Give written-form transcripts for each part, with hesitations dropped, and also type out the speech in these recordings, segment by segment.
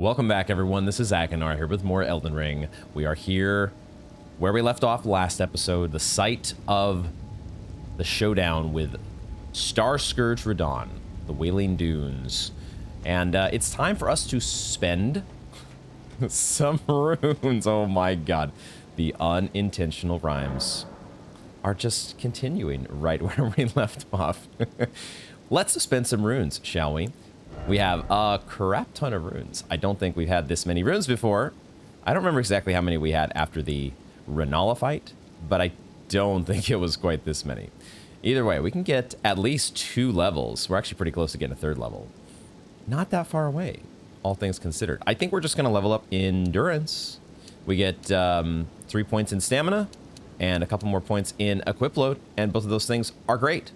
Welcome back, everyone. This is Akanar here with more Elden Ring. We are here where we left off last episode, the site of the showdown with Star Scourge Radon, the Wailing Dunes. And it's time for us to spend some runes. Oh my god. The unintentional rhymes are just continuing right where we left off. Let's spend some runes, shall we? We have a crap ton of runes. I don't think we've had this many runes before. I don't remember exactly how many we had after the Renala fight, but I don't think it was quite this many. Either way, we can get at least 2 levels. We're actually pretty close to getting a 3rd level. Not that far away, all things considered. I think we're just going to level up endurance. We get 3 points in stamina and a couple more points in equip load, and both of those things are great.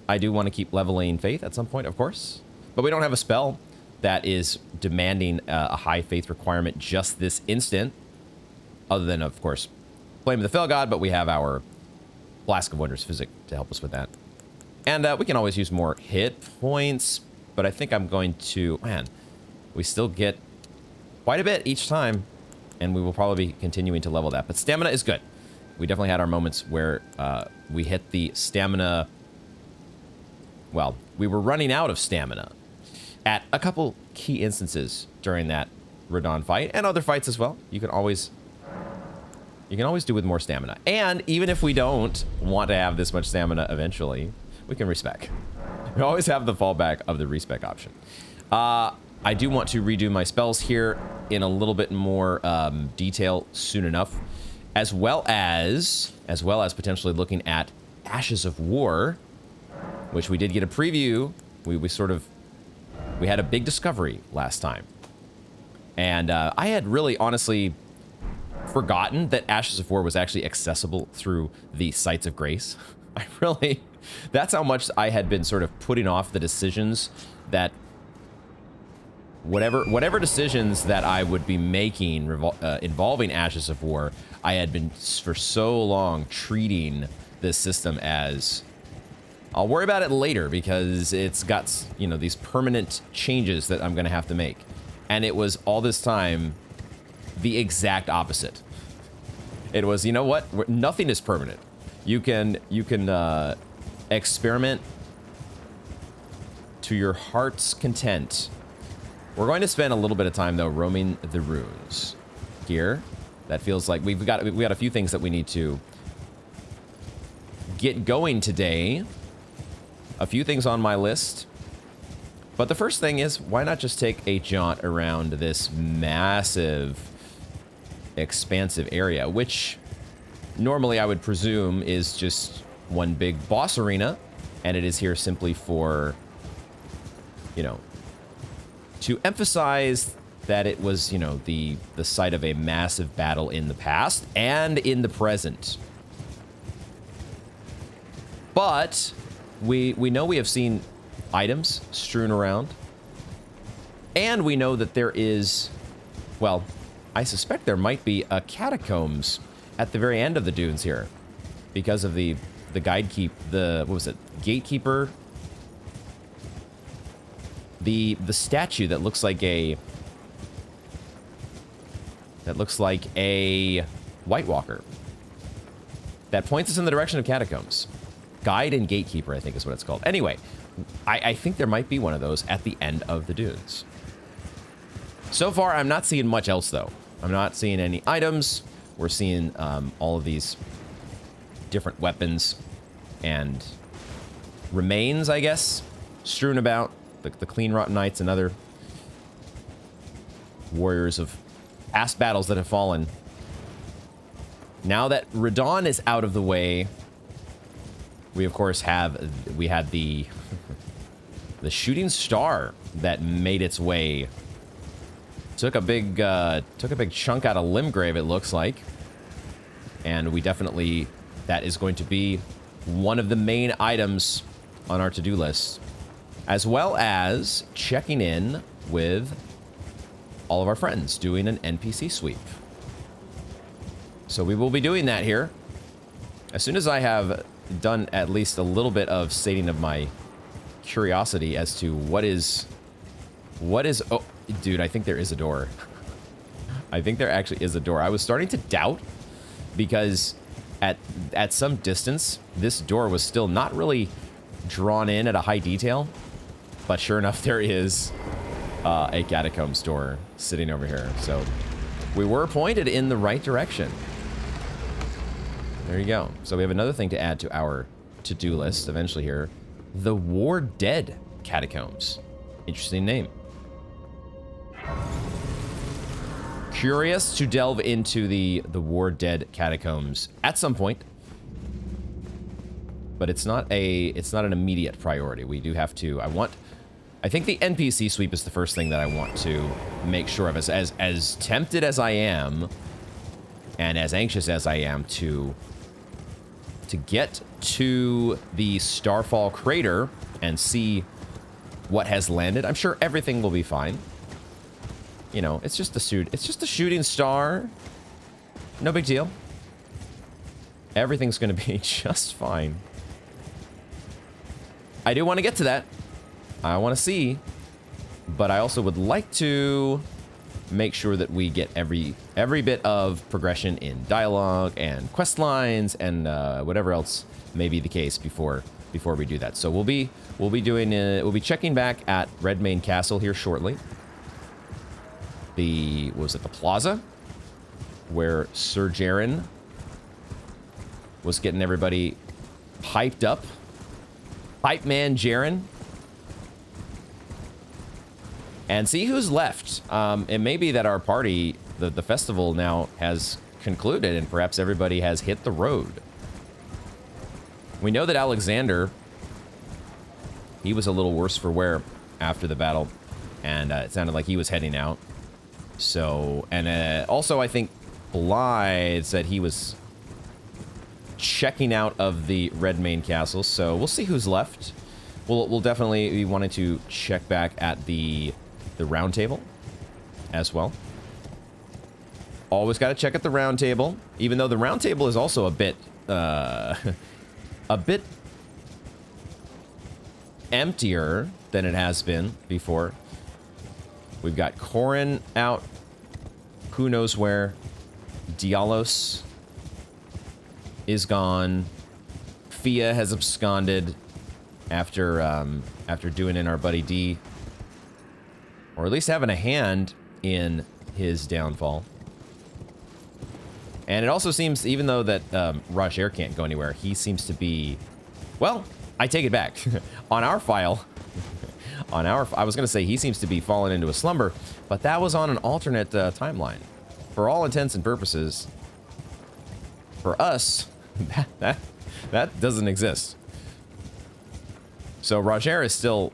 I do want to keep leveling faith at some point, of course. But we don't have a spell that is demanding a high faith requirement just this instant. Other than, of course, Flame of the Fell God, but we have our Flask of Wondrous Physic to help us with that. And we can always use more hit points, but I think I'm going to... Man, we still get quite a bit each time, and we will probably be continuing to level that. But stamina is good. We definitely had our moments where we hit the stamina... Well, we were running out of stamina at a couple key instances during that Radon fight and other fights as well. You can always do with more stamina. And even if we don't want to have this much stamina eventually, we can respec. We always have the fallback of the respec option. I do want to redo my spells here in a little bit more detail soon enough, as well as potentially looking at Ashes of War, which we did get a preview. We had a big discovery last time. And I had really honestly forgotten that Ashes of War was actually accessible through the Sites of Grace. That's how much I had been sort of putting off the decisions that whatever decisions that I would be making involving Ashes of War, I had been for so long treating this system as... I'll worry about it later because it's got, you know, these permanent changes that I'm going to have to make. And it was all this time the exact opposite. It was, you know what? Nothing is permanent. You can experiment to your heart's content. We're going to spend a little bit of time though roaming the runes here. That feels like we got a few things that we need to get going today. A few things on my list. But the first thing is, why not just take a jaunt around this massive, expansive area, which normally I would presume is just one big boss arena, and it is here simply for, you know, to emphasize that it was, you know, the site of a massive battle in the past and in the present. But we know we have seen items strewn around, and we know that there is, well, I suspect there might be a catacombs at the very end of the dunes here because of the what was it, gatekeeper, the statue that looks like a White Walker that points us in the direction of catacombs. Guide and Gatekeeper, I think is what it's called. Anyway, I think there might be one of those at the end of the dunes. So far, I'm not seeing much else, though. I'm not seeing any items. We're seeing all of these different weapons and remains, I guess, strewn about. The Clean Rotten Knights and other warriors of past battles that have fallen. Now that Radon is out of the way, we of course had the shooting star that made its way. Took a big chunk out of Limgrave, it looks like. And we definitely, that is going to be one of the main items on our to-do list, as well as checking in with all of our friends, doing an NPC sweep. So we will be doing that here. As soon as I have done at least a little bit of sating of my curiosity as to what is Dude, I think there is a door. I think there actually is a door. I was starting to doubt because at some distance, this door was still not really drawn in at a high detail. But sure enough, there is a catacombs door sitting over here. So we were pointed in the right direction. There you go. So we have another thing to add to our to-do list eventually here. The War Dead Catacombs. Interesting name. Curious to delve into the War Dead Catacombs at some point. But it's not an immediate priority. We do have to, I think the NPC sweep is the first thing that I want to make sure of. As tempted as I am, and as anxious as I am to get to the Starfall Crater and see what has landed. I'm sure everything will be fine. You know, it's just a shooting star. No big deal. Everything's gonna be just fine. I do want to get to that. I want to see, but I also would like to make sure that we get every bit of progression in dialogue and quest lines and whatever else may be the case before we do that. So we'll be checking back at Redmane Castle here shortly. Was it the plaza where Sir Jaren was getting everybody hyped up? Hype man Jaren. And see who's left. It may be that our party, the festival now has concluded and perhaps everybody has hit the road. We know that Alexander, he was a little worse for wear after the battle, and it sounded like he was heading out. So, and also I think Blythe said he was checking out of the Redmane Castle, so we'll see who's left. We'll definitely be wanting to check back at the round table as well. Always got to check at the round table, even though the round table is also a bit emptier than it has been before. We've got Corin out, who knows where. Dialos is gone. Fia has absconded after doing in our buddy D, or at least having a hand in his downfall. And it also seems, even though that Roger can't go anywhere, he seems to be, well, I take it back. On our file, I was going to say he seems to be falling into a slumber, but that was on an alternate timeline. For all intents and purposes, for us, that doesn't exist. So Roger is still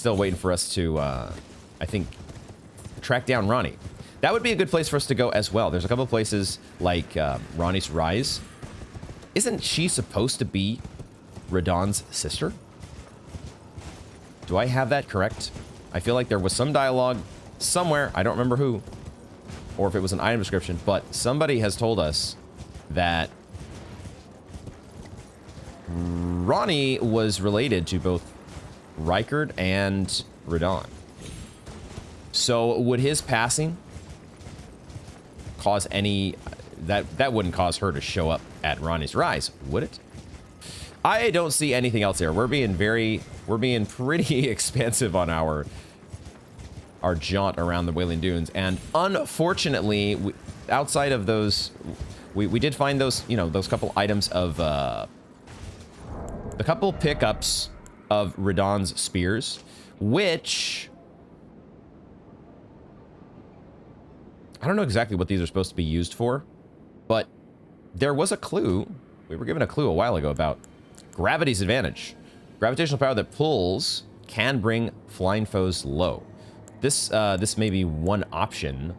waiting for us to, I think, track down Ronnie. That would be a good place for us to go as well. There's a couple of places like Ronnie's Rise. Isn't she supposed to be Radahn's sister? Do I have that correct? I feel like there was some dialogue somewhere, I don't remember who, or if it was an item description, but somebody has told us that Ronnie was related to both Rykard and Radahn. So would his passing cause any... That wouldn't cause her to show up at Ronnie's Rise, would it? I don't see anything else there. We're being pretty expansive on our jaunt around the Wailing Dunes, and unfortunately, outside of those, we did find those, you know, those couple items of the couple pickups of Radahn's spears, which I don't know exactly what these are supposed to be used for, but there was a clue. We were given a clue a while ago about gravity's advantage. Gravitational power that pulls can bring flying foes low. This may be one option.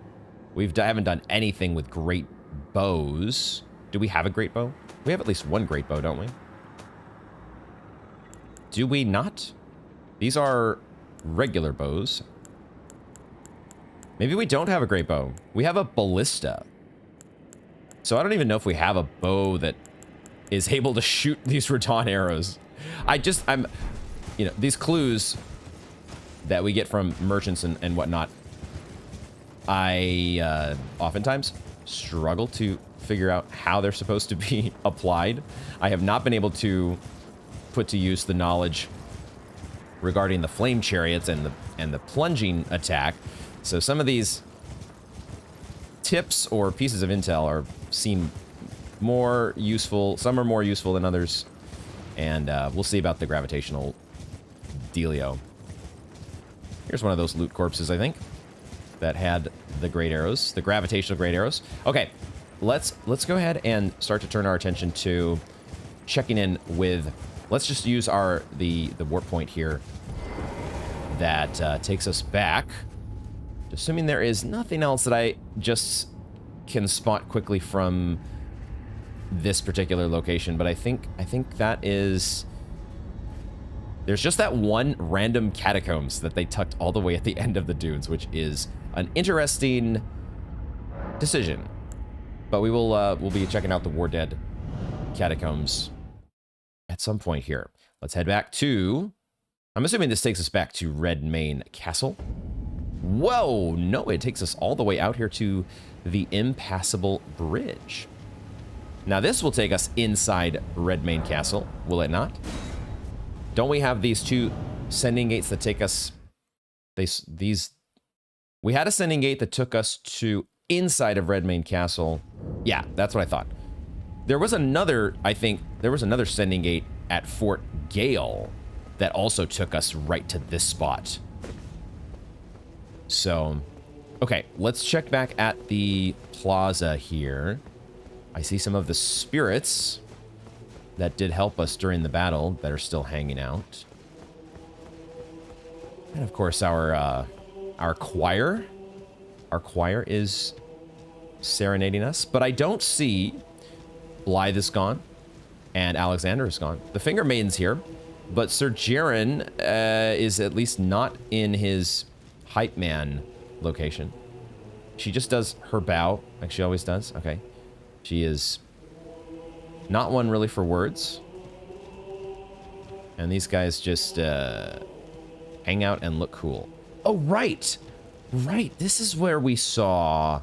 Haven't done anything with great bows. Do we have a great bow? We have at least one great bow, don't we? Do we not? These are regular bows. Maybe we don't have a great bow. We have a ballista. So I don't even know if we have a bow that is able to shoot these Radahn arrows. I'm, you know, these clues that we get from merchants and whatnot, I oftentimes struggle to figure out how they're supposed to be applied. I have not been able to put to use the knowledge regarding the flame chariots and the plunging attack. So some of these tips or pieces of intel seem more useful. Some are more useful than others, and we'll see about the gravitational dealio. Here's one of those loot corpses, I think, that had the great arrows, the gravitational great arrows. Okay, let's go ahead and start to turn our attention to checking in with. Let's just use the warp point here that takes us back. Assuming there is nothing else that I just can spot quickly from this particular location, but I think that is. There's just that one random catacombs that they tucked all the way at the end of the dunes, which is an interesting decision. But we'll be checking out the War Dead catacombs at some point here. Let's head back to. I'm assuming this takes us back to Redmane Castle. Whoa, no, it takes us all the way out here to the Impassable Bridge. Now this will take us inside Redmane Castle, will it not? Don't we have these two sending gates that take us... We had a sending gate that took us to inside of Redmane Castle. Yeah, that's what I thought. There was another, I think, there was another sending gate at Fort Gale that also took us right to this spot. So, okay, let's check back at the plaza here. I see some of the spirits that did help us during the battle that are still hanging out. And of course our choir. Our choir is serenading us, but I don't see Blythe is gone and Alexander is gone. The Finger Maiden's here, but Sir Jaren is at least not in his hype man location. She just does her bow like she always does. Okay. She is not one really for words. And these guys just hang out and look cool. Oh, right. Right. This is where we saw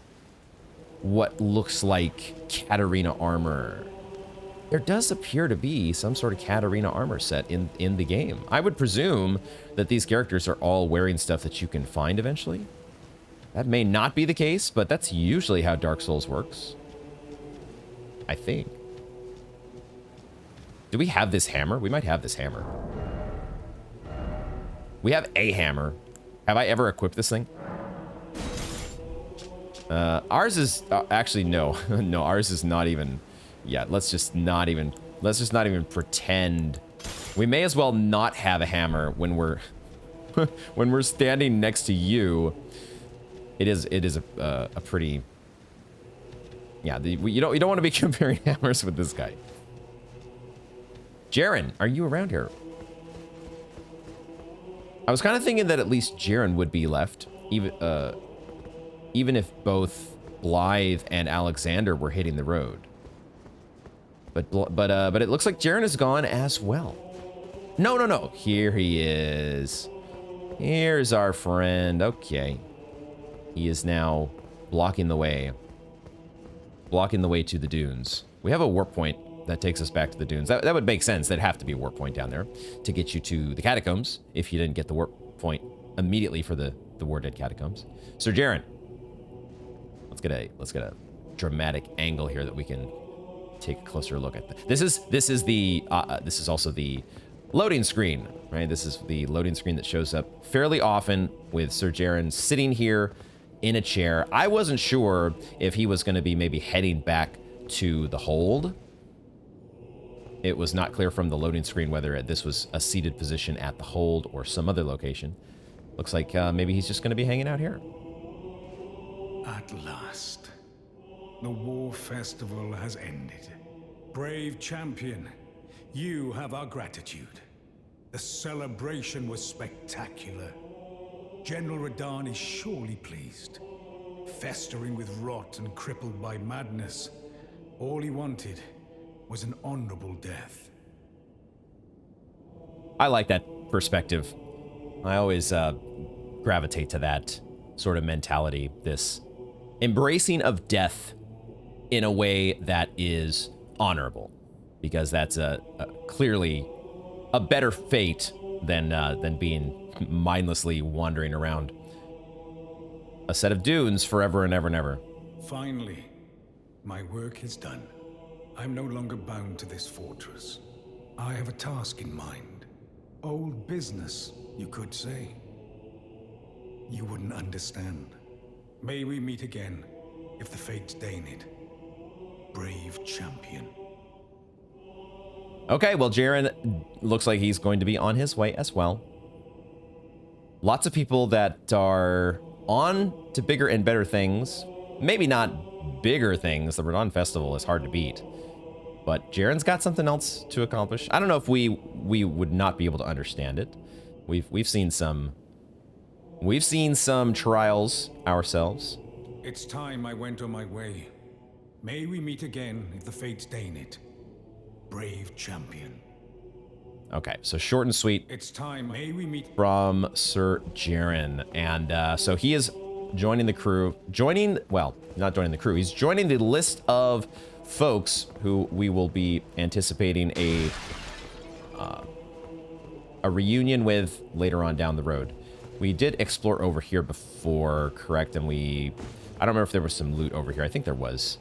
what looks like Katarina armor. There does appear to be some sort of Katarina armor set in the game. I would presume that these characters are all wearing stuff that you can find eventually. That may not be the case, but that's usually how Dark Souls works. I think. Do we have this hammer? We might have this hammer. We have a hammer. Have I ever equipped this thing? Ours is actually no. No, ours is not even. Yeah, let's just not even pretend. We may as well not have a hammer when we're when we're standing next to you. It is a pretty. Yeah, you don't want to be comparing hammers with this guy. Jaren, are you around here? I was kind of thinking that at least Jaren would be left, even if both Blythe and Alexander were hitting the road. But it looks like Jaren is gone as well. No. Here he is. Here's our friend. Okay. He is now blocking the way. Blocking the way to the dunes. We have a warp point that takes us back to the dunes. That would make sense. There'd have to be a warp point down there to get you to the catacombs if you didn't get the warp point immediately for the War Dead catacombs. Sir Jaren, let's get a dramatic angle here that we can take a closer look at. This is also the loading screen, right? This is the loading screen that shows up fairly often with Sir Jaren sitting here in a chair. I wasn't sure if he was going to be maybe heading back to the hold. It was not clear from the loading screen whether this was a seated position at the hold or some other location. Looks like maybe he's just going to be hanging out here. At last, the war festival has ended. Brave champion, you have our gratitude. The celebration was spectacular. General Radahn is surely pleased. Festering with rot and crippled by madness, all he wanted was an honorable death. I like that perspective. I always gravitate to that. sort of mentality, this embracing of death in a way that is honorable, because that's clearly a better fate than being mindlessly wandering around a set of dunes forever and ever and ever. Finally, my work is done. I'm no longer bound to this fortress. I have a task in mind. Old business, you could say. You wouldn't understand. May we meet again, if the fates deign it. Brave champion. Okay, well, Jaren looks like he's going to be on his way as well. Lots of people that are on to bigger and better things. Maybe not bigger things. The Radon Festival is hard to beat. But Jaren's got something else to accomplish. I don't know if we would not be able to understand it. We've seen some trials ourselves. It's time I went on my way. May we meet again if the fates deign it. Brave champion. Okay, so short and sweet. It's time. May we meet From Sir Jaren. And so he is joining the crew. Well, not joining the crew. He's joining the list of folks who we will be anticipating a reunion with later on down the road. We did explore over here before, correct? And I don't remember if there was some loot over here. I think there was.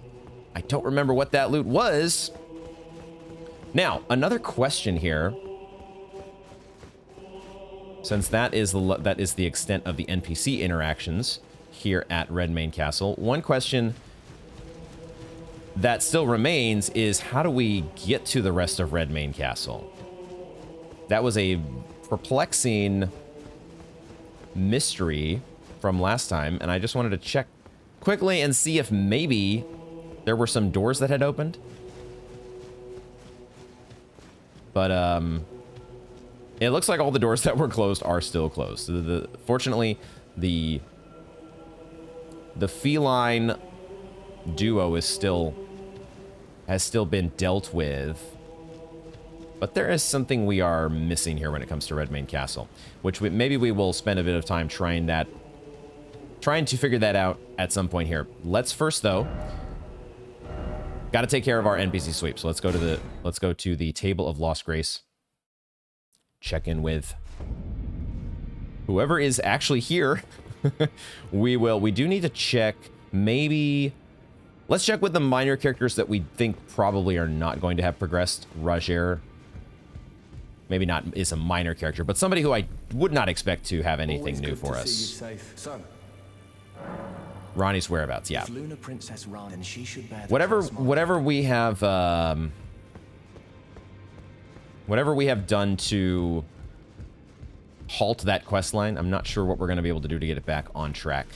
I don't remember what that loot was. Now, another question here. Since that is the extent of the NPC interactions here at Redmane Castle, one question that still remains is, how do we get to the rest of Redmane Castle? That was a perplexing mystery from last time, and I just wanted to check quickly and see if maybe there were some doors that had opened. But it looks like all the doors that were closed are still closed. Fortunately, the feline duo has still been dealt with. But there is something we are missing here when it comes to Redmane Castle, which maybe we will spend a bit of time trying to figure that out at some point here. Let's first, though, got to take care of our NPC sweep. So let's go to the Table of Lost Grace. Check in with whoever is actually here. We do need to check, maybe. Let's check with the minor characters that we think probably are not going to have progressed. Roger, maybe not is a minor character, but somebody who I would not expect to have anything new for us. Ronnie's whereabouts, yeah. Luna Princess Ron, and she should bear whatever we have done to halt that quest line, I'm not sure what we're going to be able to do to get it back on track,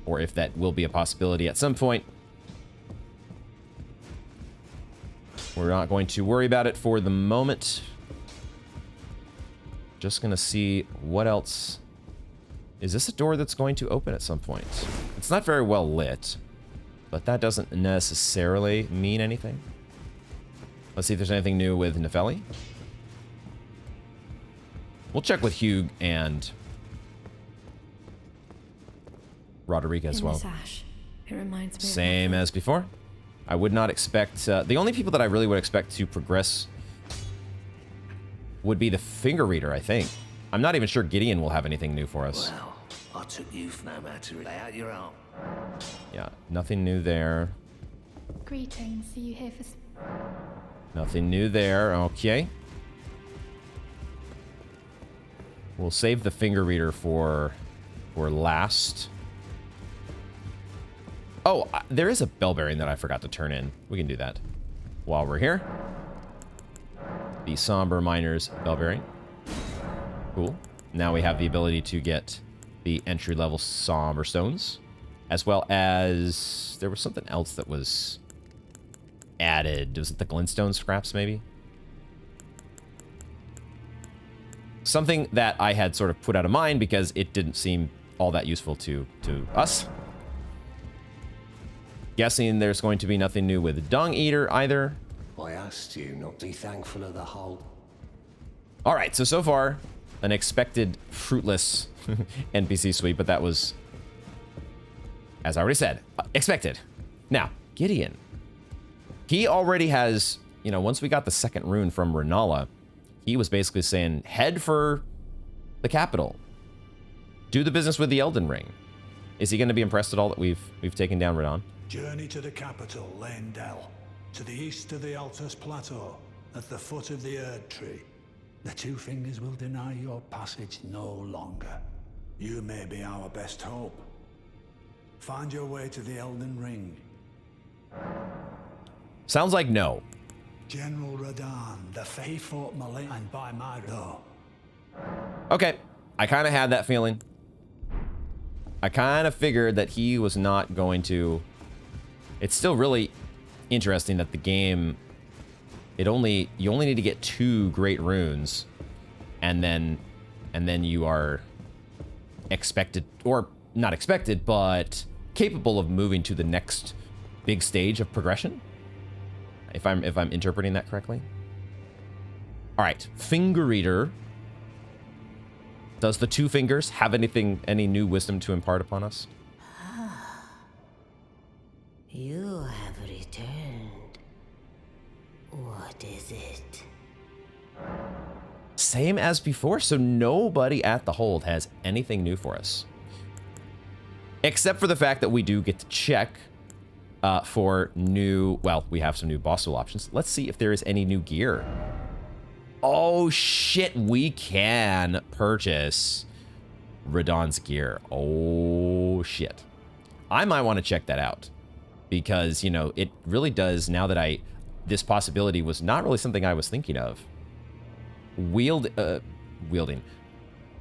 or if that will be a possibility at some point. We're not going to worry about it for the moment. Just going to see what else. Is this a door that's going to open at some point? It's not very well lit, but that doesn't necessarily mean anything. Let's see if there's anything new with Nefeli. We'll check with Hugh and Roderick as well. It reminds me Same as before. I would not expect... the only people that I really would expect to progress would be the finger reader, I think. I'm not even sure Gideon will have anything new for us. Well, I took you for no matter. Lay out your arm. Yeah, nothing new there. Greetings. Are you here for... Nothing new there. Okay. We'll save the finger reader for last. Oh, there is a bell bearing that I forgot to turn in. We can do that while we're here. The Somber Miners bell bearing. Cool. Now we have the ability to get the entry-level Somber Stones, as well as there was something else that was added. Was it the Glintstone scraps, maybe? Something that I had sort of put out of mind because it didn't seem all that useful to us. Guessing there's going to be nothing new with Dung Eater either. I asked you not to be thankful of the whole. All right, so far, an expected fruitless NPC sweep, but that was as I already said, expected. Now, Gideon. He already has, you know, once we got the second rune from Renala, he was basically saying, head for the capital. Do the business with the Elden Ring. Is he going to be impressed at all that we've taken down Radon? Journey to the capital, Leyndell, to the east of the Altus Plateau, at the foot of the Erd Tree. The Two Fingers will deny your passage no longer. You may be our best hope. Find your way to the Elden Ring. Sounds like no. General Radahn, the faithful Malay, and by my door. Okay, I kind of had that feeling. I kind of figured that he was not going to... It's still really interesting that the game... You only need to get 2 great runes, and then you are expected, or not expected, but capable of moving to the next big stage of progression. If I'm interpreting that correctly. All right, Finger Eater. Does the Two Fingers have any new wisdom to impart upon us? You have returned. What is it? Same as before, so nobody at the hold has anything new for us. Except for the fact that we do get to check for new, well, we have some new boss tool options. Let's see if there is any new gear. Oh shit, we can purchase Radahn's gear. Oh shit. I might want to check that out because, you know, it really does, now that this possibility was not really something I was thinking of. Wearing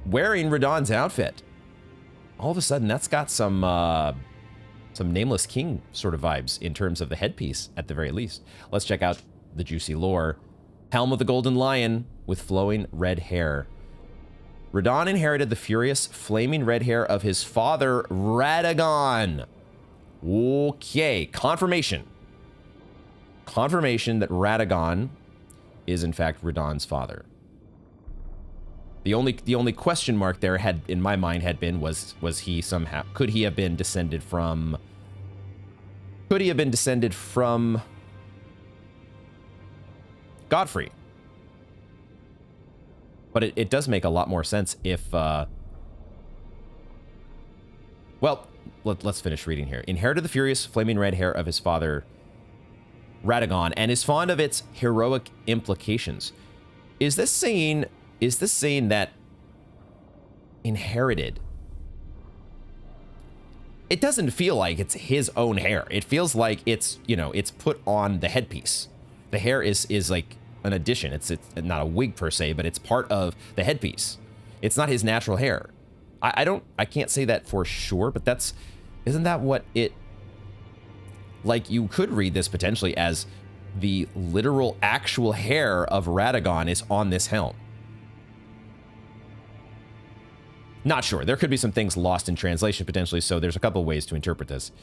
Radahn's outfit. All of a sudden, that's got some Nameless King sort of vibes in terms of the headpiece, at the very least. Let's check out the juicy lore. Helm of the Golden Lion with flowing red hair. Radahn inherited the furious, flaming red hair of his father, Radagon. Okay, confirmation. Confirmation that Radagon is in fact Radahn's father. The only question mark there had in my mind had been was he somehow, could he have been descended from Godfrey? But it does make a lot more sense if well, let's finish reading here. Inherited the furious flaming red hair of his father Radagon and is fond of its heroic implications. Is this saying that inherited? It doesn't feel like it's his own hair. It feels like it's, you know, it's put on the headpiece. The hair is like an addition. It's not a wig per se, but it's part of the headpiece. It's not his natural hair. I can't say that for sure, but isn't that what it, like, you could read this potentially as the literal actual hair of Radagon is on this helm. Not sure. There could be some things lost in translation potentially, so there's a couple ways to interpret this.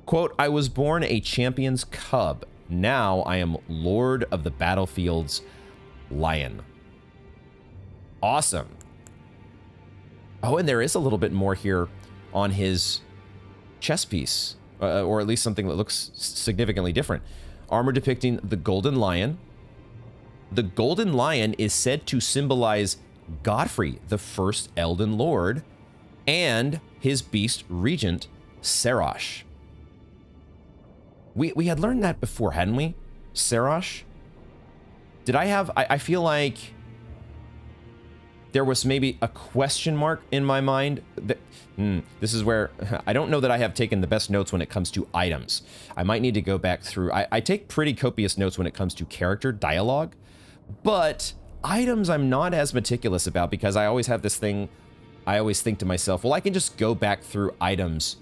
Quote, I was born a champion's cub. Now I am Lord of the Battlefield's Lion. Awesome. Oh, and there is a little bit more here on his chest piece, or at least something that looks significantly different. Armor depicting the Golden Lion. The Golden Lion is said to symbolize Godfrey, the first Elden Lord, and his beast regent, Serash. We had learned that before, hadn't we? Serash? Did I feel like there was maybe a question mark in my mind. This is where I don't know that I have taken the best notes when it comes to items. I might need to go back through. I take pretty copious notes when it comes to character dialogue, but items I'm not as meticulous about because I always have this thing. I always think to myself, well, I can just go back through items.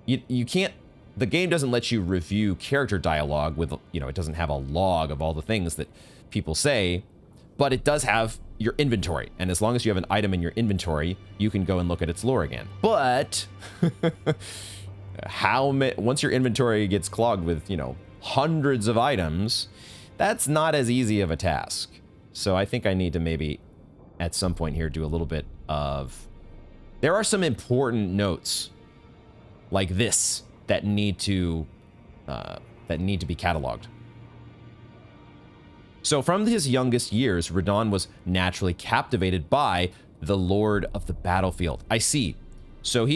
You can't, the game doesn't let you review character dialogue with, you know, it doesn't have a log of all the things that people say, but it does have your inventory. And as long as you have an item in your inventory, you can go and look at its lore again. But once your inventory gets clogged with, you know, hundreds of items, that's not as easy of a task. So I think I need to maybe at some point here do a little bit of, there are some important notes like this that need to be cataloged. So from his youngest years, Radon was naturally captivated by the Lord of the Battlefield. I see. So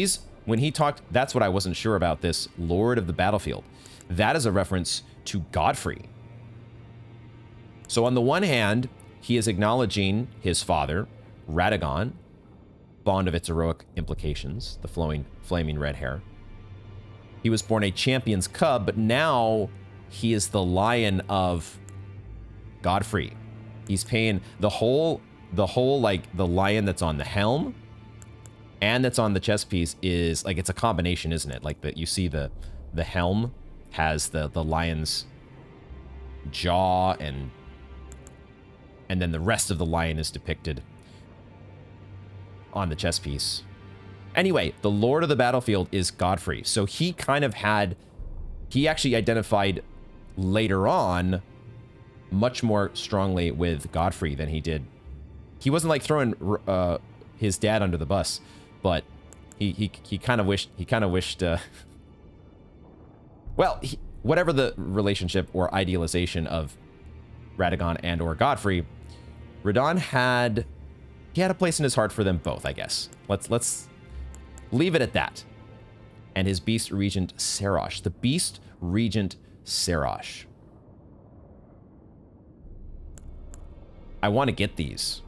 when he talked, that's what I wasn't sure about, this Lord of the Battlefield. That is a reference to Godfrey. So on the one hand, he is acknowledging his father, Radagon, fond of its heroic implications, the flaming red hair. He was born a champion's cub, but now he is the lion of Godfrey. He's paying the whole like the lion that's on the helm and that's on the chest piece is like, it's a combination, isn't it? Like that you see the helm has the lion's jaw and then the rest of the lion is depicted on the chest piece. Anyway, the Lord of the Battlefield is Godfrey. So he actually identified later on much more strongly with Godfrey than he did. He wasn't like throwing his dad under the bus, but he kind of wished well, whatever the relationship or idealization of Radagon and or Godfrey, Radon had a place in his heart for them both, I guess. Let's leave it at that. And his beast regent Serash, the beast regent Serash. I want to get these.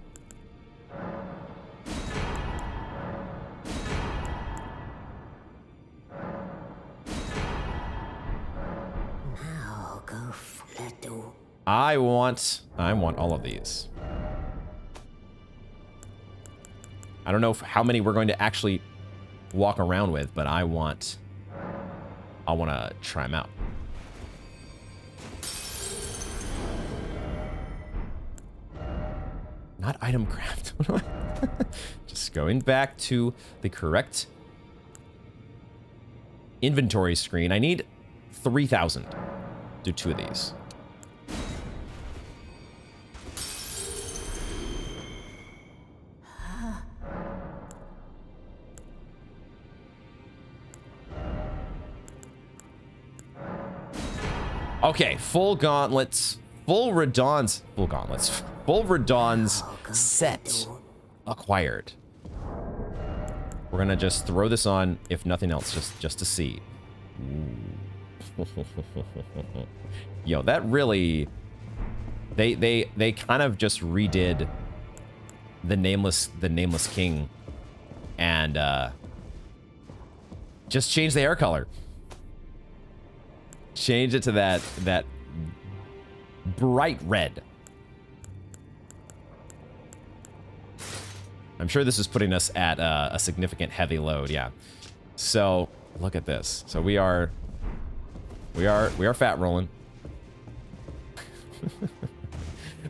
Now go for the door. I want all of these. I don't know how many we're going to actually walk around with, but I want to try them out. Not item craft. Just going back to the correct inventory screen. I need 3,000. Do 2 of these. Okay, full gauntlets, full Radon's set acquired. We're gonna just throw this on, if nothing else, just to see. Ooh. Yo, that really, they kind of just redid the nameless king, and just changed the hair color. Change it to that bright red. I'm sure this is putting us at a significant heavy load, yeah. So look at this. So we are fat rolling.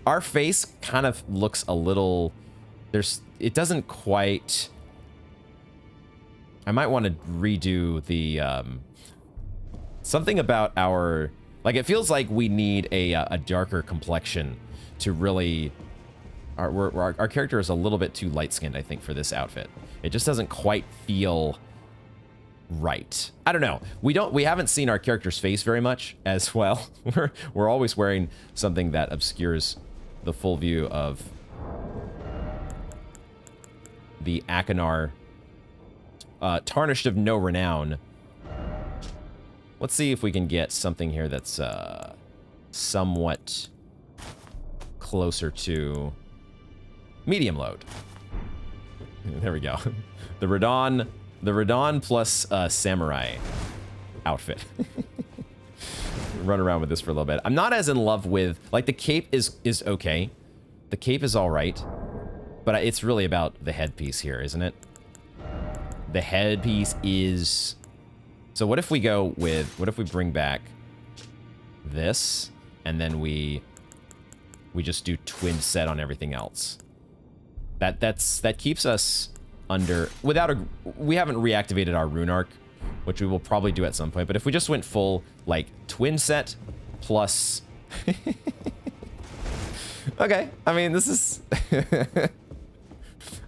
Our face kind of looks a little. It doesn't quite. I might want to redo the. Something about our, like, it feels like we need a darker complexion to really, our character is a little bit too light-skinned, I think, for this outfit. It just doesn't quite feel right. I don't know. We haven't seen our character's face very much as well. We're always wearing something that obscures the full view of the Achenar, tarnished of no renown. Let's see if we can get something here that's somewhat closer to medium load. There we go. The Radon plus samurai outfit. Run around with this for a little bit. I'm not as in love with, like, the cape is okay. The cape is all right, but it's really about the headpiece here, isn't it? The headpiece is. So what if we bring back this, and then we just do twin set on everything else? That keeps us under, we haven't reactivated our rune arc, which we will probably do at some point, but if we just went full, like, twin set plus. Okay, I mean, this is.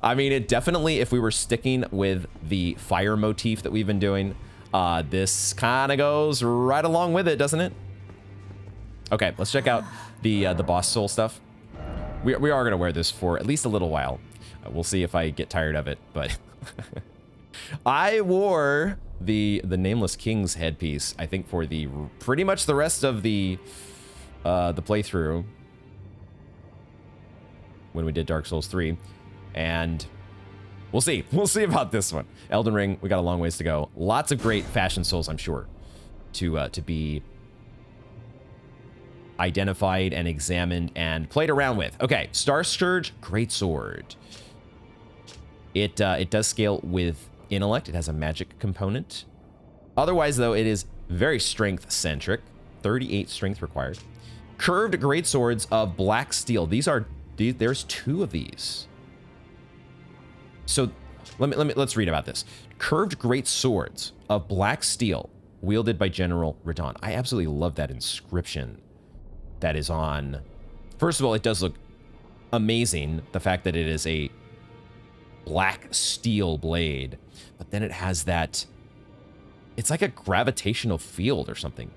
I mean, it definitely, if we were sticking with the fire motif that we've been doing, This kind of goes right along with it, doesn't it? Okay, let's check out the boss soul stuff. We are gonna wear this for at least a little while. We'll see if I get tired of it, but I wore the Nameless King's headpiece, I think, for the pretty much the rest of the playthrough when we did Dark Souls 3, and we'll see. We'll see about this one. Elden Ring, we got a long ways to go. Lots of great fashion souls, I'm sure, to be identified and examined and played around with. Okay, Star Scourge, Greatsword. It does scale with intellect. It has a magic component. Otherwise, though, it is very strength-centric. 38 strength required. Curved greatswords of black steel. There's 2 of these. So let's read about this. Curved great swords of black steel wielded by General Radahn. I absolutely love that inscription that is on. First of all, it does look amazing. The fact that it is a black steel blade, but then it has that, it's like a gravitational field or something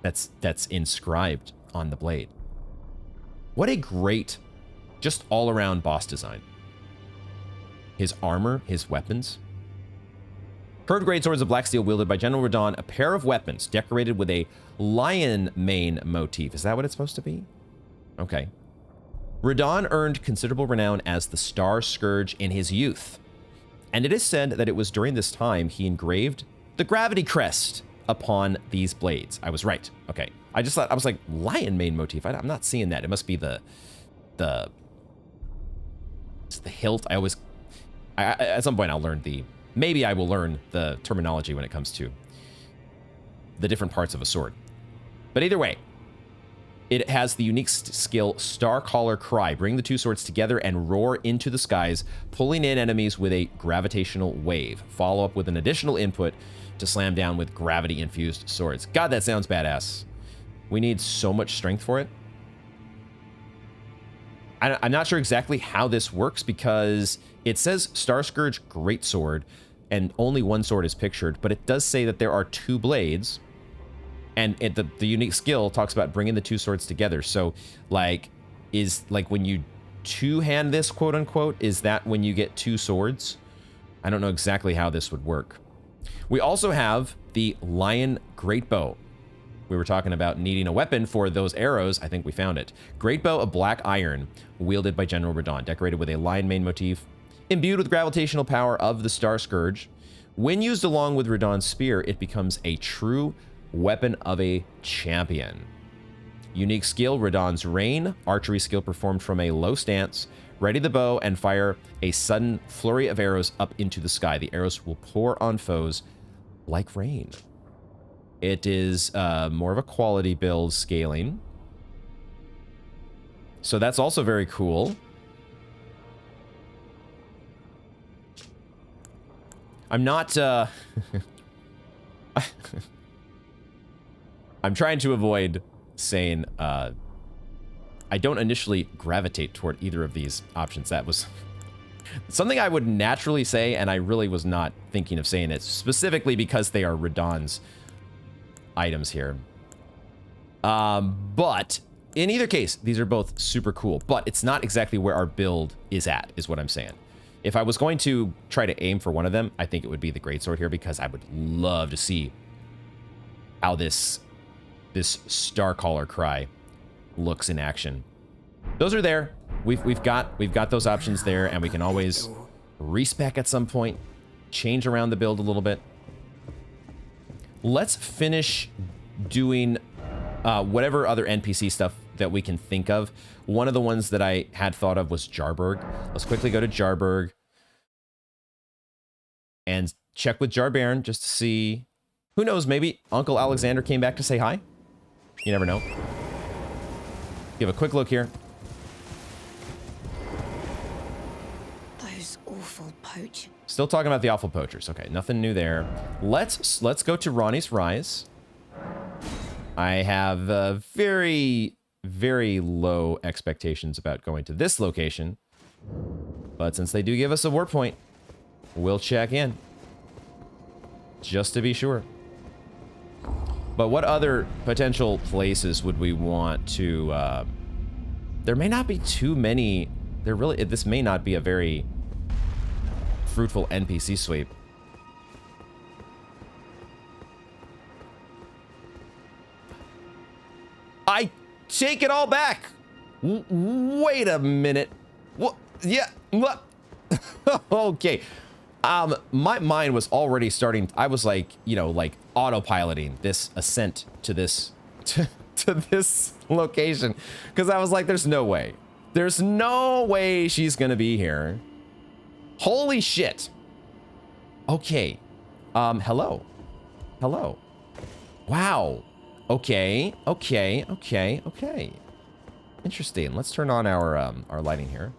that's inscribed on the blade. What a great, just all around boss design. His armor, his weapons. Curved greatswords of black steel wielded by General Radahn, a pair of weapons decorated with a lion mane motif. Is that what it's supposed to be? Okay. Radahn earned considerable renown as the Star Scourge in his youth, and it is said that it was during this time he engraved the gravity crest upon these blades. I was right. Okay. I just thought, I was like, lion mane motif. I'm not seeing that. It must be the hilt. At some point I'll learn maybe I will learn the terminology when it comes to the different parts of a sword. But either way, it has the unique skill Starcaller Cry. Bring the 2 swords together and roar into the skies, pulling in enemies with a gravitational wave. Follow up with an additional input to slam down with gravity-infused swords. God, that sounds badass. We need so much strength for it. I'm not sure exactly how this works because it says Star Scourge Greatsword and only 1 sword is pictured, but it does say that there are 2 blades. And the unique skill talks about bringing the 2 swords together. So, like, is like when you 2-hand this, quote unquote, is that when you get 2 swords? I don't know exactly how this would work. We also have the Lion Greatbow. We were talking about needing a weapon for those arrows. I think we found it. Greatbow of black iron, wielded by General Radahn, decorated with a lion mane motif, imbued with gravitational power of the Star Scourge. When used along with Radahn's spear, it becomes a true weapon of a champion. Unique skill, Radahn's Rain. Archery skill performed from a low stance. Ready the bow and fire a sudden flurry of arrows up into the sky. The arrows will pour on foes like rain. It is more of a quality build scaling. So that's also very cool. I'm not... I'm trying to avoid saying I don't initially gravitate toward either of these options. That was something I would naturally say, and I really was not thinking of saying it specifically because they are Radahn's items here. But in either case, these are both super cool, but it's not exactly where our build is at, is what I'm saying. If I was going to try to aim for one of them, I think it would be the Greatsword here because I would love to see how this Starcaller Cry looks in action. Those are there. We've got those options there, and we can always respec at some point, change around the build a little bit. Let's finish doing whatever other NPC stuff that we can think of. One of the ones that I had thought of was Jarburg. Let's quickly go to Jarburg and check with Jarbaron just to see. Who knows, maybe Uncle Alexander came back to say hi? You never know. Give a quick look here. Those awful poachers. Still talking about the awful poachers. Okay, nothing new there. Let's go to Ronnie's Rise. I have very, very low expectations about going to this location. But since they do give us a warp point, we'll check in. Just to be sure. But what other potential places would we want to... there may not be too many... This may not be a very fruitful NPC sweep. I take it all back. Wait a minute. What? Yeah. What? Okay. My mind was already starting. I was like, you know, like autopiloting this ascent to this to this location, because I was like, there's no way. There's no way she's gonna be here. Holy shit. Okay. Hello. Hello. Wow. Okay. Okay. Okay. Okay. Interesting. Let's turn on our lighting here.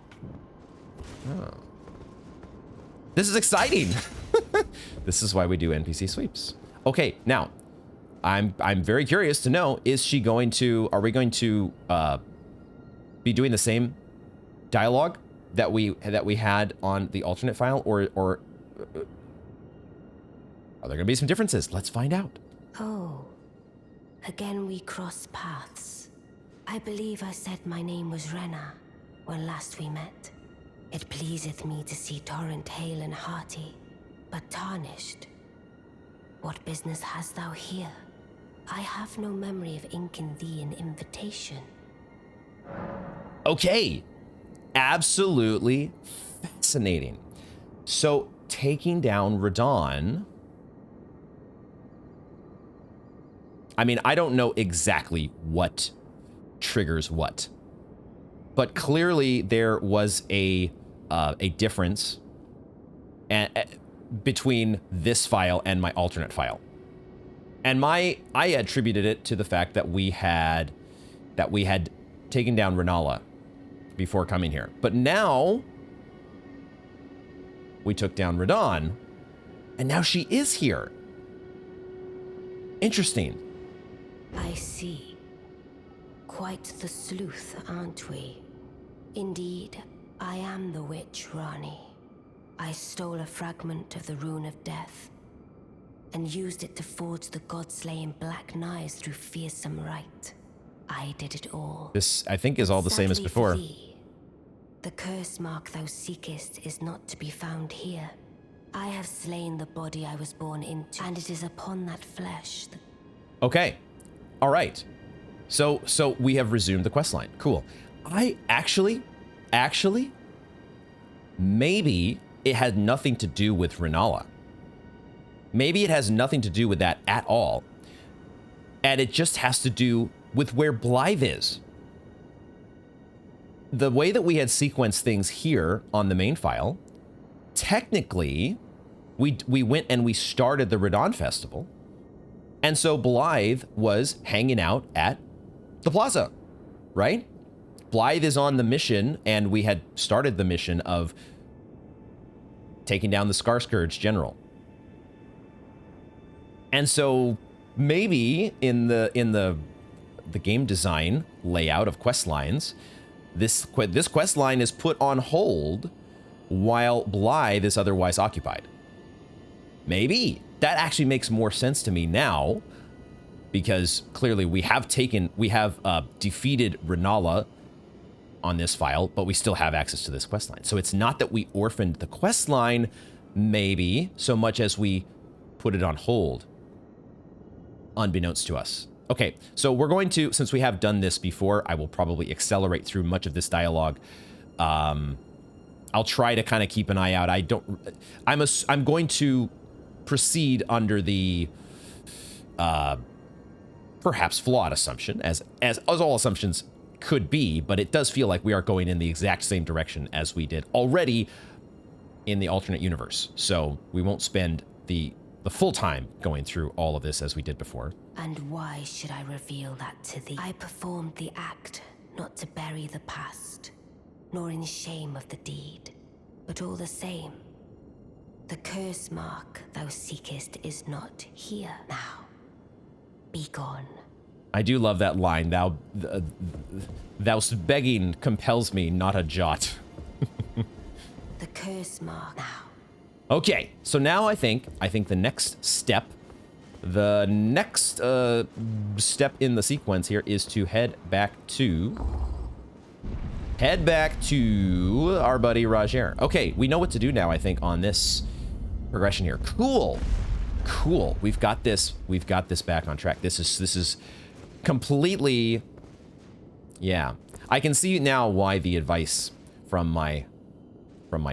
Oh. This is exciting. This is why we do NPC sweeps. Okay, now I'm very curious to know, is she going to, are we going to be doing the same dialogue that we had on the alternate file, or are there gonna be some differences? Let's find out. Oh, again we cross paths. I believe I said my name was Rena when last we met. It pleaseth me to see Torrent hale and hearty, but tarnished. What business hast thou here? I have no memory of inking thee an invitation. Okay, absolutely fascinating. So taking down Radon, I mean, I don't know exactly what triggers what, but clearly there was a difference between this file and my alternate file. And I attributed it to the fact that we had taken down Renala before coming here. But now we took down Radon, and now she is here. Interesting. I see. Quite the sleuth, aren't we? Indeed, I am the witch Rani. I stole a fragment of the Rune of Death and used it to forge the god-slaying black knives through fearsome rite. I did it all. This, I think, is all the same as Sadly before. for thee, the curse mark thou seekest is not to be found here. I have slain the body I was born into, and it is upon that flesh that... Okay. All right. So we have resumed the quest line. Cool. I actually, maybe it had nothing to do with Renala. Maybe it has nothing to do with that at all. And it just has to do with where Blythe is. The way that we had sequenced things here on the main file, technically, we went and we started the Radon Festival. And so Blythe was hanging out at the plaza, right? Blythe is on the mission, and we had started the mission of taking down the Scar Scourge General. And so maybe in the game design layout of quest lines, this quest line is put on hold while Blythe is otherwise occupied. Maybe. That actually makes more sense to me now, because clearly we have defeated Renala on this file, but we still have access to this quest line. So it's not that we orphaned the quest line, maybe, so much as we put it on hold, unbeknownst to us. Okay, so we're going to, since we have done this before, I will probably accelerate through much of this dialogue. I'll try to kind of keep an eye out. I'm going to proceed under the perhaps flawed assumption, as all assumptions could be, but it does feel like we are going in the exact same direction as we did already in the alternate universe. So we won't spend the full time going through all of this as we did before. And why should I reveal that to thee? I performed the act not to bury the past, nor in shame of the deed, but all the same, the curse mark thou seekest is not here now. Be gone. I do love that line. Thou's begging compels me, not a jot. The curse mark now. Okay, so now I think the next step, step in the sequence here is to head back to our buddy Roger. Okay, we know what to do now, I think, on this progression here. Cool. We've got this back on track. This is completely, yeah. I can see now why the advice from my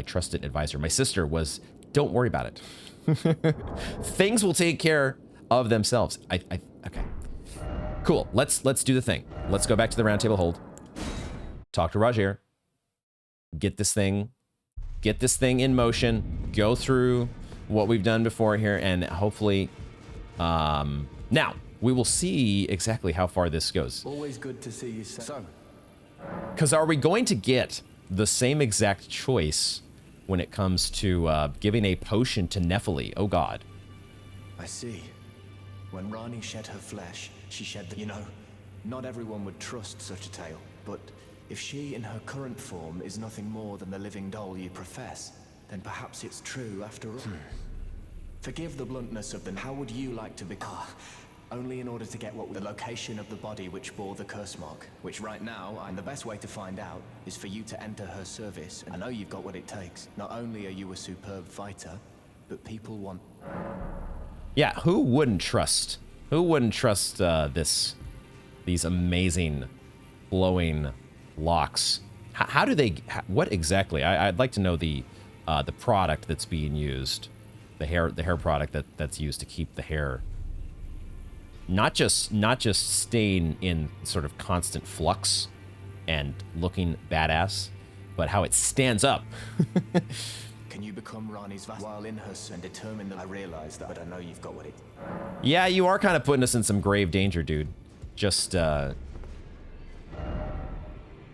trusted advisor, my sister, was, don't worry about it. Things will take care of themselves. Okay. Cool. Let's do the thing. Let's go back to the round table hold. Talk to Roger. Get this thing in motion. Go through what we've done before here, and hopefully, now we will see exactly how far this goes. Always good to see you. So, because are we going to get the same exact choice when it comes to giving a potion to Nephili? Oh God. I see. When Rani shed her flesh, she shed the... You know, not everyone would trust such a tale, but if she in her current form is nothing more than the living doll you profess, then perhaps it's true after all. Forgive the bluntness of them. How would you like to become? Only in order to get the location of the body which bore the curse mark, which right now, and the best way to find out is for you to enter her service. I know you've got what it takes. Not only are you a superb fighter, but people want... Yeah, who wouldn't trust these amazing flowing locks? How do they, what exactly? I'd like to know the product that's being used, the hair product that's used to keep the hair not just staying in sort of constant flux and looking badass, but how it stands up. Can you become Rani's vassal while in her and determine that? I realize that, but I know you've got what it... Yeah, you are kind of putting us in some grave danger, dude. Just,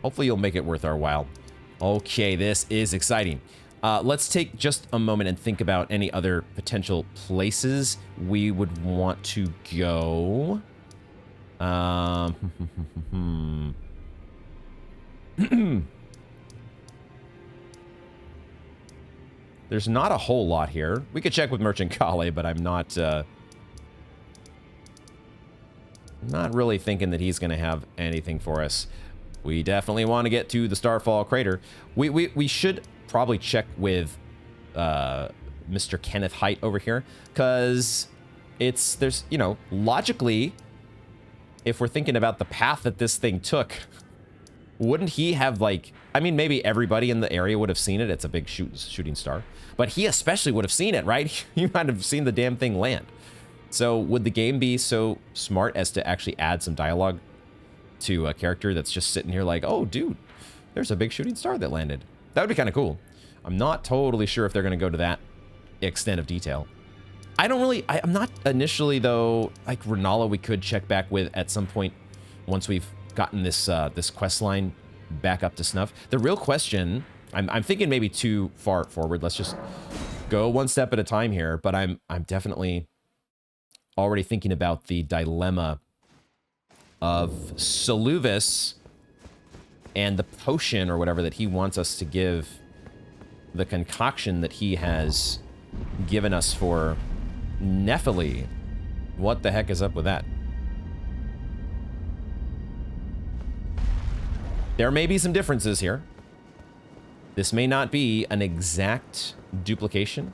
hopefully you'll make it worth our while. Okay, this is exciting. Let's take just a moment and think about any other potential places we would want to go. There's not a whole lot here. We could check with Merchant Kale, but I'm not really thinking that he's going to have anything for us. We definitely want to get to the Starfall Crater. We should probably check with Mr. Kenneth Height over here, because there's, you know, logically, if we're thinking about the path that this thing took, wouldn't he have, like, I mean, maybe everybody in the area would have seen it. It's a big shooting star. But he especially would have seen it, right? He might have seen the damn thing land. So would the game be so smart as to actually add some dialogue to a character that's just sitting here like, oh, dude, there's a big shooting star that landed? That would be kind of cool. I'm not totally sure if they're going to go to that extent of detail. I'm not initially, though, like Renala we could check back with at some point once we've gotten this this quest line back up to snuff. The real question, I'm thinking maybe too far forward. Let's just go one step at a time here, but I'm definitely already thinking about the dilemma of Saluvis and the potion or whatever that he wants us to give, the concoction that he has given us for Nephili. What the heck is up with that? There may be some differences here. This may not be an exact duplication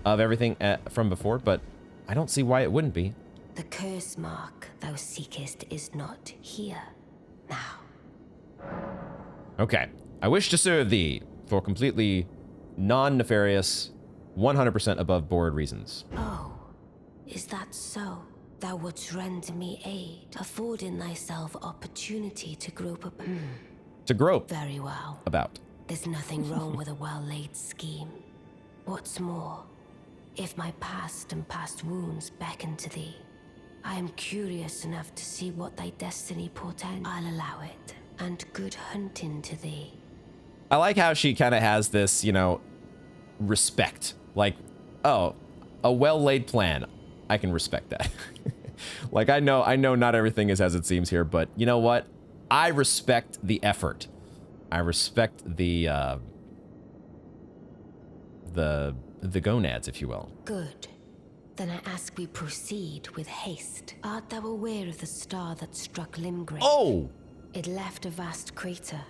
of everything from before, but I don't see why it wouldn't be. The curse mark thou seekest is not here now. Okay. I wish to serve thee for completely non-nefarious, 100% above board reasons. Oh, is that so? Thou wouldst render me aid, affording thyself opportunity to grope up. To grope. Very well. About. There's nothing wrong with a well-laid scheme. What's more, if my past and past wounds beckon to thee, I am curious enough to see what thy destiny portends. I'll allow it, and good hunting to thee. I like how she kind of has this, you know, respect. Like, oh, a well-laid plan. I can respect that. Like, I know not everything is as it seems here, but you know what? I respect the effort. I respect the the gonads, if you will. Good. Then I ask we proceed with haste. Art thou aware of the star that struck Limgrave? Oh! It left a vast crater,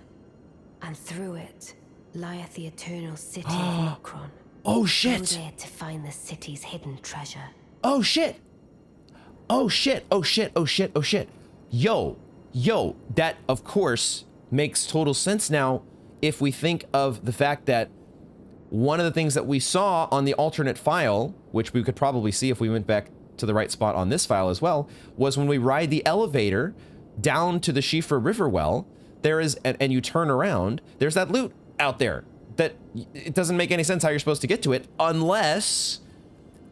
and through it lieth the eternal city of Nokron. Oh Go shit! there to find the city's hidden treasure. Oh shit! Oh shit! Oh shit! Oh shit! Oh shit! Yo! That of course makes total sense now if we think of the fact that one of the things that we saw on the alternate file, which we could probably see if we went back to the right spot on this file as well, was when we ride the elevator down to the Shifra River well, there is, and you turn around, there's that loot out there that it doesn't make any sense how you're supposed to get to it unless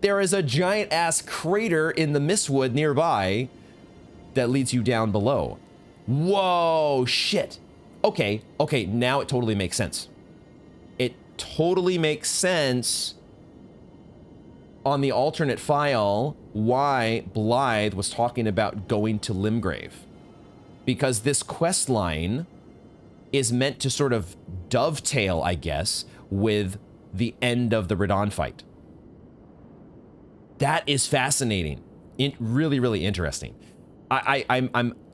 there is a giant ass crater in the Mistwood nearby that leads you down below. Whoa, shit. Okay, now it totally makes sense. It totally makes sense on the alternate file why Blythe was talking about going to Limgrave. Because this quest line is meant to sort of dovetail, I guess, with the end of the Radon fight. That is fascinating. Really, really interesting. I'm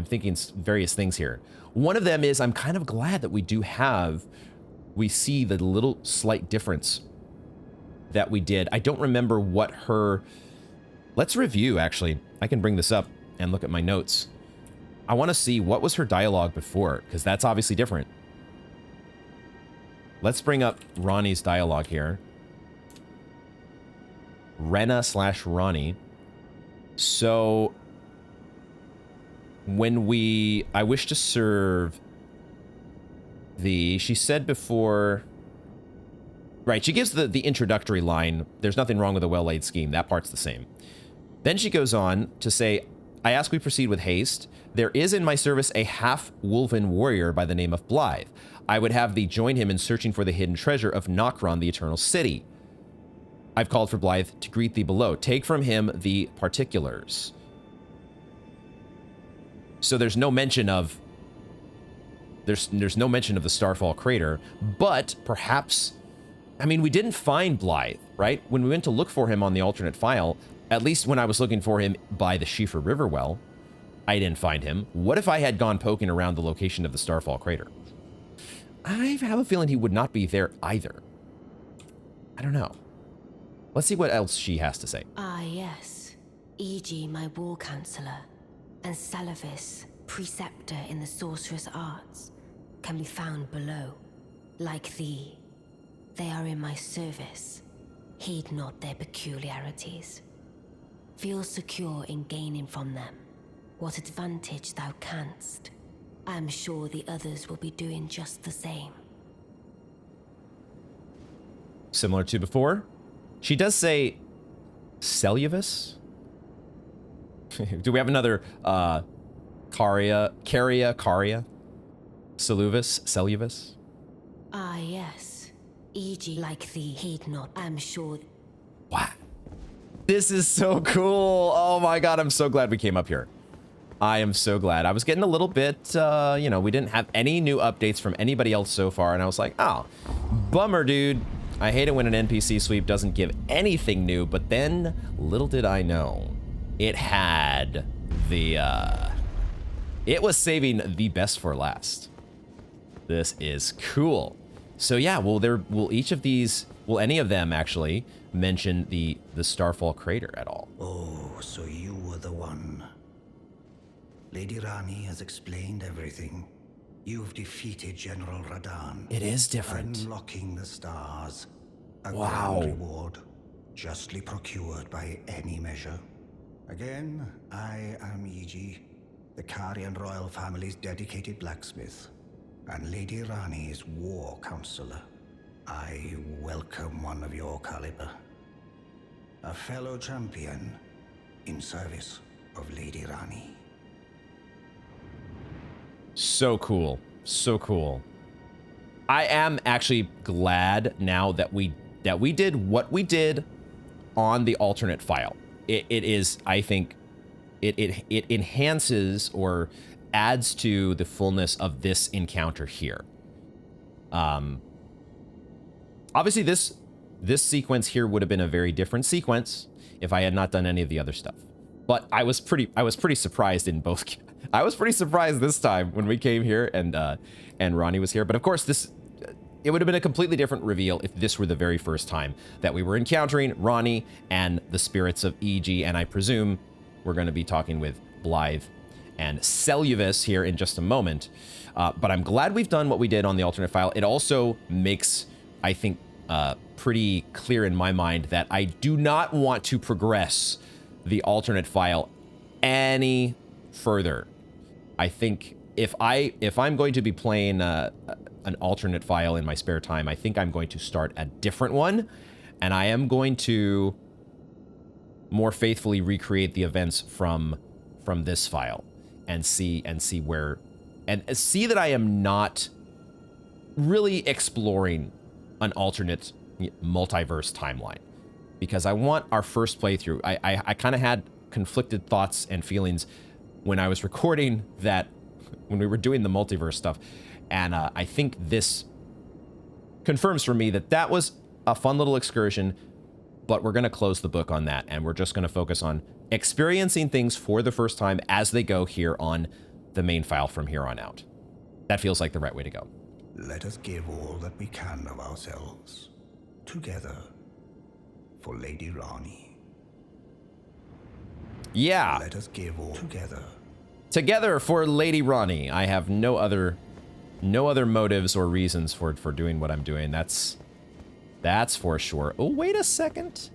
thinking various things here. One of them is I'm kind of glad that we see the little slight difference that we did. I don't remember what her, let's review actually. I can bring this up and look at my notes. I want to see what was her dialogue before, because that's obviously different. Let's bring up Ronnie's dialogue here. Rena/Ronnie. So when I wish to serve she said before, right, she gives the introductory line, there's nothing wrong with a well-laid scheme, that part's the same. Then she goes on to say, I ask we proceed with haste. There is in my service a half-wolven warrior by the name of Blythe. I would have thee join him in searching for the hidden treasure of Nokron, the Eternal City. I've called for Blythe to greet thee below. Take from him the particulars. So there's no mention of there's no mention of the Starfall Crater, but perhaps, I mean, we didn't find Blythe, right? When we went to look for him on the alternate file, at least when I was looking for him by the Shifra River well, I didn't find him. What if I had gone poking around the location of the Starfall Crater? I have a feeling he would not be there either. I don't know. Let's see what else she has to say. Ah, yes. E.g., my war counselor, and Salavis, preceptor in the sorcerous arts, can be found below. Like thee, they are in my service. Heed not their peculiarities. Feel secure in gaining from them what advantage thou canst. I am sure the others will be doing just the same. Similar to before, she does say Celluvis. Do we have another Caria? Celluvis? Ah, yes. E.g., like thee, heed not, I am sure. Wow. This is so cool. Oh my god, I'm so glad we came up here. I am so glad. I was getting a little bit, you know, we didn't have any new updates from anybody else so far, and I was like, oh, bummer, dude. I hate it when an NPC sweep doesn't give anything new, but then, little did I know, it had the, it was saving the best for last. This is cool. So yeah, will each of these, will any of them actually mention the Starfall Crater at all? Oh, so you were the one. Lady Rani has explained everything. You've defeated General Radon. It is different. Unlocking the stars. A Wow. grand reward, justly procured by any measure. Again, I am E.G., the Carian royal family's dedicated blacksmith, and Lady Rani's war counselor. I welcome one of your caliber. A fellow champion in service of Lady Rani. So cool. So cool. I am actually glad now that we did what we did on the alternate file. It is, I think, it enhances or adds to the fullness of this encounter here. Obviously, this sequence here would have been a very different sequence if I had not done any of the other stuff. But I was pretty surprised in both. I was pretty surprised this time when we came here and Ronnie was here. But of course, it would have been a completely different reveal if this were the very first time that we were encountering Ronnie and the spirits of EG. And I presume we're going to be talking with Blythe and Celluvis here in just a moment. But I'm glad we've done what we did on the alternate file. It also makes, I think, pretty clear in my mind that I do not want to progress the alternate file any further. I think if I'm going to be playing an alternate file in my spare time, I think I'm going to start a different one, and I am going to more faithfully recreate the events from this file and see where and see that I am not really exploring an alternate multiverse timeline, because I want our first playthrough. I kind of had conflicted thoughts and feelings when I was recording that, when we were doing the multiverse stuff, and I think this confirms for me that that was a fun little excursion, but we're going to close the book on that, and we're just going to focus on experiencing things for the first time as they go here on the main file from here on out. That feels like the right way to go. Let us give all that we can of ourselves, together, for Lady Rani. Yeah. Let us give all together for Lady Rani. I have no other motives or reasons for doing what I'm doing. That's for sure. Oh, wait a second.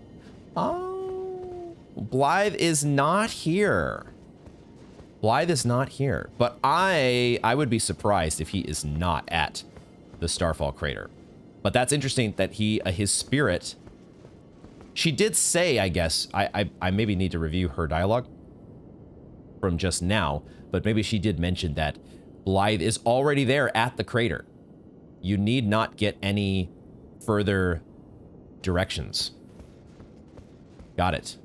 Oh, Blythe is not here. Blythe is not here, but I would be surprised if he is not at the Starfall Crater. But that's interesting that his spirit. She did say, I guess, I maybe need to review her dialogue from just now, but maybe she did mention that Blythe is already there at the crater. You need not get any further directions. Got it.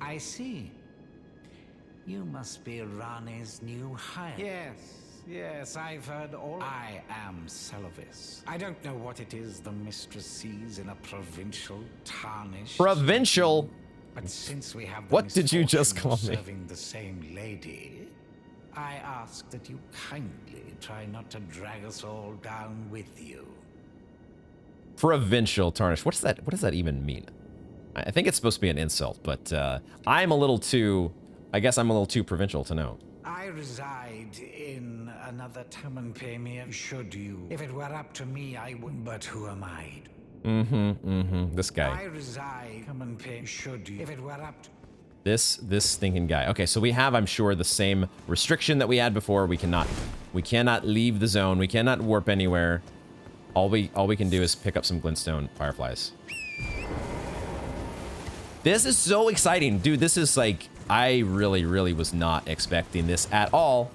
I see. You must be Rani's new hire. Yes, I've heard all. I am Celluvis. I don't know what it is the mistress sees in a provincial, tarnished... Provincial? But since we have the What did you just call me? Serving the same lady, I ask that you kindly try not to drag us all down with you. Provincial tarnish. What does that even mean? I think it's supposed to be an insult, but I'm a little too... I guess I'm a little too provincial to know. I reside in another town and pay me, should you. If it were up to me, I would. But who am I? This guy. I reside, come and pay, should you. If it were up to... This stinking guy. Okay, so we have, I'm sure, the same restriction that we had before. We cannot leave the zone. We cannot warp anywhere. All we can do is pick up some glintstone fireflies. This is so exciting, dude. This is like, I really was not expecting this at all.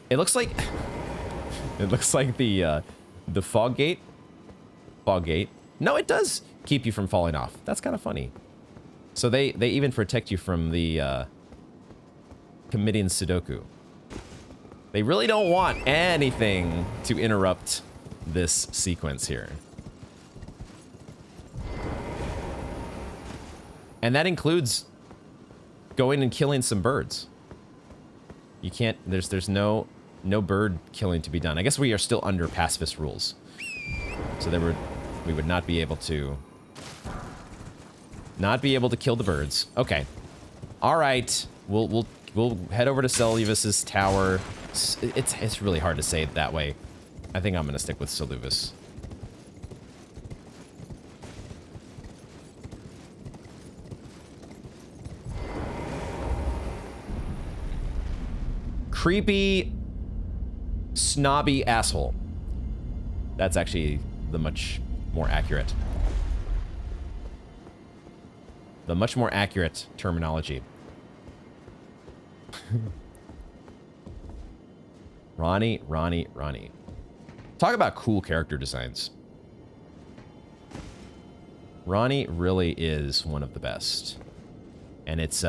It looks like the fog gate. No, it does keep you from falling off. That's kind of funny. So they even protect you from the committing Sudoku. They really don't want anything to interrupt this sequence here. And that includes going and killing some birds. You can't, there's no bird killing to be done. I guess we are still under pacifist rules. So we would not be able to kill the birds. Okay. All right. We'll head over to Celluvis's tower. It's really hard to say it that way. I think I'm going to stick with Celluvis. Creepy, snobby asshole. That's actually the much more accurate terminology. Ronnie. Talk about cool character designs. Ronnie really is one of the best. And it's,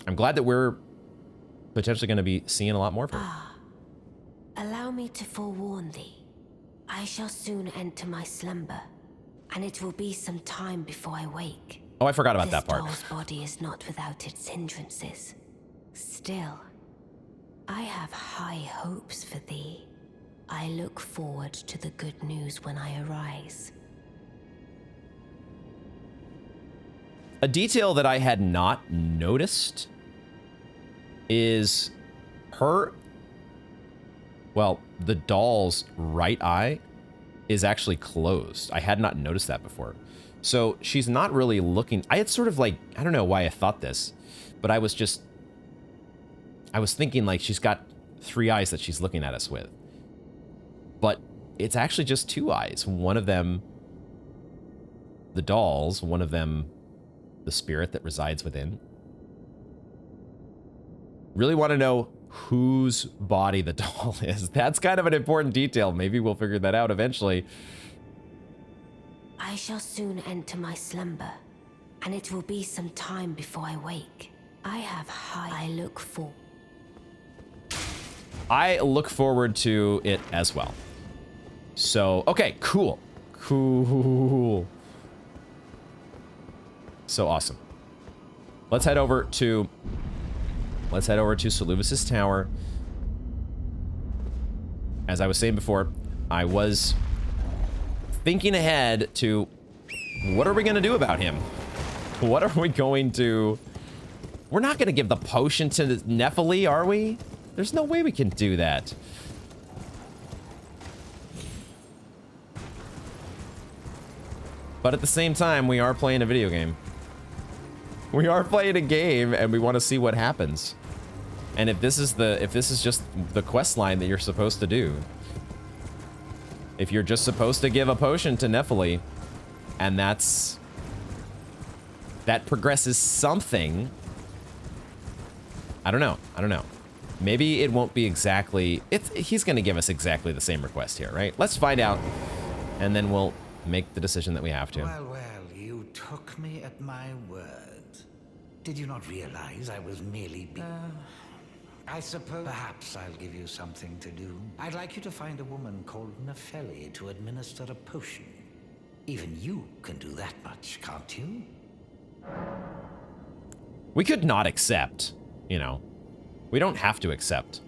I'm glad that we're potentially going to be seeing a lot more of her. Allow me to forewarn thee. I shall soon enter my slumber, and it will be some time before I wake. Oh, I forgot about that part. This doll's body is not without its hindrances. Still, I have high hopes for thee. I look forward to the good news when I arise. A detail that I had not noticed is her, well, the doll's right eye is actually closed. I had not noticed that before. So she's not really looking. I had sort of like, I don't know why I thought this, but I was thinking like she's got 3 eyes that she's looking at us with. But it's actually just 2 eyes. One of them, the doll's, one of them, the spirit that resides within. Really want to know whose body the doll is. That's kind of an important detail. Maybe we'll figure that out eventually. I shall soon enter my slumber, and it will be some time before I wake. I look forward to it as well. So, okay, cool. Cool. So awesome. Let's head over to Seluvis's tower. As I was saying before, I was thinking ahead to what are we going to do about him? What are we going to... We're not going to give the potion to Nephili, are we? There's no way we can do that. But at the same time, we are playing a video game. We are playing a game, and we want to see what happens. And if this is just the quest line that you're supposed to do, if you're just supposed to give a potion to Nephili, and that progresses something, I don't know. Maybe it won't be exactly. He's going to give us exactly the same request here, right? Let's find out, and then we'll make the decision that we have to. Well, you took me at my word. Did you not realize I was merely I suppose perhaps I'll give you something to do. I'd like you to find a woman called Nephili to administer a potion. Even you can do that much, can't you? We could not accept, you know. We don't have to accept.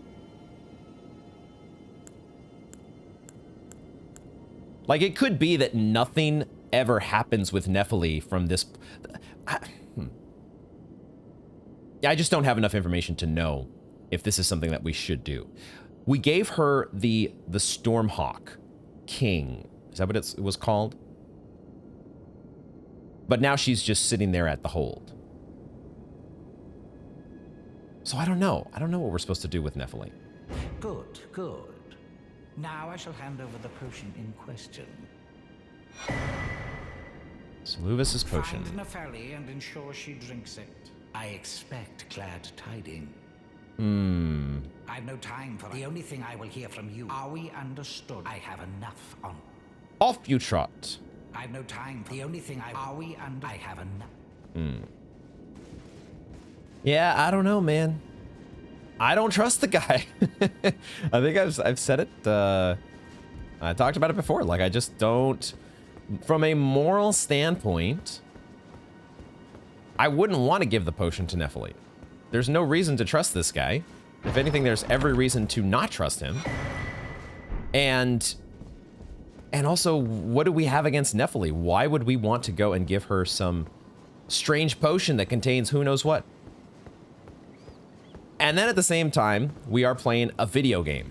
Like, it could be that nothing ever happens with Nephili from this... I just don't have enough information to know if this is something that we should do. We gave her the Stormhawk King. Is that what it was called? But now she's just sitting there at the hold. So I don't know. I don't know what we're supposed to do with Nephili. Good, good. Now I shall hand over the potion in question. Seluvis's potion. Find Nephili and ensure she drinks it. I expect glad tidings. I've no time for the only thing I will hear from you. Are we understood? I have enough on. Off you trot. I've no time for the only thing I have enough. Yeah, I don't know, man. I don't trust the guy. I think I've said it. I talked about it before. Like, I just don't. From a moral standpoint, I wouldn't want to give the potion to Nephili. There's no reason to trust this guy. If anything, there's every reason to not trust him. And also, what do we have against Nephili? Why would we want to go and give her some strange potion that contains who knows what? And then at the same time, we are playing a video game.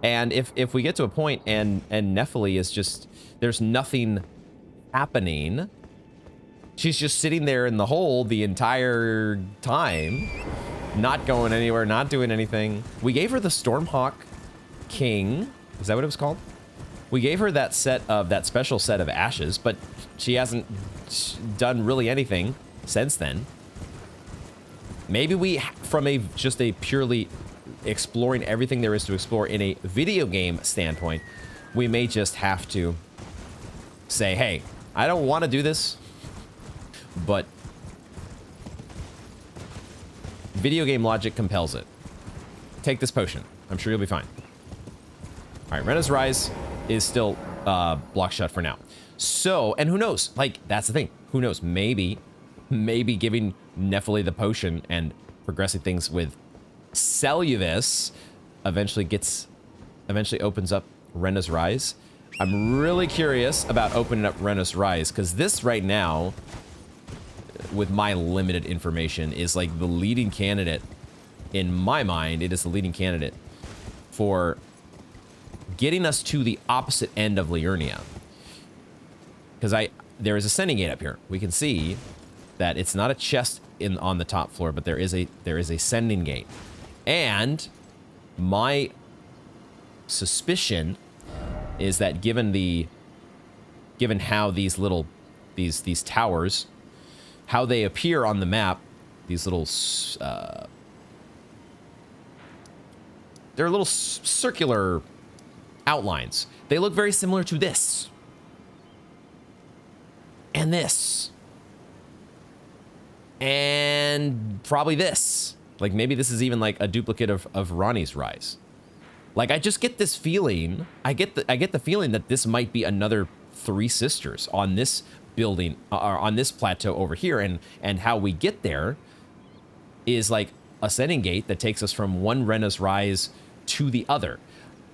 And if we get to a point and Nephili is just, there's nothing happening, she's just sitting there in the hole the entire time, not going anywhere, not doing anything. We gave her the Stormhawk King. Is that what it was called? We gave her that special set of ashes, but she hasn't done really anything since then. Maybe we, from just a purely exploring everything there is to explore in a video game standpoint, we may just have to say, hey, I don't want to do this, but Video game logic compels it. Take this potion. I'm sure you'll be fine. All right, Rena's Rise is still blocked shut for now. So, and who knows? Like, that's the thing. Who knows? Maybe giving Nephili the potion and progressing things with Celluvis eventually opens up Rena's Rise. I'm really curious about opening up Rena's Rise, because this right now, with my limited information, is like the leading candidate. In my mind, it is the leading candidate for getting us to the opposite end of Liurnia. Because there is a sending gate up here. We can see that it's not a chest on the top floor, but there is a sending gate. And my suspicion is that given how these towers, how they appear on the map, these little they're little circular outlines. They look very similar to this. And this. And probably this. Like, maybe this is even like a duplicate of Ronnie's Rise. Like, I just get this feeling. I get the feeling that this might be another Three Sisters on this building, or on this plateau over here. And how we get there is like a sending gate that takes us from one Rena's Rise to the other.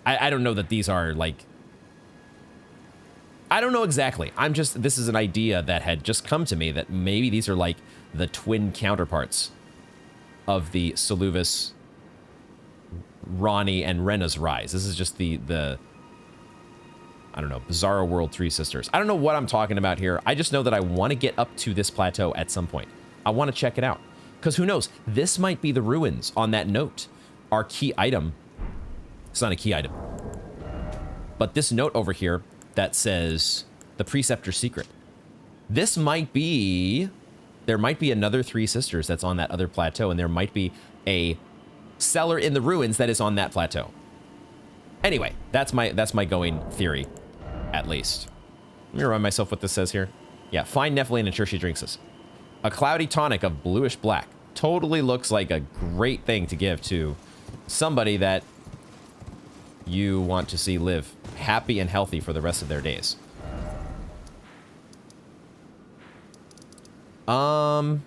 I don't know that these are like... I don't know exactly. This is an idea that had just come to me, that maybe these are like the twin counterparts of the Celluvis, Ronnie, and Rena's Rise. This is just the I don't know, Bizarro World Three Sisters. I don't know what I'm talking about here. I just know that I want to get up to this plateau at some point. I want to check it out. Because who knows? This might be the ruins on that note. Our key item. It's not a key item. But this note over here that says the Preceptor's Secret. This might be... There might be another Three Sisters that's on that other plateau, and there might be a cellar in the ruins that is on that plateau. Anyway, that's my going theory, at least. Let me remind myself what this says here. Yeah, find Nephili and ensure she drinks this. A cloudy tonic of bluish black. Totally looks like a great thing to give to somebody that you want to see live happy and healthy for the rest of their days. Why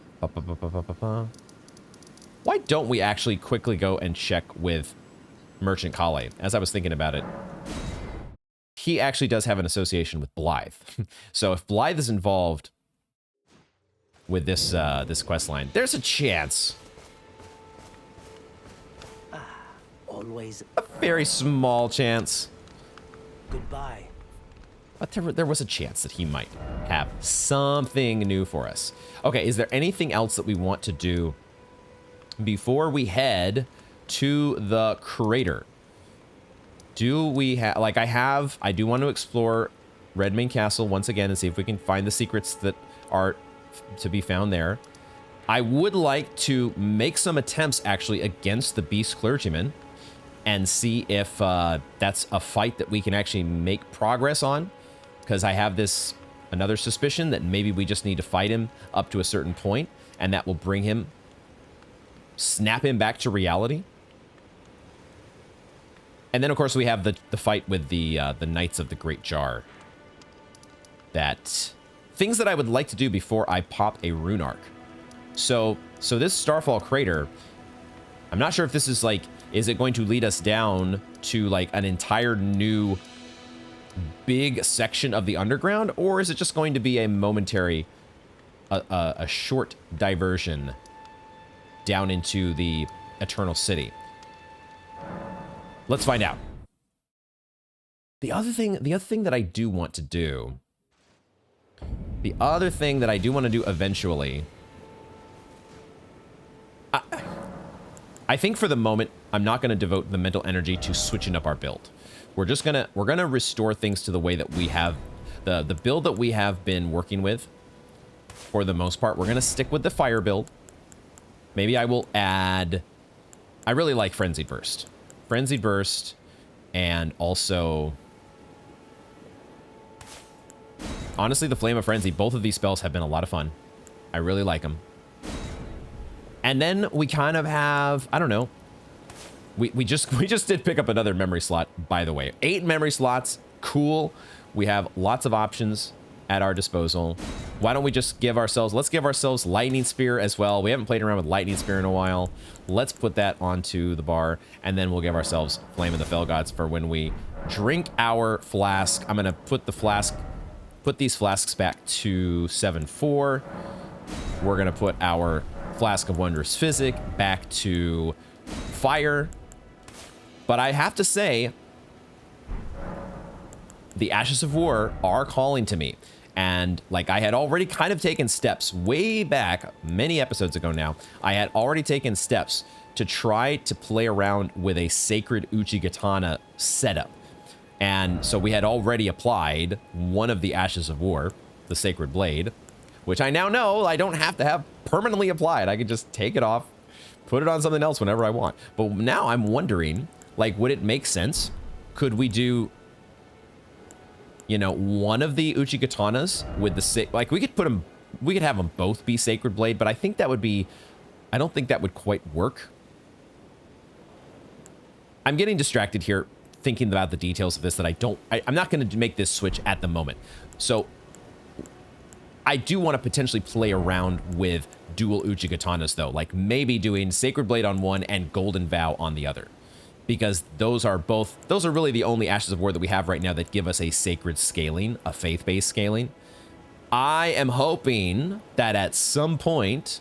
don't we actually quickly go and check with Merchant Kale? As I was thinking about it, he actually does have an association with Blythe. So if Blythe is involved with this quest line, there's a chance. Always a very small chance. Goodbye. But there was a chance that he might have something new for us. Okay, is there anything else that we want to do before we head to the crater? Do we have... Like, I do want to explore Redmane Castle once again and see if we can find the secrets that are to be found there. I would like to make some attempts, actually, against the Beast Clergyman and see if that's a fight that we can actually make progress on. Because I have another suspicion that maybe we just need to fight him up to a certain point, and that will bring him, snap him back to reality. And then, of course, we have the fight with the Knights of the Great Jar. Things that I would like to do before I pop a rune arc. So this Starfall Crater, I'm not sure if this is like, is it going to lead us down to like an entire new big section of the underground, or is it just going to be a momentary, a short diversion down into the Eternal City? Let's find out. The other thing that I do want to do, eventually, I think for the moment, I'm not going to devote the mental energy to switching up our build. We're gonna restore things to the way that we have, the build that we have been working with for the most part. We're gonna stick with the fire build. Maybe I will add, I really like Frenzied Burst. Frenzied Burst, and also, honestly, the Flame of Frenzy. Both of these spells have been a lot of fun. I really like them. And then we kind of have, I don't know. We just did pick up another memory slot, by the way. 8 memory slots. Cool. We have lots of options at our disposal. Why don't we just give ourselves, let's give ourselves Lightning Spear as well. We haven't played around with Lightning Spear in a while. Let's put that onto the bar, and then we'll give ourselves Flame of the Fell Gods for when we drink our flask. I'm gonna put these flasks back to 7-4. We're gonna put our Flask of Wondrous Physic back to fire. But I have to say, the Ashes of War are calling to me. And like I had already kind of taken steps way back, many episodes ago now, I had already taken steps to try to play around with a Sacred Uchigatana setup. And so we had already applied one of the Ashes of War, the Sacred Blade, which I now know I don't have to have permanently applied. I could just take it off, put it on something else whenever I want. But now I'm wondering, like, would it make sense? Could we do, you know, one of the Uchigatanas with the, like, we could put them, we could have them both be Sacred Blade, but I think that would be, I don't think that would quite work. I'm getting distracted here thinking about the details of this that I'm not going to make this switch at the moment. So I do want to potentially play around with dual Uchigatanas though, like maybe doing Sacred Blade on one and Golden Vow on the other. Because those are really the only Ashes of War that we have right now that give us a sacred scaling, a faith-based scaling. I am hoping that at some point,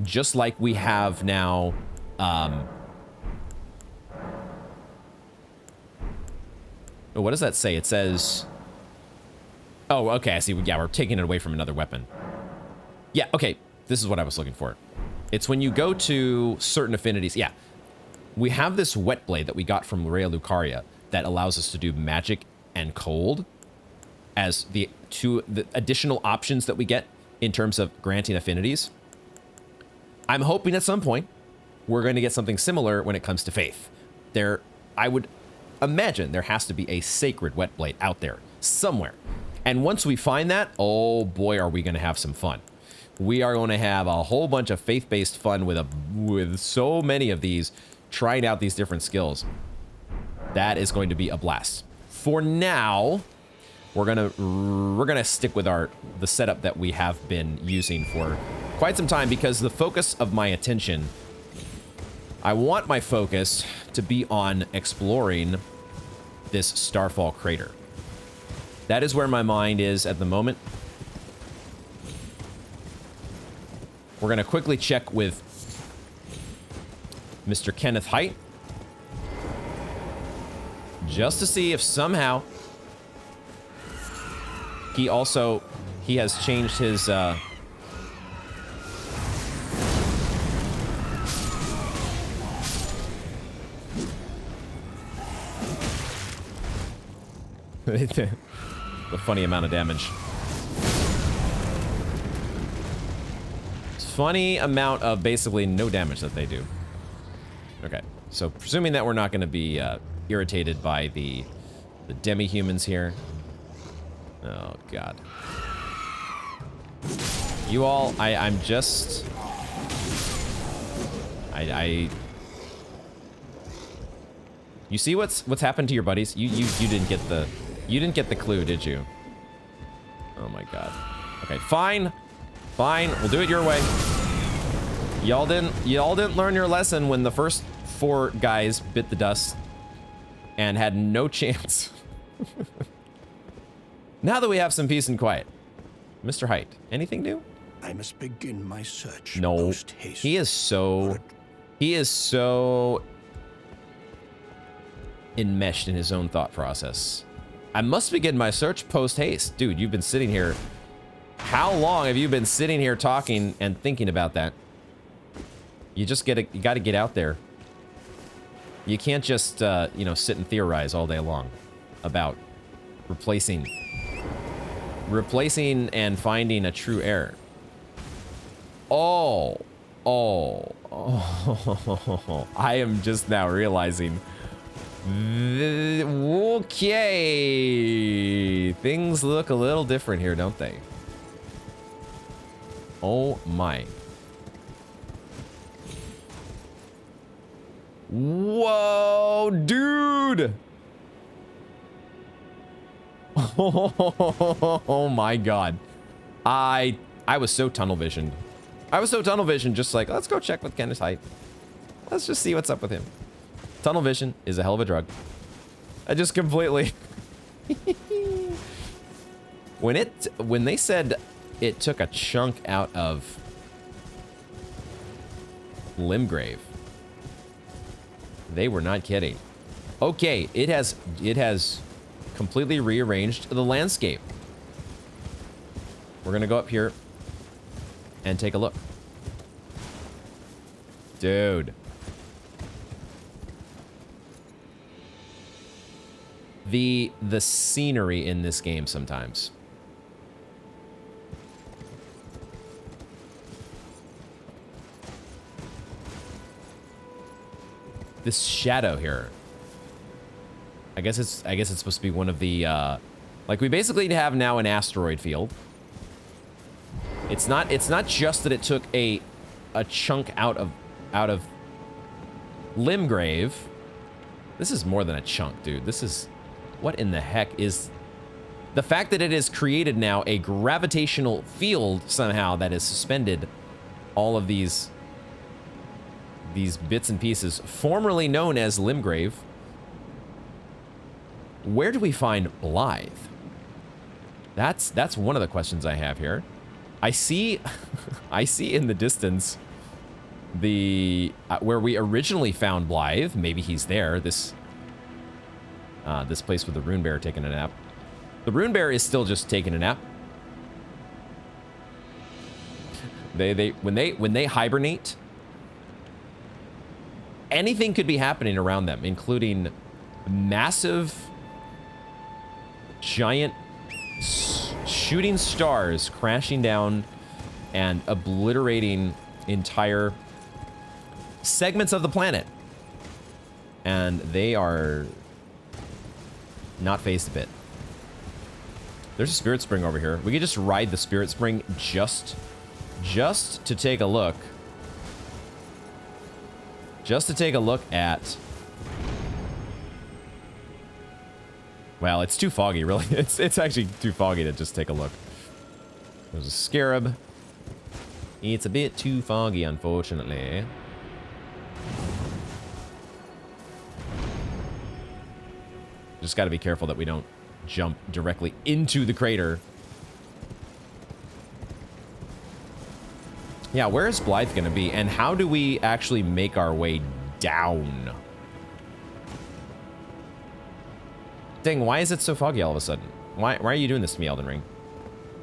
just like we have now, what does that say? It says, oh, okay, I see. Yeah, we're taking it away from another weapon. Yeah, okay, this is what I was looking for. It's when you go to certain affinities, yeah. We have this wet blade that we got from Rhea Lucaria that allows us to do magic and cold as the additional options that we get in terms of granting affinities. I'm hoping at some point we're going to get something similar when it comes to faith. I would imagine there has to be a sacred wet blade out there somewhere. And once we find that, oh boy, are we going to have some fun. We are going to have a whole bunch of faith-based fun with so many of these, trying out these different skills. That is going to be a blast. For now, we're gonna stick with the setup that we have been using for quite some time, because the focus of my attention, I want my focus to be on exploring this Starfall Crater. That is where my mind is at the moment. We're gonna quickly check with Mr. Kenneth Height, just to see if somehow he has changed his the funny amount of damage. It's funny amount of basically no damage that they do. Okay, so presuming that we're not going to be irritated by the demi-humans here. Oh, God. You all, I'm just... You see what's happened to your buddies? You didn't get the clue, did you? Oh my God. Okay, fine. Fine, we'll do it your way. Y'all didn't learn your lesson when the first 4 guys bit the dust and had no chance. Now that we have some peace and quiet, Mr. Height, anything new? I must begin my search. No, post-haste. he is so enmeshed in his own thought process. I must begin my search post-haste. Dude, you've been sitting here. How long have you been sitting here talking and thinking about that? You just you gotta get out there. You can't just, you know, sit and theorize all day long about replacing and finding a true error. Oh, I am just now realizing. Okay, things look a little different here, don't they? Oh my. Whoa, dude. Oh my god. I was so tunnel visioned. Just like, let's go check with Kenneth Height. Let's just see what's up with him. Tunnel vision is a hell of a drug. I just completely... When they said it took a chunk out of Limgrave, they were not kidding. Okay, it has completely rearranged the landscape. We're gonna go up here and take a look. Dude. The scenery in this game sometimes. This shadow here. I guess it's supposed to be one of the like we basically have now an asteroid field. It's not just that it took a chunk out of Limgrave. This is more than a chunk, dude. This is, what in the heck is the fact that it has created now a gravitational field somehow that has suspended all of these bits and pieces formerly known as Limgrave. Where do we find Blythe? That's one of the questions I have here. I see in the distance the where we originally found Blythe. Maybe he's there. This place with the rune bear taking a nap. The rune bear is still just taking a nap. When they hibernate, anything could be happening around them, including massive, giant shooting stars crashing down and obliterating entire segments of the planet. And they are not phased a bit. There's a spirit spring over here. We could just ride the spirit spring just to take a look. Just to take a look at... Well, it's too foggy, really. It's actually too foggy to just take a look. There's a scarab. It's a bit too foggy, unfortunately. Just got to be careful that we don't jump directly into the crater. Yeah, where is Blythe going to be? And how do we actually make our way down? Dang, why is it so foggy all of a sudden? Why are you doing this to me, Elden Ring?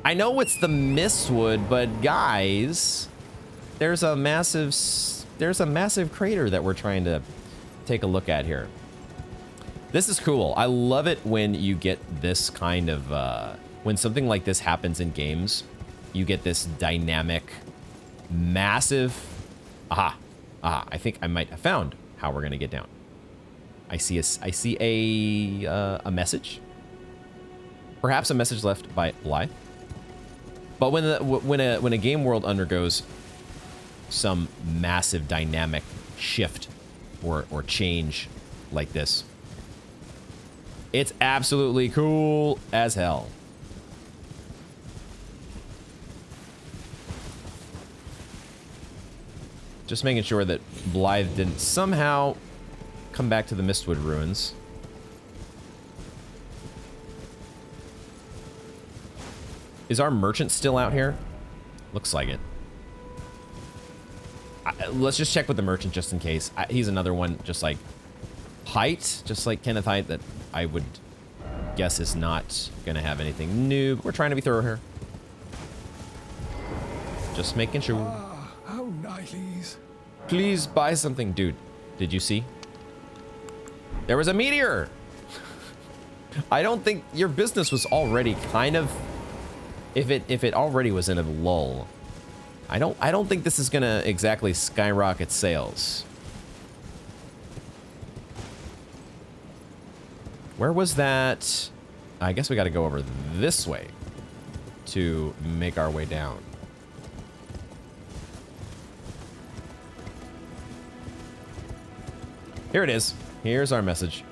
I know it's the Mistwood, but guys, there's a massive crater that we're trying to take a look at here. This is cool. I love it when you get this kind of, when something like this happens in games, you get this dynamic, massive, I think I might have found how we're gonna get down. I see a message, perhaps a message left by Blythe. But when a game world undergoes some massive dynamic shift or change like this, it's absolutely cool as hell. Just making sure that Blythe didn't somehow come back to the Mistwood ruins. Is our merchant still out here? Looks like it. Let's just check with the merchant just in case. He's another one, just like Height, just like Kenneth Height, that I would guess is not gonna have anything new. But we're trying to be thorough here. Just making sure. How nice. Please buy something, dude. Did you see? There was a meteor. I don't think your business was already kind of, if it already was in a lull. I don't think this is gonna exactly skyrocket sales. Where was that? I guess we got to go over this way to make our way down. Here it is. Here's our message.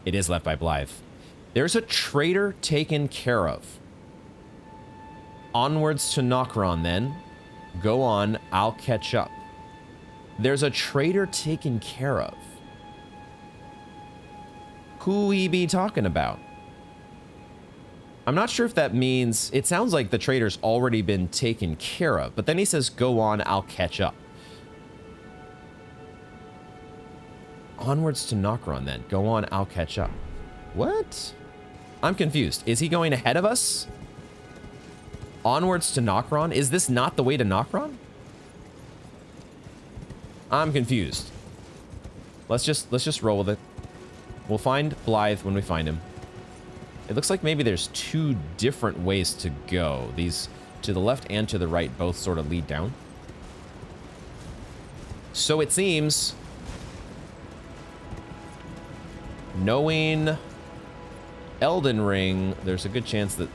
It is left by Blythe. There's a traitor taken care of. Onwards to Nokron, then. Go on, I'll catch up. There's a traitor taken care of. Who we be talking about? I'm not sure if that means... It sounds like the traitor's already been taken care of, but then he says, go on, I'll catch up. Onwards to Nokron, then. Go on, I'll catch up. What? I'm confused. Is he going ahead of us? Onwards to Nokron? Is this not the way to Nokron? I'm confused. Let's just roll with it. We'll find Blythe when we find him. It looks like maybe there's two different ways to go. These to the left and to the right both sort of lead down. So it seems, knowing Elden Ring, there's a good chance that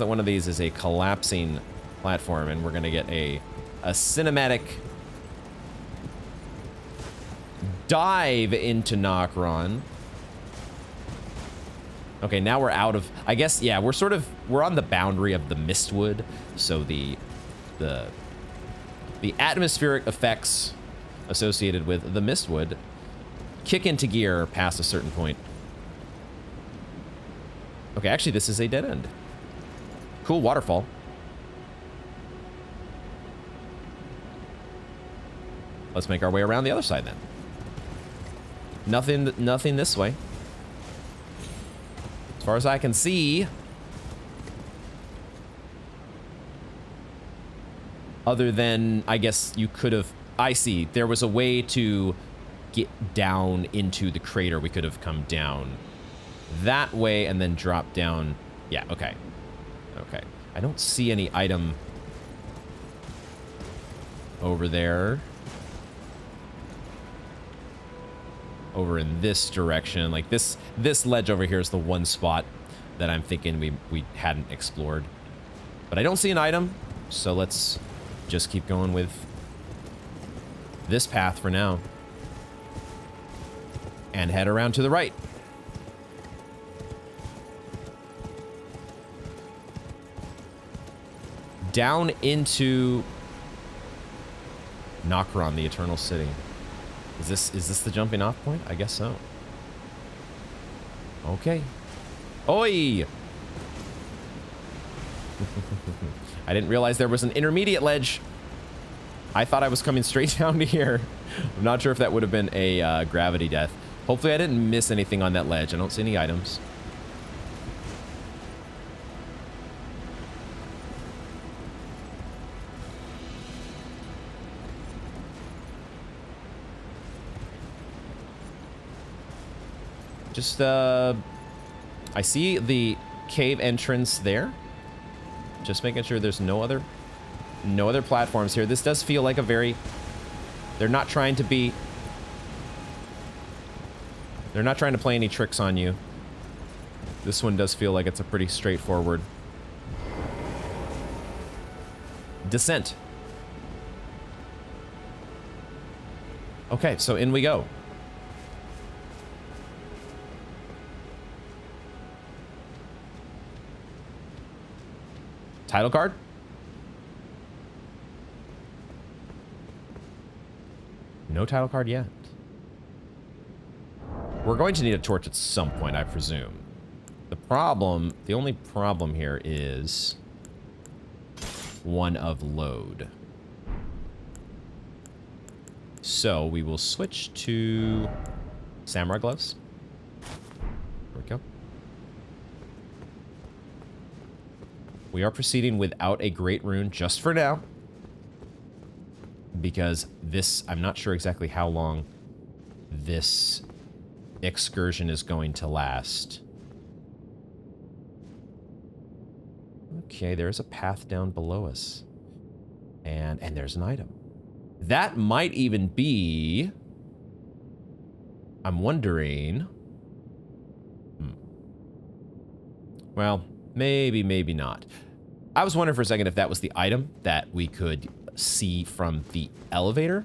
one of these is a collapsing platform, and we're gonna get a cinematic dive into Nokron. Okay, now we're out of, I guess, yeah, we're on the boundary of the Mistwood, so the atmospheric effects associated with the Mistwood kick into gear past a certain point. Okay, actually, this is a dead end. Cool waterfall. Let's make our way around the other side then. Nothing this way. As far as I can see. Other than, I guess you could have... I see. There was a way to get down into the crater. We could have come down that way and then drop down. Yeah, okay. Okay. I don't see any item over there. Over in this direction. Like this ledge over here is the one spot that I'm thinking we hadn't explored. But I don't see an item, so let's just keep going with this path for now. And head around to the right. Down into Nokron, the Eternal City. Is this the jumping off point? I guess so. Okay. Oi! I didn't realize there was an intermediate ledge. I thought I was coming straight down to here. I'm not sure if that would have been a gravity death. Hopefully I didn't miss anything on that ledge. I don't see any items. Just, I see the cave entrance there. Just making sure there's no other platforms here. This does feel like a very... They're not trying to play any tricks on you. This one does feel like it's a pretty straightforward descent. Okay, so in we go. Title card? No title card yet. We're going to need a torch at some point, I presume. The only problem here is one of load. So we will switch to samurai gloves. There we go. We are proceeding without a great rune just for now. Because this, I'm not sure exactly how long this excursion is going to last. Okay, there's a path down below us. And there's an item. That might even be... I'm wondering... Well, maybe not. I was wondering for a second if that was the item that we could see from the elevator.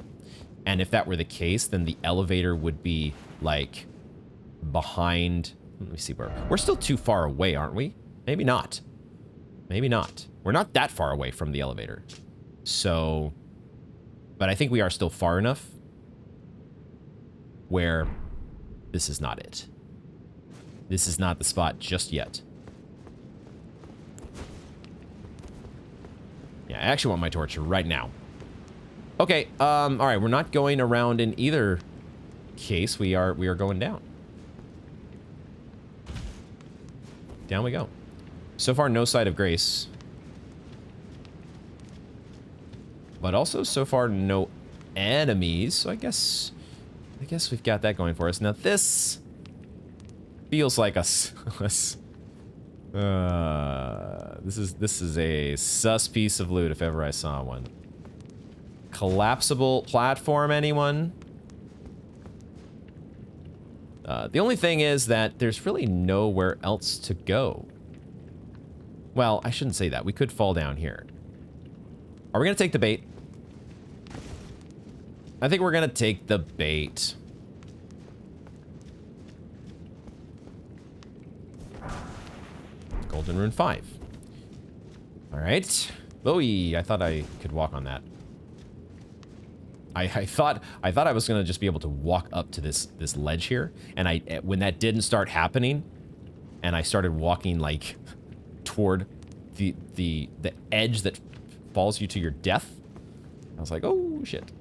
And if that were the case, then the elevator would be, like, behind... Let me see where... We're still too far away, aren't we? Maybe not. Maybe not. We're not that far away from the elevator. So... But I think we are still far enough where this is not it. This is not the spot just yet. Yeah, I actually want my torch right now. Okay, all right, we're not going around in either case. We are going down. Down we go. So far, no sight of Grace. But also, so far, no enemies. So I guess we've got that going for us. Now this feels like this is a sus piece of loot if ever I saw one. Collapsible platform, anyone? The only thing is that there's really nowhere else to go. Well, I shouldn't say that. We could fall down here. Are we gonna take the bait? I think we're gonna take the bait. Golden Rune 5. All right. Bowie, I thought I could walk on that. I thought I was gonna just be able to walk up to this ledge here, and when that didn't start happening, and I started walking like toward the edge that falls you to your death, I was like, oh shit.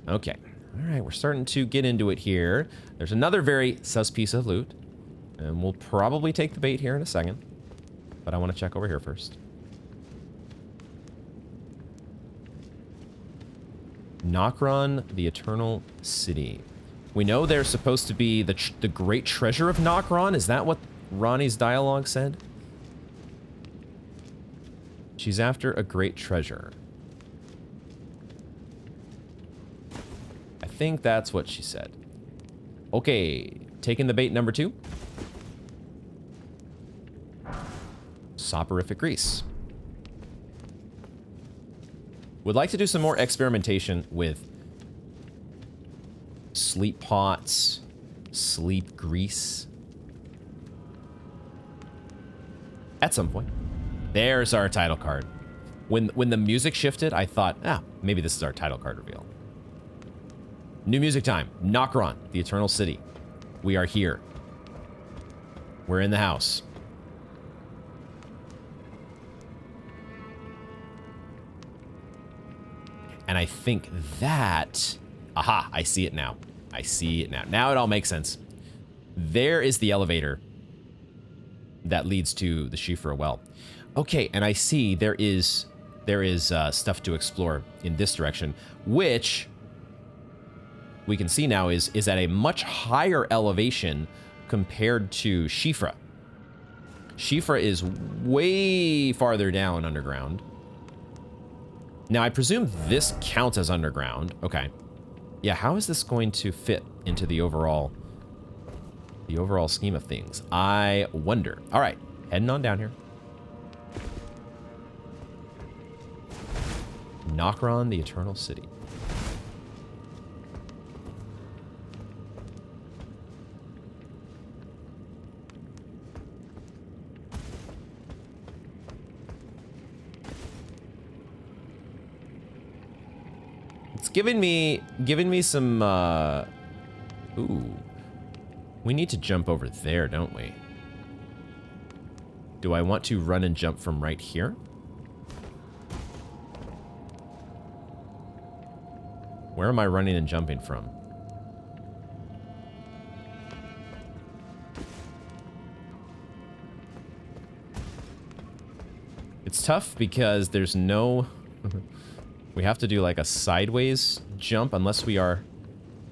Okay. All right, we're starting to get into it here. There's another very sus piece of loot, and we'll probably take the bait here in a second, but I want to check over here first. Nokron, the Eternal City. We know there's supposed to be the great treasure of Nokron. Is that what Ronnie's dialogue said? She's after a great treasure. I think that's what she said. Okay, taking the bait number 2. Soporific grease. Would like to do some more experimentation with sleep pots, sleep grease. At some point. There's our title card. When the music shifted, I thought, maybe this is our title card reveal. New music time. Nokron, the Eternal City. We are here. We're in the house. And I think that... Aha, I see it now. I see it now. Now it all makes sense. There is the elevator that leads to the Shifra well. Okay, and I see there is stuff to explore in this direction, which we can see now is at a much higher elevation compared to Shifra. Shifra is way farther down underground. Now, I presume this counts as underground. Okay. Yeah, how is this going to fit into the overall scheme of things? I wonder. All right, heading on down here. Nokron, the Eternal City. It's giving me some, ooh. We need to jump over there, don't we? Do I want to run and jump from right here? Where am I running and jumping from? It's tough because there's no... We have to do like a sideways jump unless we are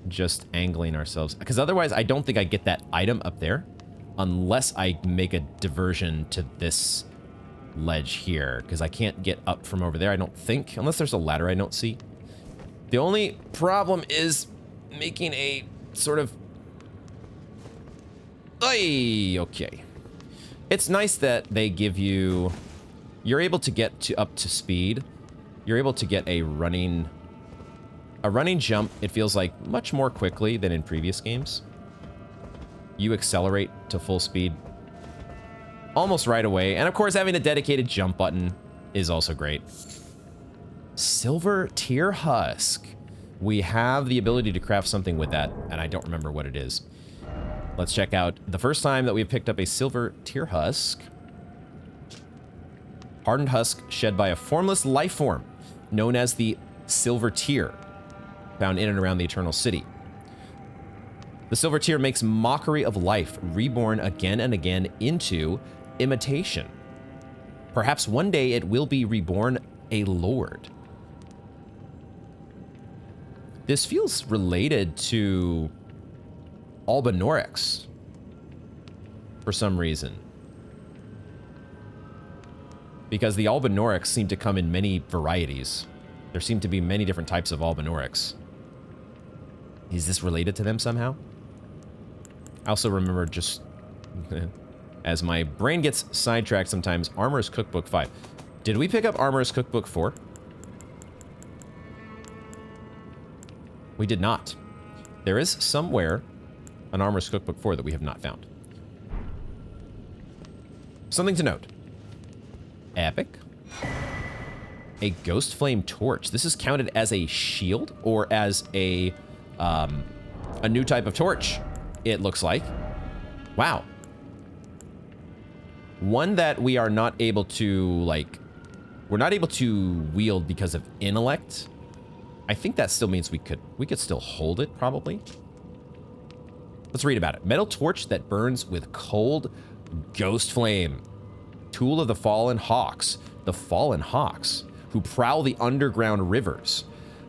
just angling ourselves. Because otherwise, I don't think I get that item up there unless I make a diversion to this ledge here. Because I can't get up from over there, I don't think. Unless there's a ladder I don't see. The only problem is making a sort of... Ay, okay. It's nice that they give you... You're able to get up to speed. You're able to get a running jump, it feels like, much more quickly than in previous games. You accelerate to full speed almost right away. And of course, having a dedicated jump button is also great. Silver Tear Husk. We have the ability to craft something with that, and I don't remember what it is. Let's check out the first time that we've picked up a Silver Tear Husk. Hardened husk shed by a formless life form known as the Silver Tear, found in and around the Eternal City. The Silver Tear makes mockery of life, reborn again and again into imitation. Perhaps one day it will be reborn a lord. This feels related to Albanorex for some reason. Because the Albanorex seem to come in many varieties. There seem to be many different types of Albanorex. Is this related to them somehow? I also remember just, as my brain gets sidetracked sometimes, Armor's Cookbook 5. Did we pick up Armor's Cookbook 4? We did not. There is somewhere an Armor's Cookbook 4 that we have not found. Something to note. Epic. A Ghost Flame Torch. This is counted as a shield or as a new type of torch, it looks like. Wow. One that we are not able to, like, we're not able to wield because of intellect. I think that still means we could still hold it, probably. Let's read about it. Metal torch that burns with cold ghost flame. Tool of the fallen hawks. The fallen hawks, who prowl the underground rivers.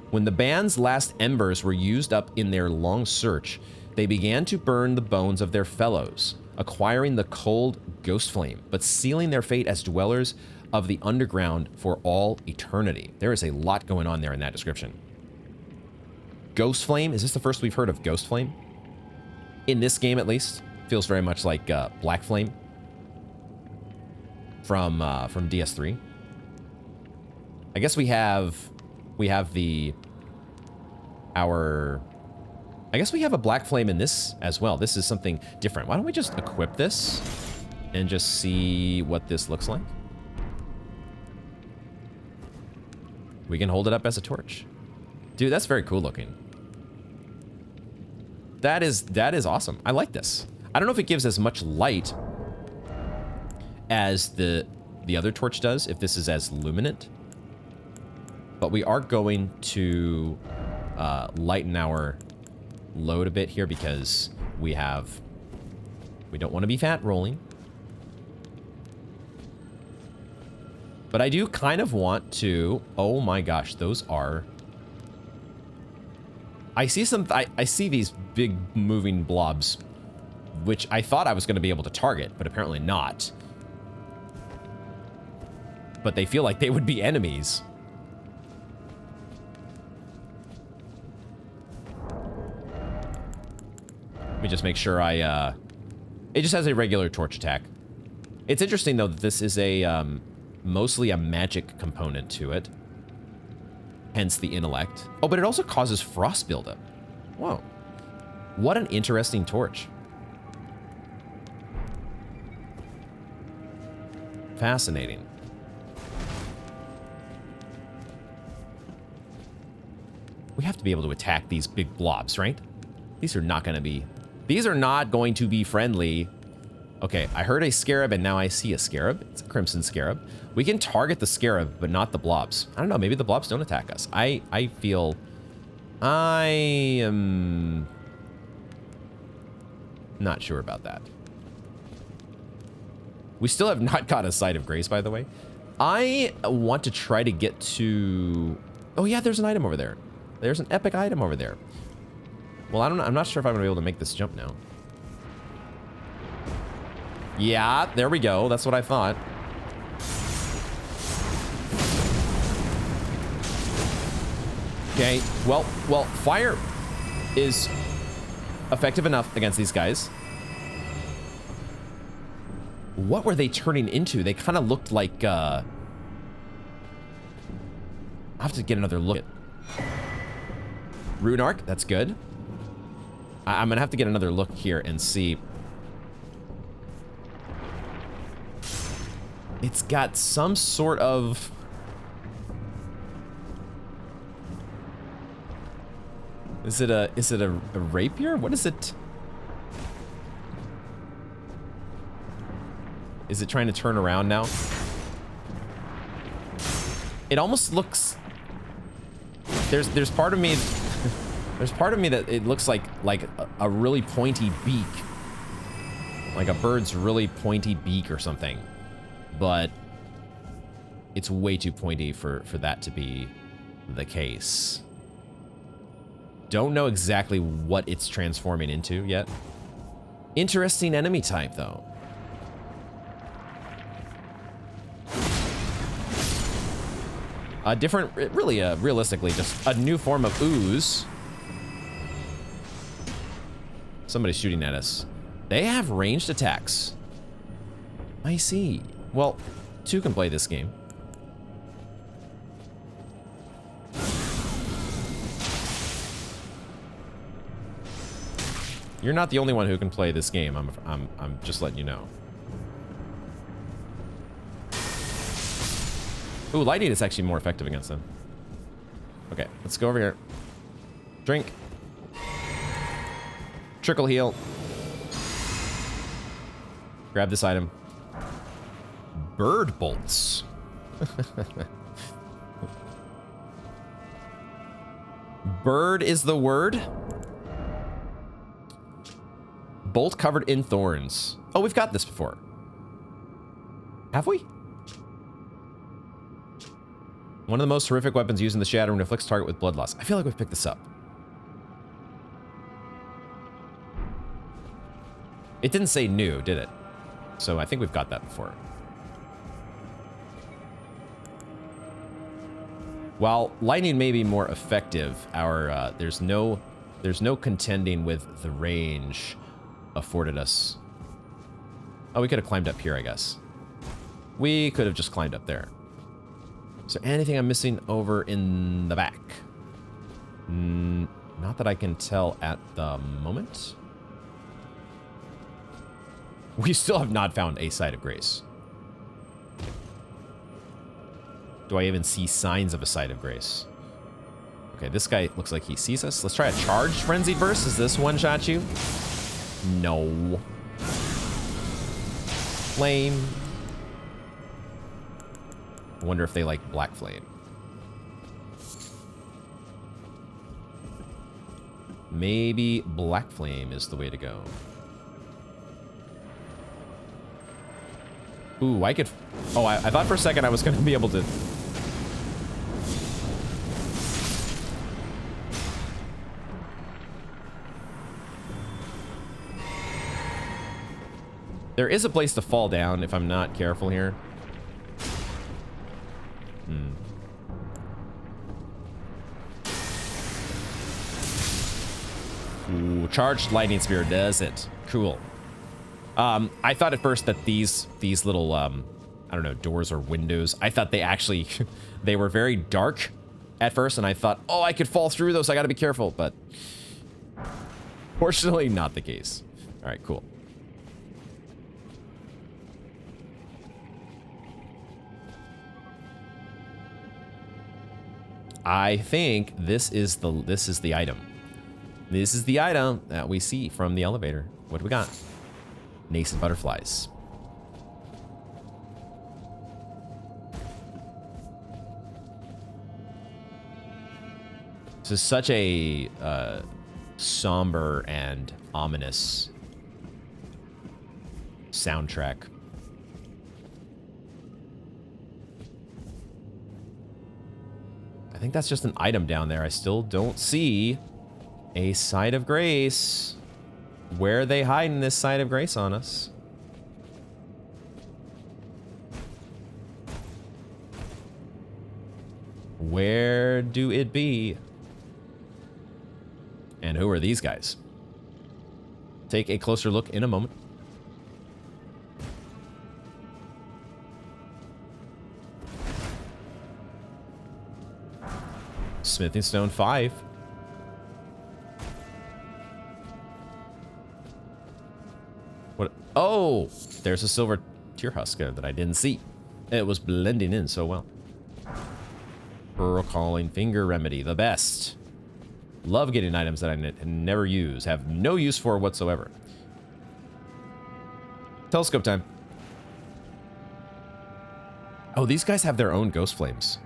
When the band's last embers were used up in their long search, they began to burn the bones of their fellows, acquiring the cold ghost flame, but sealing their fate as dwellers of the underground for all eternity. There is a lot going on there in that description. Ghost flame, is this the first we've heard of ghost flame? In this game, at least. Feels very much like Black Flame from DS3. I guess we have I guess we have a Black Flame in this as well. This is something different. Why don't we just equip this and just see what this looks like? We can hold it up as a torch. Dude, that's very cool looking. That is awesome. I like this. I don't know if it gives as much light as the other torch does, if this is as luminant. But we are going to lighten our load a bit here because we don't want to be fat rolling. But I do kind of want to, oh my gosh, those are, I see these big moving blobs, which I thought I was going to be able to target, but apparently not. But they feel like they would be enemies. Let me just make sure it just has a regular torch attack. It's interesting though that this is a, mostly a magic component to it. Hence the intellect. Oh, but it also causes frost buildup. Whoa. What an interesting torch. Fascinating. We have to be able to attack these big blobs, right? These are not going to be friendly. Okay, I heard a scarab and now I see a scarab. It's a crimson scarab. We can target the scarab, but not the blobs. I don't know, maybe the blobs don't attack us. I am not sure about that. We still have not got a Sight of Grace, by the way. I want to try to get to... Oh yeah, there's an item over there. There's an epic item over there. Well, I'm not sure if I'm gonna be able to make this jump now. Yeah, there we go. That's what I thought. Okay, well, fire is effective enough against these guys. What were they turning into? They kind of looked like, I'll have to get another look at. Rune Arc, that's good. I'm gonna have to get another look here and see. It's got some sort of... Is it a rapier? What is it? Is it trying to turn around now? It almost looks... There's part of me... There's part of me that it looks like a really pointy beak. Like a bird's really pointy beak or something. But it's way too pointy for that to be the case. Don't know exactly what it's transforming into yet. Interesting enemy type, though. A different, really, realistically, just a new form of ooze. Somebody's shooting at us. They have ranged attacks. I see. Well, 2 can play this game. You're not the only one who can play this game. I'm just letting you know. Ooh, lightning is actually more effective against them. Okay, let's go over here. Drink. Trickle heal. Grab this item. Bird bolts. Bird is the word. Bolt covered in thorns. Oh, we've got this before. Have we? One of the most horrific weapons used in the Shadow and afflicts target with blood loss. I feel like we've picked this up. It didn't say new, did it? So I think we've got that before. While lightning may be more effective, our there's no contending with the range afforded us. Oh, we could have climbed up here, I guess. We could have just climbed up there. Is there anything I'm missing over in the back? Not that I can tell at the moment. We still have not found a site of grace. Do I even see signs of a site of grace? Okay, this guy looks like he sees us. Let's try a charged frenzied burst. Does this one-shot you? No. Flame. I wonder if they like black flame. Maybe black flame is the way to go. Ooh, I could... Oh, I thought for a second I was going to be able to... There is a place to fall down if I'm not careful here. Ooh, charged lightning spear does it. Cool. I thought at first that these little, I don't know, doors or windows, I thought they actually, they were very dark at first, and I thought, oh, I could fall through those, I gotta be careful, but fortunately not the case. All right, cool. I think this is the item. This is the item that we see from the elevator. What do we got? Nascent butterflies. This is such a somber and ominous soundtrack. I think that's just an item down there. I still don't see a site of grace. Where are they hiding this site of grace on us? Where do it be? And who are these guys? Take a closer look in a moment. Smithing Stone 5. What? Oh, there's a silver tear husk there that I didn't see. It was blending in so well. Pearl Calling Finger Remedy, the best. Love getting items that I never use, have no use for whatsoever. Telescope time. Oh, these guys have their own ghost flames.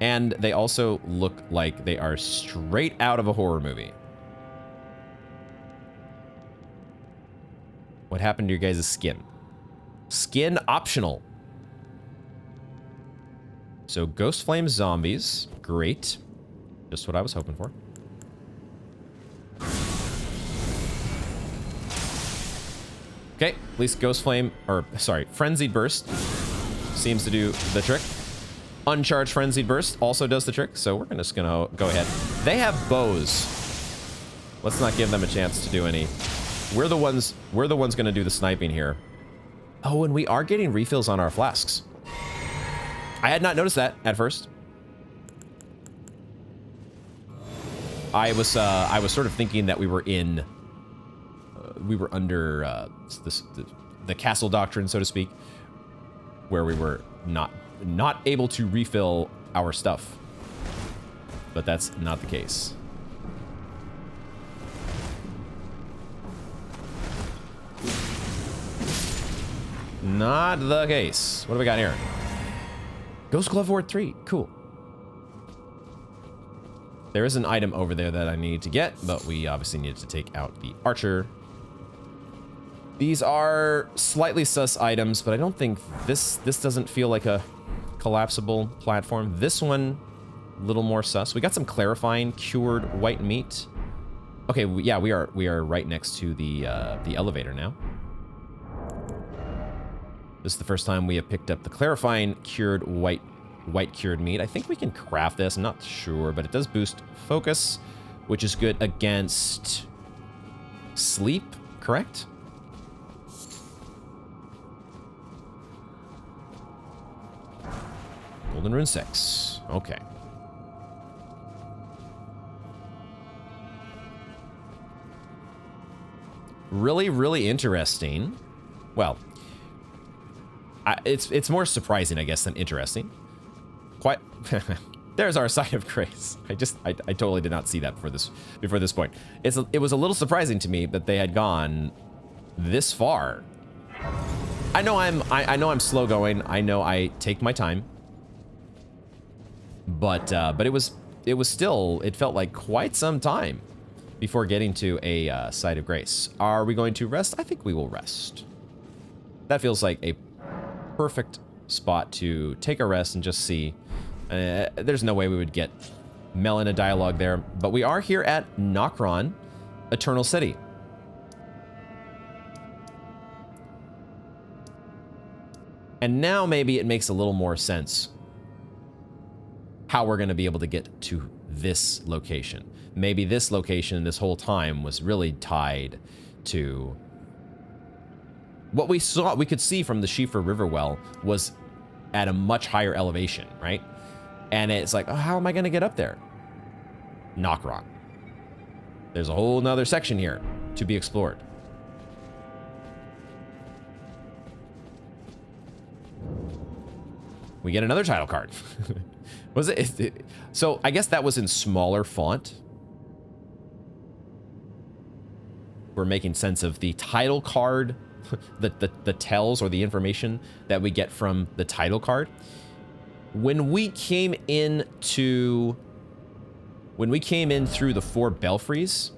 And they also look like they are straight out of a horror movie. What happened to your guys' skin? Skin optional. So ghost flame zombies, great. Just what I was hoping for. Okay, at least ghost flame, or sorry, frenzied burst seems to do the trick. Uncharged frenzied burst also does the trick, so we're just gonna go ahead. They have bows. Let's not give them a chance to do any. We're the ones gonna do the sniping here. Oh, and we are getting refills on our flasks. I had not noticed that at first. I was sort of thinking that we were in, we were under the castle doctrine, so to speak, where we were not able to refill our stuff, but that's not the case. Not the case. What do we got here? Ghost Glove Ward 3. Cool. There is an item over there that I need to get, but we obviously needed to take out the archer. These are slightly sus items, but I don't think this doesn't feel like a collapsible platform. This one, a little more sus. We got some clarifying cured white meat. Okay, yeah, we are right next to the elevator now. This is the first time we have picked up the clarifying cured white cured meat. I think we can craft this. I'm not sure, but it does boost focus, which is good against sleep, correct? Golden Rune 6. Okay. Really, really interesting. Well, it's more surprising, I guess, than interesting. Quite. There's our sign of grace. I totally did not see that before this point. It was a little surprising to me that they had gone this far. I know I'm slow going. I know I take my time. But it was still, it felt like quite some time before getting to a site of grace. Are we going to rest? I think we will rest. That feels like a perfect spot to take a rest and just see. There's no way we would get Melon a dialogue there, but we are here at Nokron, Eternal City. And now maybe it makes a little more sense how we're going to be able to get to this location. Maybe this location this whole time was really tied to what we could see from the Schiefer River well was at a much higher elevation, right? And it's like, oh, how am I going to get up there? Nokron. There's a whole nother section here to be explored. We get another title card. Was it? So I guess that was in smaller font. We're making sense of the title card, the tells or the information that we get from the title card. When we came in through the 4 belfries,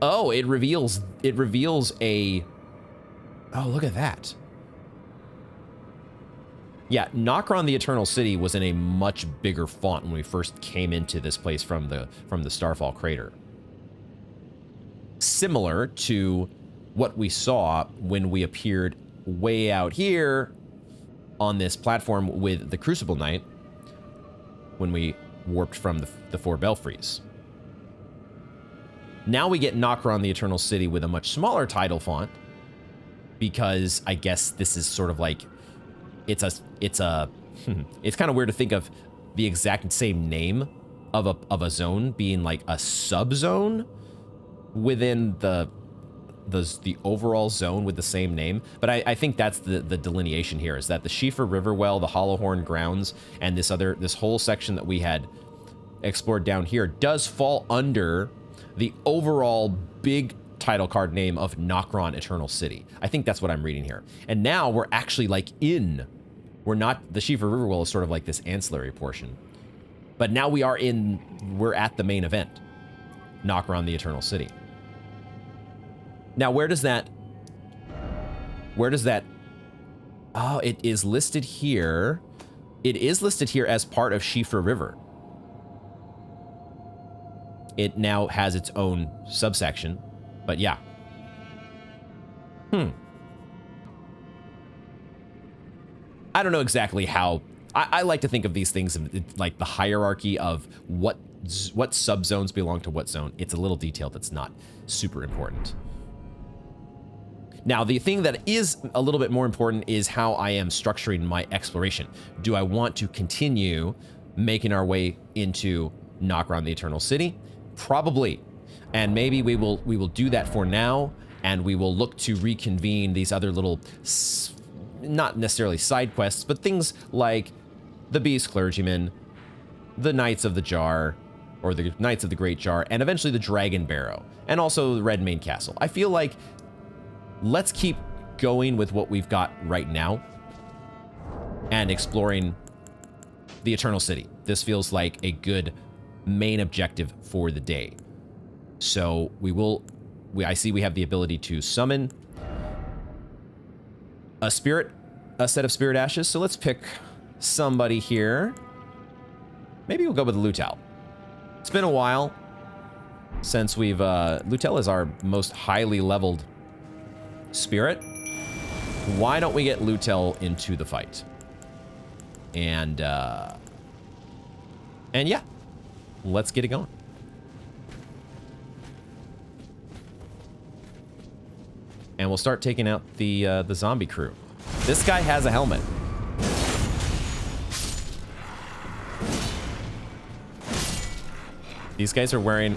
oh, it reveals a, oh, look at that. Yeah, Nokron the Eternal City was in a much bigger font when we first came into this place from the Starfall Crater. Similar to what we saw when we appeared way out here on this platform with the Crucible Knight when we warped from the 4 belfries. Now we get Nokron the Eternal City with a much smaller title font because I guess this is sort of like it's kind of weird to think of the exact same name of a zone being like a subzone within the overall zone with the same name. But I think that's the delineation here, is that the Schiefer Riverwell, the Hollowhorn Grounds, and this whole section that we had explored down here does fall under the overall big title card name of Nokron Eternal City. I think that's what I'm reading here. And now we're actually like we're not, the Schiefer Riverwell is sort of like this ancillary portion. But now we're at the main event, Nokron the Eternal City. Now, where does that, oh, it is listed here. It is listed here as part of Schiefer River. It now has its own subsection, but yeah. I don't know exactly how. I like to think of these things like the hierarchy of what subzones belong to what zone. It's a little detail that's not super important. Now, the thing that is a little bit more important is how I am structuring my exploration. Do I want to continue making our way into Nokron the Eternal City? Probably. And maybe we will do that for now, and we will look to reconvene these other little, not necessarily side quests, but things like the Beast Clergyman, the Knights of the Jar, or the Knights of the Great Jar, and eventually the Dragon Barrow, and also the Red Mane Castle. I feel like let's keep going with what we've got right now and exploring the Eternal City. This feels like a good main objective for the day. So I see we have the ability to summon a set of spirit ashes. So let's pick somebody here. Maybe we'll go with Lutel. It's been a while since we've, Lutel is our most highly leveled spirit. Why don't we get Lutel into the fight? And yeah, let's get it going. And we'll start taking out the zombie crew. This guy has a helmet. These guys are wearing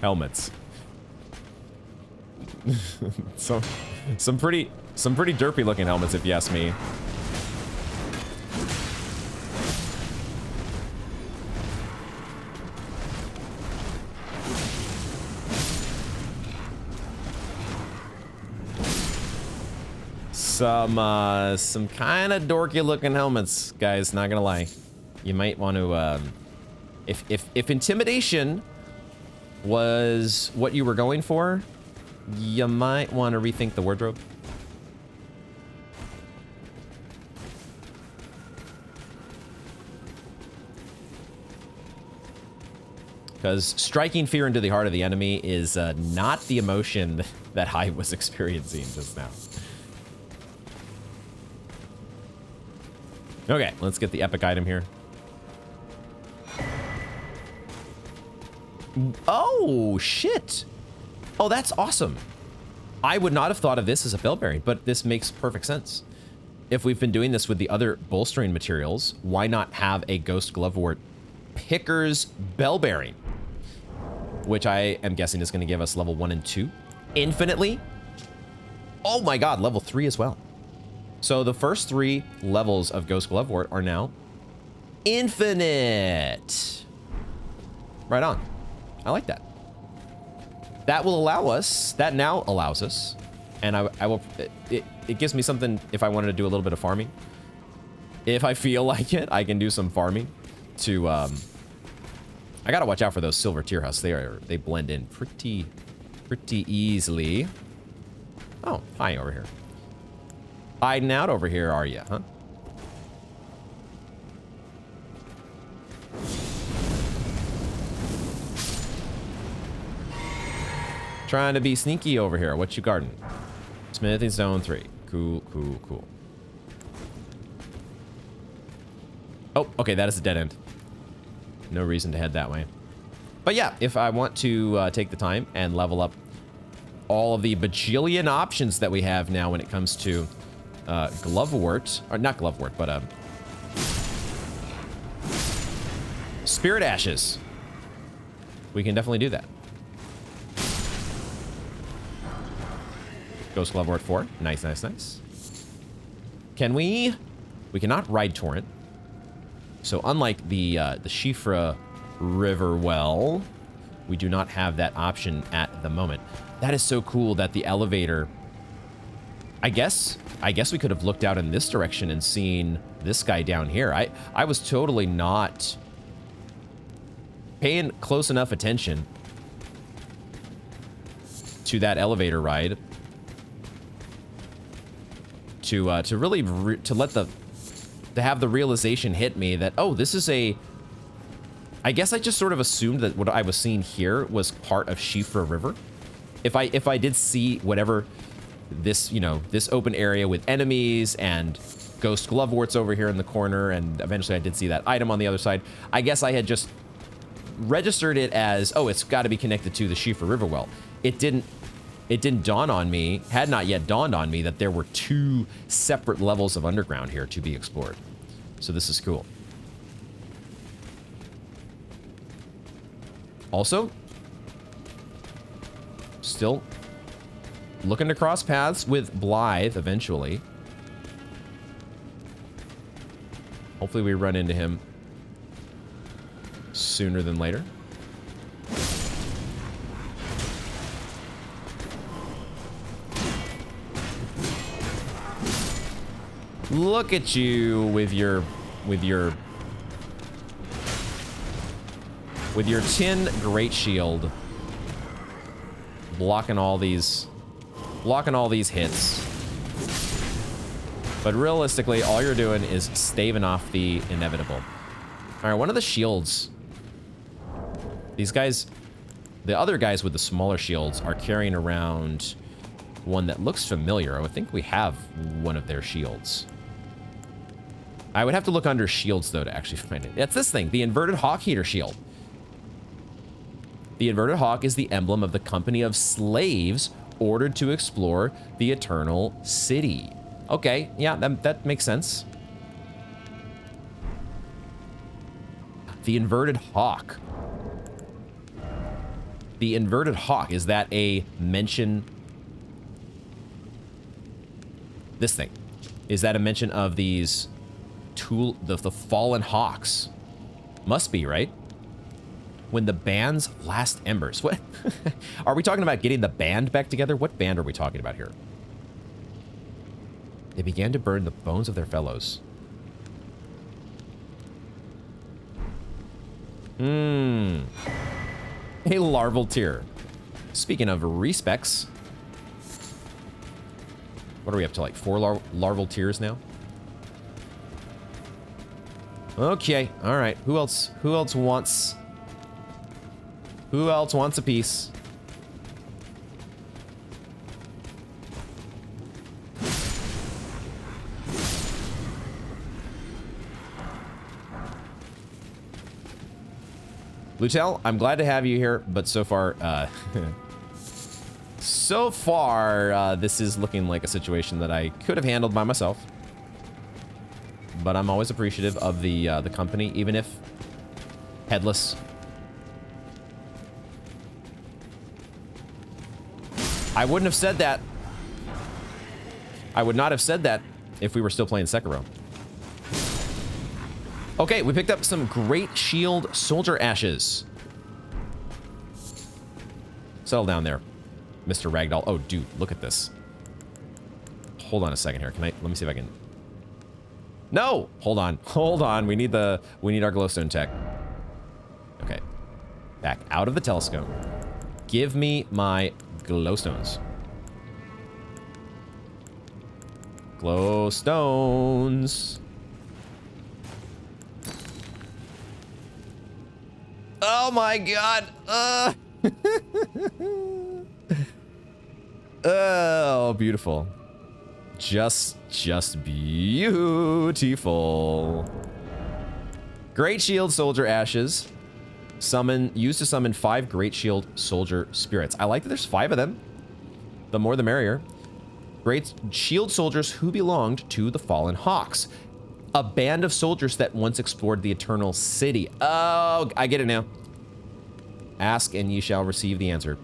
helmets. some pretty derpy looking helmets, if you ask me. Some kind of dorky looking helmets, guys, not gonna lie. You might want to if intimidation was what you were going for, you might want to rethink the wardrobe. Because striking fear into the heart of the enemy is not the emotion that I was experiencing just now. Okay, let's get the epic item here. Oh, shit. Oh, that's awesome. I would not have thought of this as a bell bearing, but this makes perfect sense. If we've been doing this with the other bolstering materials, why not have a Ghost Glovewort Picker's bell bearing? Which I am guessing is going to give us level 1 and 2 infinitely. Oh my god, level 3 as well. So the first 3 levels of Ghost Glovewort are now infinite. Right on. I like that. That will allow us, that now allows us, and I will, it gives me something if I wanted to do a little bit of farming. If I feel like it, I can do some farming to, I gotta watch out for those silver tier husks. They blend in pretty easily. Oh, hi over here. Hiding out over here, are you, huh? Trying to be sneaky over here. What you guarding? Smithing Zone 3. Cool. Oh, okay, that is a dead end. No reason to head that way. But yeah, if I want to take the time and level up all of the bajillion options that we have now when it comes to Glovewort, or not Glovewort, but Spirit ashes. We can definitely do that. Ghost Glove, we're at 4. Nice, nice, nice. Can we? We cannot ride Torrent. So unlike the Shifra River well, we do not have that option at the moment. That is so cool that the elevator... I guess we could have looked out in this direction and seen this guy down here. I was totally not paying close enough attention to that elevator ride to really have the realization hit me that, oh, this is a... I guess I just sort of assumed that what I was seeing here was part of Shifra River. If I did see whatever this, you know, this open area with enemies and ghost gloveworts over here in the corner, and eventually I did see that item on the other side, I guess I had just registered it as, oh, it's got to be connected to the Shifra River well. It didn't dawn on me, had not yet dawned on me, that there were 2 separate levels of underground here to be explored. So this is cool. Also, still looking to cross paths with Blythe eventually. Hopefully we run into him sooner than later. Look at you with your tin great shield, blocking all these hits. But realistically, all you're doing is staving off the inevitable. All right, one of the shields. These guys, the other guys with the smaller shields, are carrying around one that looks familiar. I think we have one of their shields. I would have to look under shields, though, to actually find it. It's this thing, the Inverted Hawk Heater Shield. The Inverted Hawk is the emblem of the company of slaves ordered to explore the Eternal City. Okay, yeah, that makes sense. The Inverted Hawk. The Inverted Hawk, is that a mention? This thing. Is that a mention of these the fallen hawks? Must be, right? When the band's last embers. What? Are we talking about getting the band back together? What band are we talking about here? They began to burn the bones of their fellows. A larval tear. Speaking of respecs, what are we up to, like 4 larval tears now? Okay, all right. Who else wants a piece? Lutel, I'm glad to have you here, but so far, this is looking like a situation that I could have handled by myself. But I'm always appreciative of the company, even if headless. I wouldn't have said that. I would not have said that if we were still playing Sekiro. Okay, we picked up some Great Shield Soldier Ashes. Settle down there, Mr. Ragdoll. Oh, dude, look at this. Hold on a second here. Let me see if I can... No! Hold on. We need our glowstone tech. Okay. Back out of the telescope. Give me my glowstones. Glowstones. Oh my god. Oh, beautiful. Just beautiful. Great Shield Soldier Ashes. Used to summon 5 Great Shield Soldier Spirits. I like that there's 5 of them. The more the merrier. Great Shield Soldiers who belonged to the Fallen Hawks. A band of soldiers that once explored the Eternal City. Oh, I get it now. Ask and ye shall receive the answer.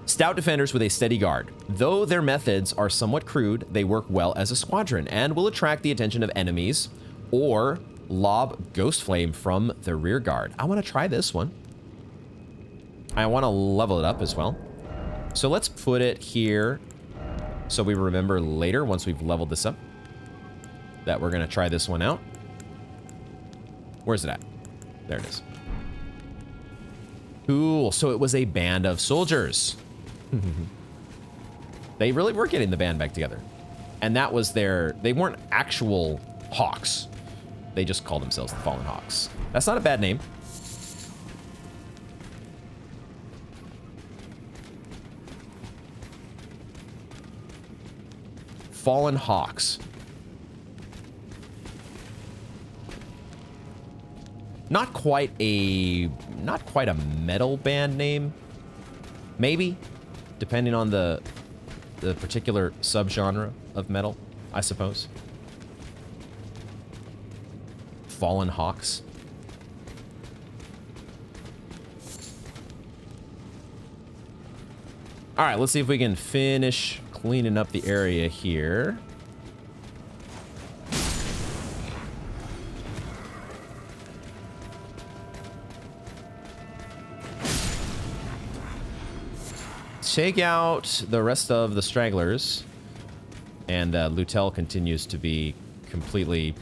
Stout defenders with a steady guard. Though their methods are somewhat crude, they work well as a squadron and will attract the attention of enemies or lob ghost flame from the rear guard. I want to try this one. I want to level it up as well. So let's put it here so we remember later once we've leveled this up that we're going to try this one out. Where's it at? There it is. Cool. So it was a band of soldiers. They really were getting the band back together. And that was their... They weren't actual Hawks. They just called themselves the Fallen Hawks. That's not a bad name. Fallen Hawks. Not quite a metal band name. Maybe, depending on the particular subgenre of metal, I suppose. Fallen Hawks. All right, let's see if we can finish cleaning up the area here. Take out the rest of the stragglers. And Lutel continues to be completely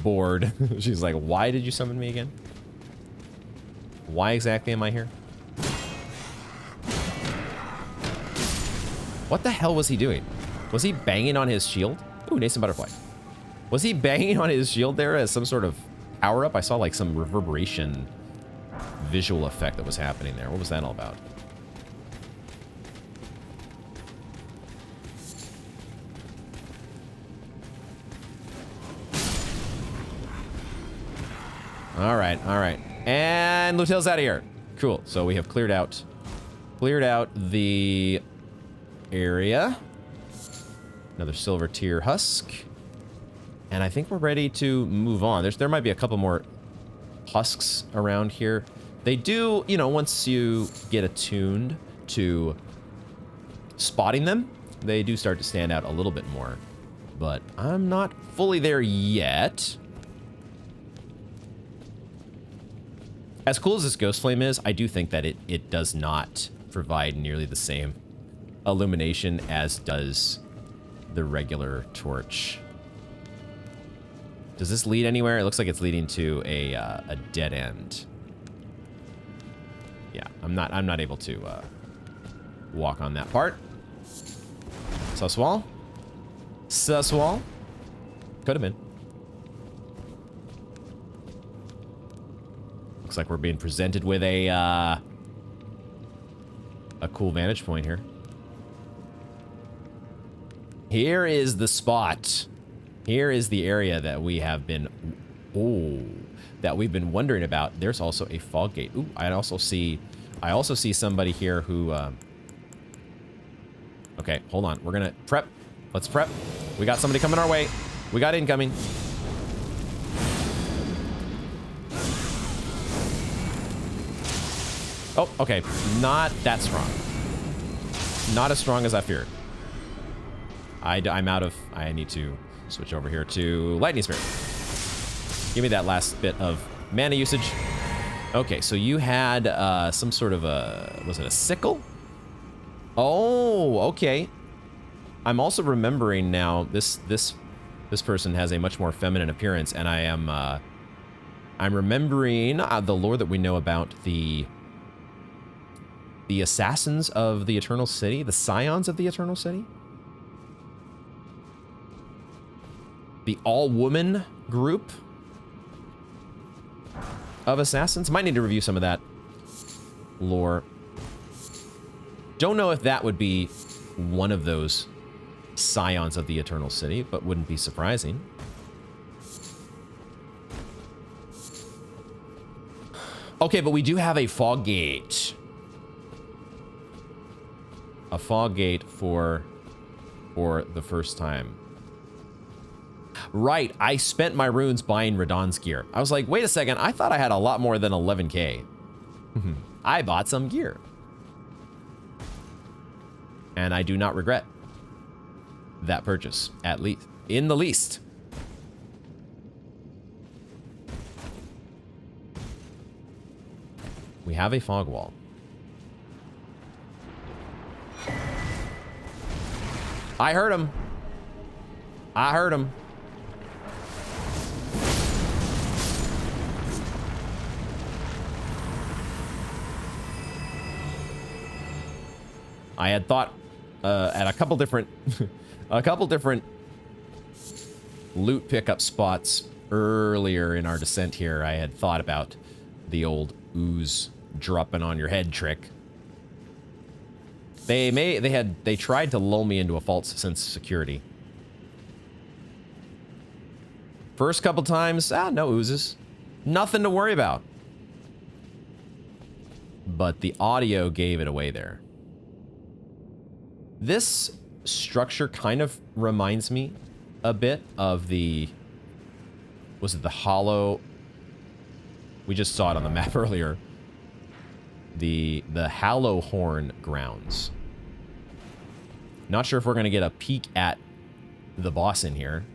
bored. She's like, why did you summon me again? Why exactly am I here? What the hell was he doing? Was he banging on his shield? Ooh, nascent butterfly. Was he banging on his shield there as some sort of power-up? I saw like some reverberation visual effect that was happening there. What was that all about? All right. And Lutel's out of here. Cool. So we have cleared out the area. Another silver tier husk. And I think we're ready to move on. There might be a couple more husks around here. They do, you know, once you get attuned to spotting them, they do start to stand out a little bit more. But I'm not fully there yet. As cool as this ghost flame is, I do think that it does not provide nearly the same illumination as does the regular torch. Does this lead anywhere? It looks like it's leading to a dead end. Yeah, I'm not able to walk on that part. Suswall. Could have been. Looks like we're being presented with a cool vantage point here. Here is the spot. Here is the area that we have been, that we've been wondering about. There's also a fog gate. Ooh, I also see somebody here who, okay, hold on. We're gonna prep. Let's prep. We got somebody coming our way. We got incoming. Oh, okay. Not that strong. Not as strong as I feared. I'm out of... I need to switch over here to Lightning Spirit. Give me that last bit of mana usage. Okay, so you had some sort of a... Was it a sickle? Oh, okay. I'm also remembering now this person has a much more feminine appearance, and I'm remembering the lore that we know about the assassins of the Eternal City, the scions of the Eternal City. The all-woman group of assassins. Might need to review some of that lore. Don't know if that would be one of those scions of the Eternal City, but wouldn't be surprising. Okay, but we do have a fog gate. A fog gate for the first time. Right, I spent my runes buying Radahn's gear. I was like, wait a second, I thought I had a lot more than 11k. I bought some gear. And I do not regret that purchase, at least, in the least. We have a fog wall. I heard him. I heard him. I had thought at a couple different loot pickup spots earlier in our descent here. I had thought about the old ooze dropping on your head trick. They tried to lull me into a false sense of security. First couple times, no oozes. Nothing to worry about. But the audio gave it away there. This structure kind of reminds me a bit of the... Was it the hollow? We just saw it on the map earlier. The Hallowhorn grounds. Not sure if we're going to get a peek at the boss in here.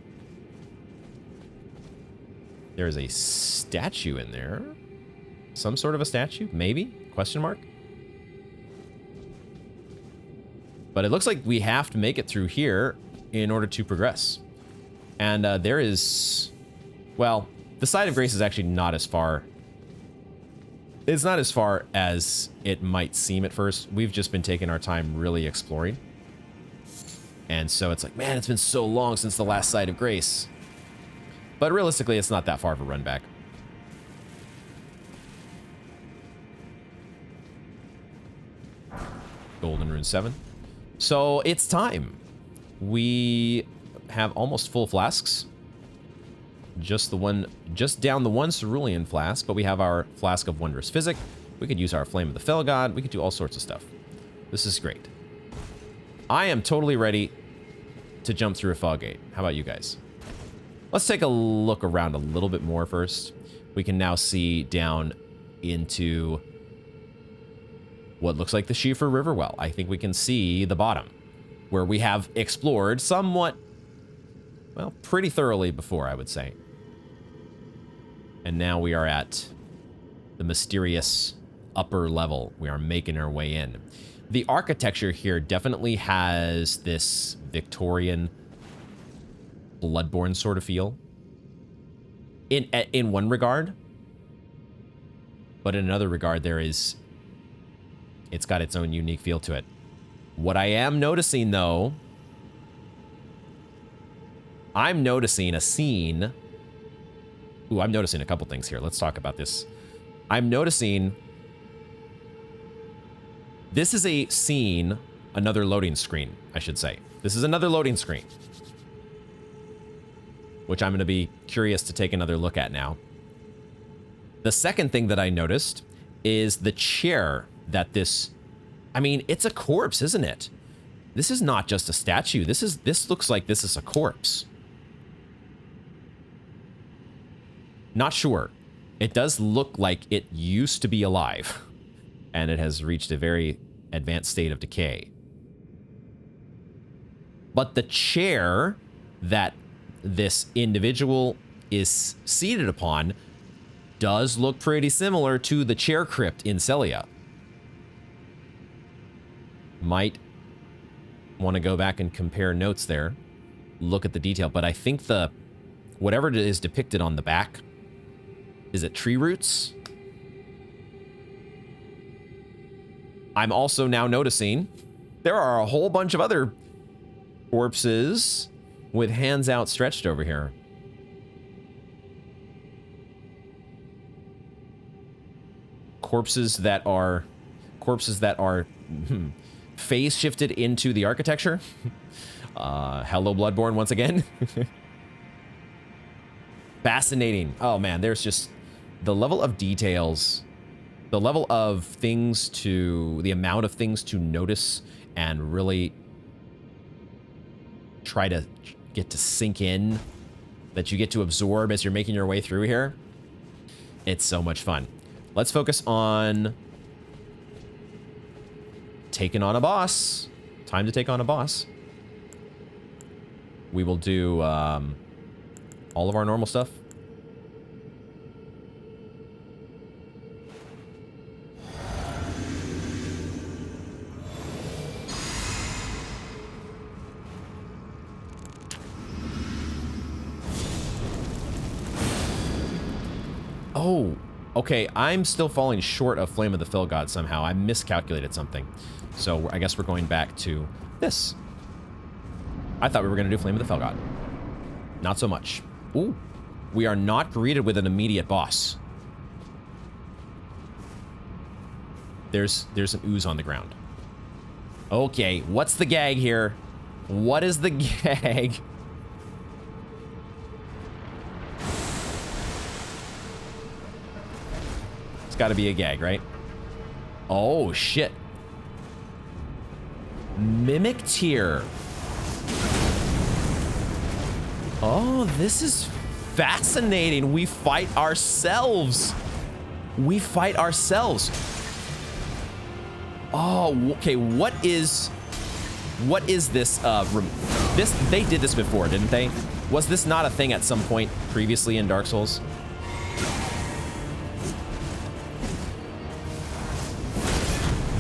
There's a statue in there. Some sort of a statue, maybe? Question mark? But it looks like we have to make it through here in order to progress. And there is... Well, the Side of Grace is actually not as far... It's not as far as it might seem at first. We've just been taking our time really exploring. And so it's like, man, it's been so long since the last Side of Grace. But realistically, it's not that far of a run back. Golden Rune 7. So it's time. We have almost full flasks. Just down the one cerulean flask, but we have our flask of Wondrous Physic. We could use our Flame of the Fell God. We could do all sorts of stuff. This is great. I am totally ready to jump through a fog gate. How about you guys? Let's take a look around a little bit more first. We can now see down into what looks like the Schiefer River well. I think we can see the bottom, where we have explored somewhat, well, pretty thoroughly before, I would say. And now we are at the mysterious upper level. We are making our way in. The architecture here definitely has this Victorian Bloodborne sort of feel. In one regard. But in another regard, it's got its own unique feel to it. What I am noticing, though, I'm noticing a scene. Ooh, I'm noticing a couple things here. Let's talk about this. I'm noticing this is a scene, another loading screen, I should say. This is another loading screen, which I'm going to be curious to take another look at now. The second thing that I noticed is the chair that this... I mean, it's a corpse, isn't it? This is not just a statue. This looks like this is a corpse. Not sure. It does look like it used to be alive, and it has reached a very advanced state of decay. But the chair that this individual is seated upon does look pretty similar to the chair crypt in Celia. Might want to go back and compare notes there, look at the detail, but I think whatever it is depicted on the back, is it tree roots? I'm also now noticing there are a whole bunch of other corpses with hands outstretched over here. Corpses that are phase shifted into the architecture. Hello, Bloodborne, once again. Fascinating. Oh man, there's just the level of details, the level of the amount of things to notice and really try to get to sink in that you get to absorb as you're making your way through here. It's so much fun. Let's focus on taking on a boss. Time to take on a boss. We will do all of our normal stuff. Oh, okay. I'm still falling short of Flame of the Fell God somehow. I miscalculated something. So I guess we're going back to this. I thought we were going to do Flame of the Fell God. Not so much. Ooh. We are not greeted with an immediate boss. There's an ooze on the ground. Okay, what's the gag here? What is the gag? Got to be a gag, right? Oh, shit. Mimic tier. Oh, this is fascinating. We fight ourselves. We fight ourselves. Oh, okay. What is this? They did this before, didn't they? Was this not a thing at some point previously in Dark Souls?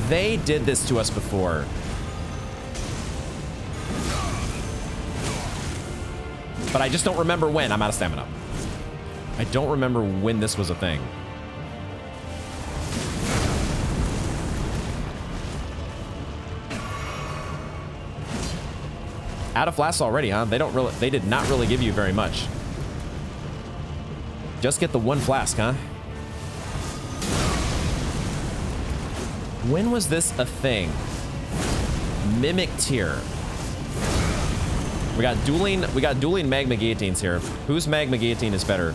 They did this to us before. But I just don't remember when. I'm out of stamina. I don't remember when this was a thing. Out of flasks already, huh? They did not really give you very much. Just get the one flask, huh? When was this a thing? Mimic tier. We got dueling magma guillotines here. Whose magma guillotine is better?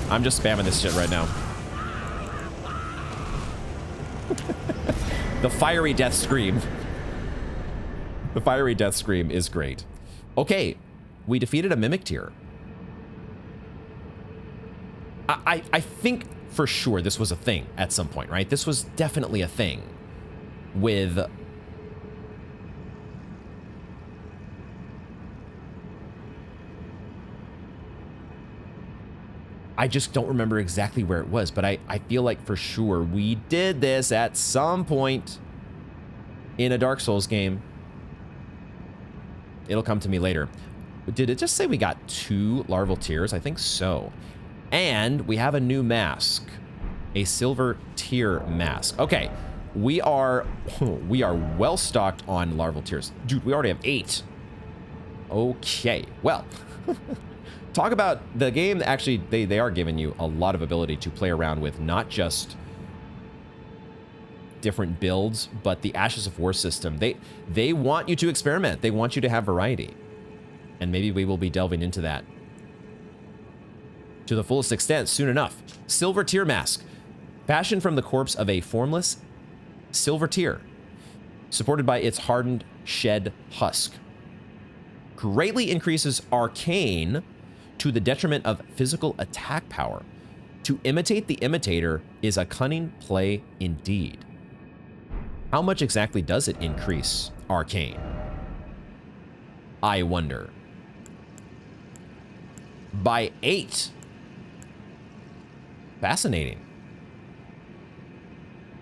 I'm just spamming this shit right now. The fiery death scream. The fiery death scream is great. Okay, we defeated a mimic tier. I think for sure this was a thing at some point, right? This was definitely a thing with... I just don't remember exactly where it was, but I feel like for sure we did this at some point in a Dark Souls game. It'll come to me later. Did it just say we got 2 larval tears? I think so. And we have a new mask, a silver tier mask. Okay, we are well stocked on larval tears. Dude, we already have 8. Okay, well, talk about the game that actually they are giving you a lot of ability to play around with, not just different builds, but the Ashes of War system. They want you to experiment. They want you to have variety. And maybe we will be delving into that to the fullest extent soon enough. Silver tier mask. Fashioned from the corpse of a formless silver tier, supported by its hardened shed husk. Greatly increases arcane to the detriment of physical attack power. To imitate the imitator is a cunning play indeed. How much exactly does it increase arcane? I wonder. By 8. Fascinating.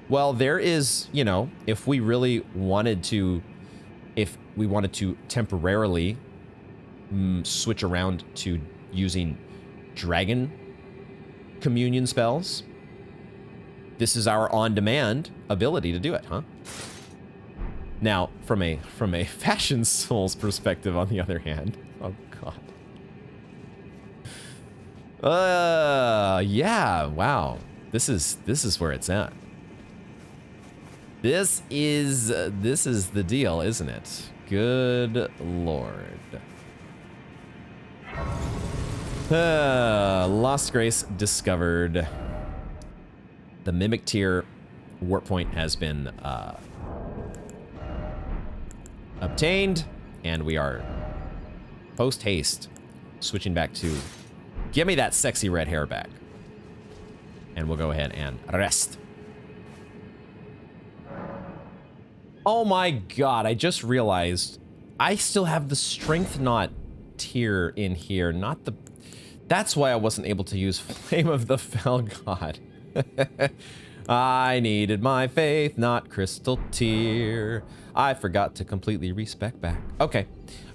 Well, there is, you know, if we really wanted to, temporarily switch around to using dragon communion spells, this is our on-demand ability to do it, huh? Now, from a Fashion Souls perspective, on the other hand, oh god. Yeah, wow. This is where it's at. This is the deal, isn't it? Good lord. Lost Grace discovered. The Mimic tier warp point has been obtained, and we are post haste switching back to... Give me that sexy red hair back. And we'll go ahead and rest. Oh my god, I just realized I still have the strength knot tier in here, not the... That's why I wasn't able to use Flame of the Fell God. I needed my faith, not crystal tier. I forgot to completely respec back. Okay.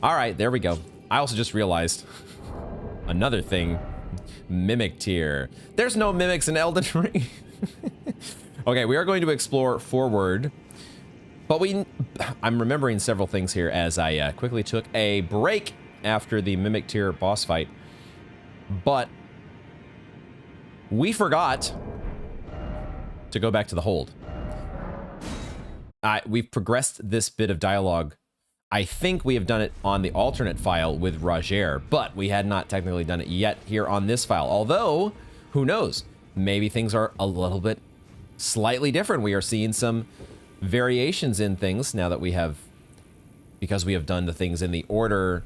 All right, there we go. I also just realized another thing. Mimic tier. There's no mimics in Elden Ring. Okay, we are going to explore forward. But I'm remembering several things here as I quickly took a break after the Mimic tier boss fight. But we forgot to go back to the hold. We've progressed this bit of dialogue. I think we have done it on the alternate file with Roger, but we had not technically done it yet here on this file. Although, who knows? Maybe things are a little bit slightly different. We are seeing some variations in things now that we have, because we have done the things in the order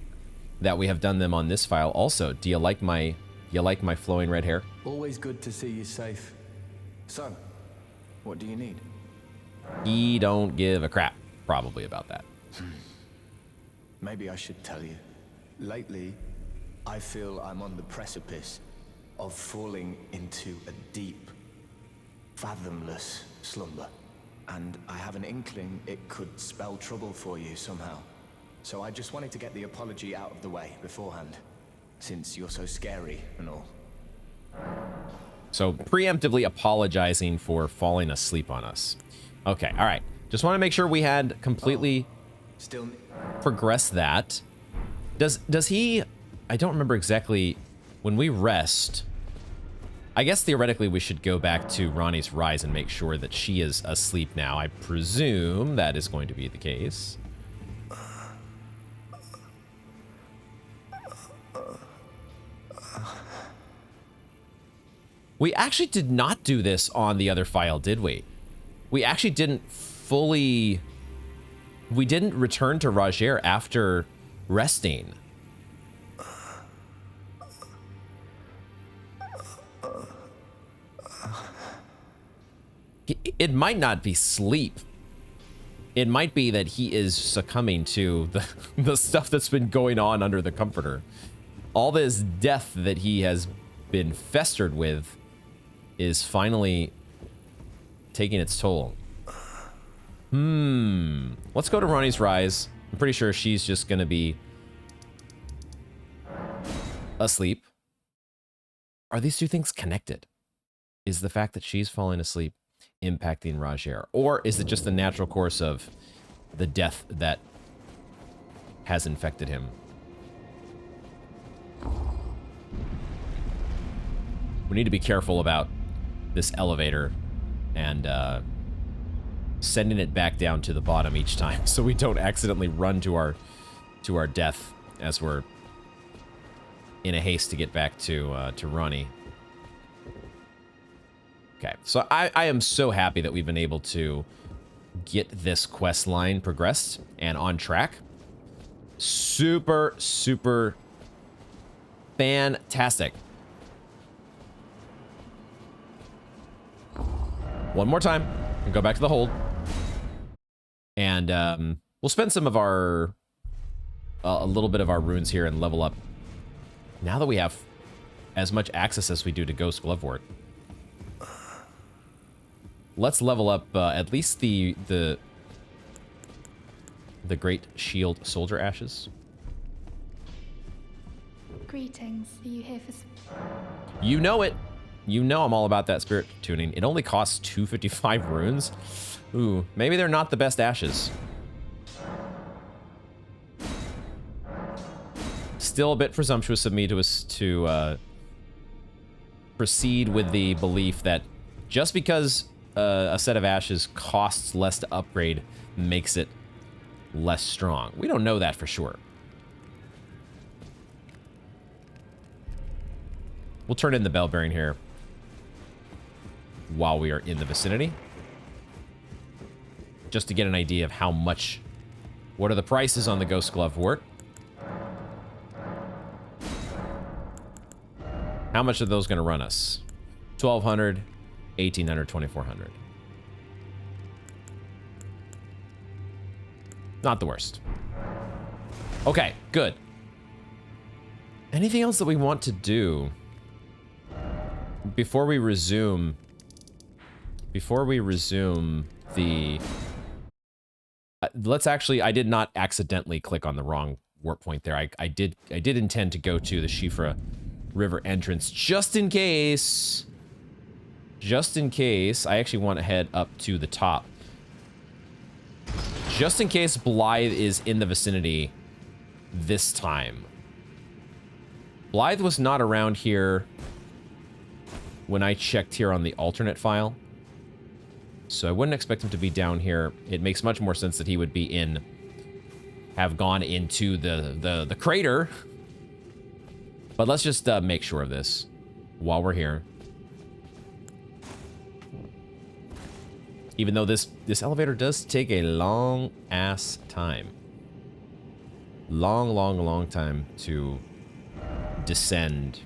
that we have done them on this file. Also, do you like my flowing red hair? Always good to see you safe. So, what do you need? He don't give a crap, probably, about that. Maybe I should tell you. Lately, I feel I'm on the precipice of falling into a deep, fathomless slumber. And I have an inkling it could spell trouble for you somehow. So I just wanted to get the apology out of the way beforehand, since you're so scary and all. So preemptively apologizing for falling asleep on us. Okay, all right. Just want to make sure we had completely Still progressed that. Does he... I don't remember exactly. When we rest, I guess theoretically we should go back to Ronnie's Rise and make sure that she is asleep now. I presume that is going to be the case. We actually did not do this on the other file, did we? We actually didn't fully... We didn't return to Roger after resting. It might not be sleep. It might be that he is succumbing to the stuff that's been going on under the comforter. All this death that he has been festered with is finally taking its toll. Let's go to Ronnie's Rise. I'm pretty sure she's just gonna be asleep. Are these two things connected? Is the fact that she's falling asleep impacting Roger? Or is it just the natural course of the death that has infected him? We need to be careful about this elevator and sending it back down to the bottom each time so we don't accidentally run to our death as we're in a haste to get back to Ronnie. Okay, so I am so happy that we've been able to get this quest line progressed and on track. Super, super fantastic. One more time and go back to the hold. And we'll spend some of our, a little bit of our runes here and level up. Now that we have as much access as we do to Ghost Glovewort, let's level up at least the Great Shield Soldier Ashes. Greetings. Are you here for... You know it. You know I'm all about that spirit tuning. It only costs 255 runes. Ooh, maybe they're not the best ashes. Still a bit presumptuous of me to proceed with the belief that just because a set of ashes costs less to upgrade makes it less strong. We don't know that for sure. We'll turn in the bell bearing here while we are in the vicinity, just to get an idea of how much, what are the prices on the Ghost Glovewort. How much are those going to run us? 1,200, 1,800, 2,400. Not the worst. Okay, good. Anything else that we want to do before we resume the... let's actually, I did not accidentally click on the wrong warp point there. I did intend to go to the Shifra River entrance just in case. Just in case. I actually want to head up to the top. Just in case Blythe is in the vicinity this time. Blythe was not around here when I checked here on the alternate file. So I wouldn't expect him to be down here. It makes much more sense that he would be have gone into the crater. But let's just make sure of this while we're here. Even though this elevator does take a long ass time. Long time to descend.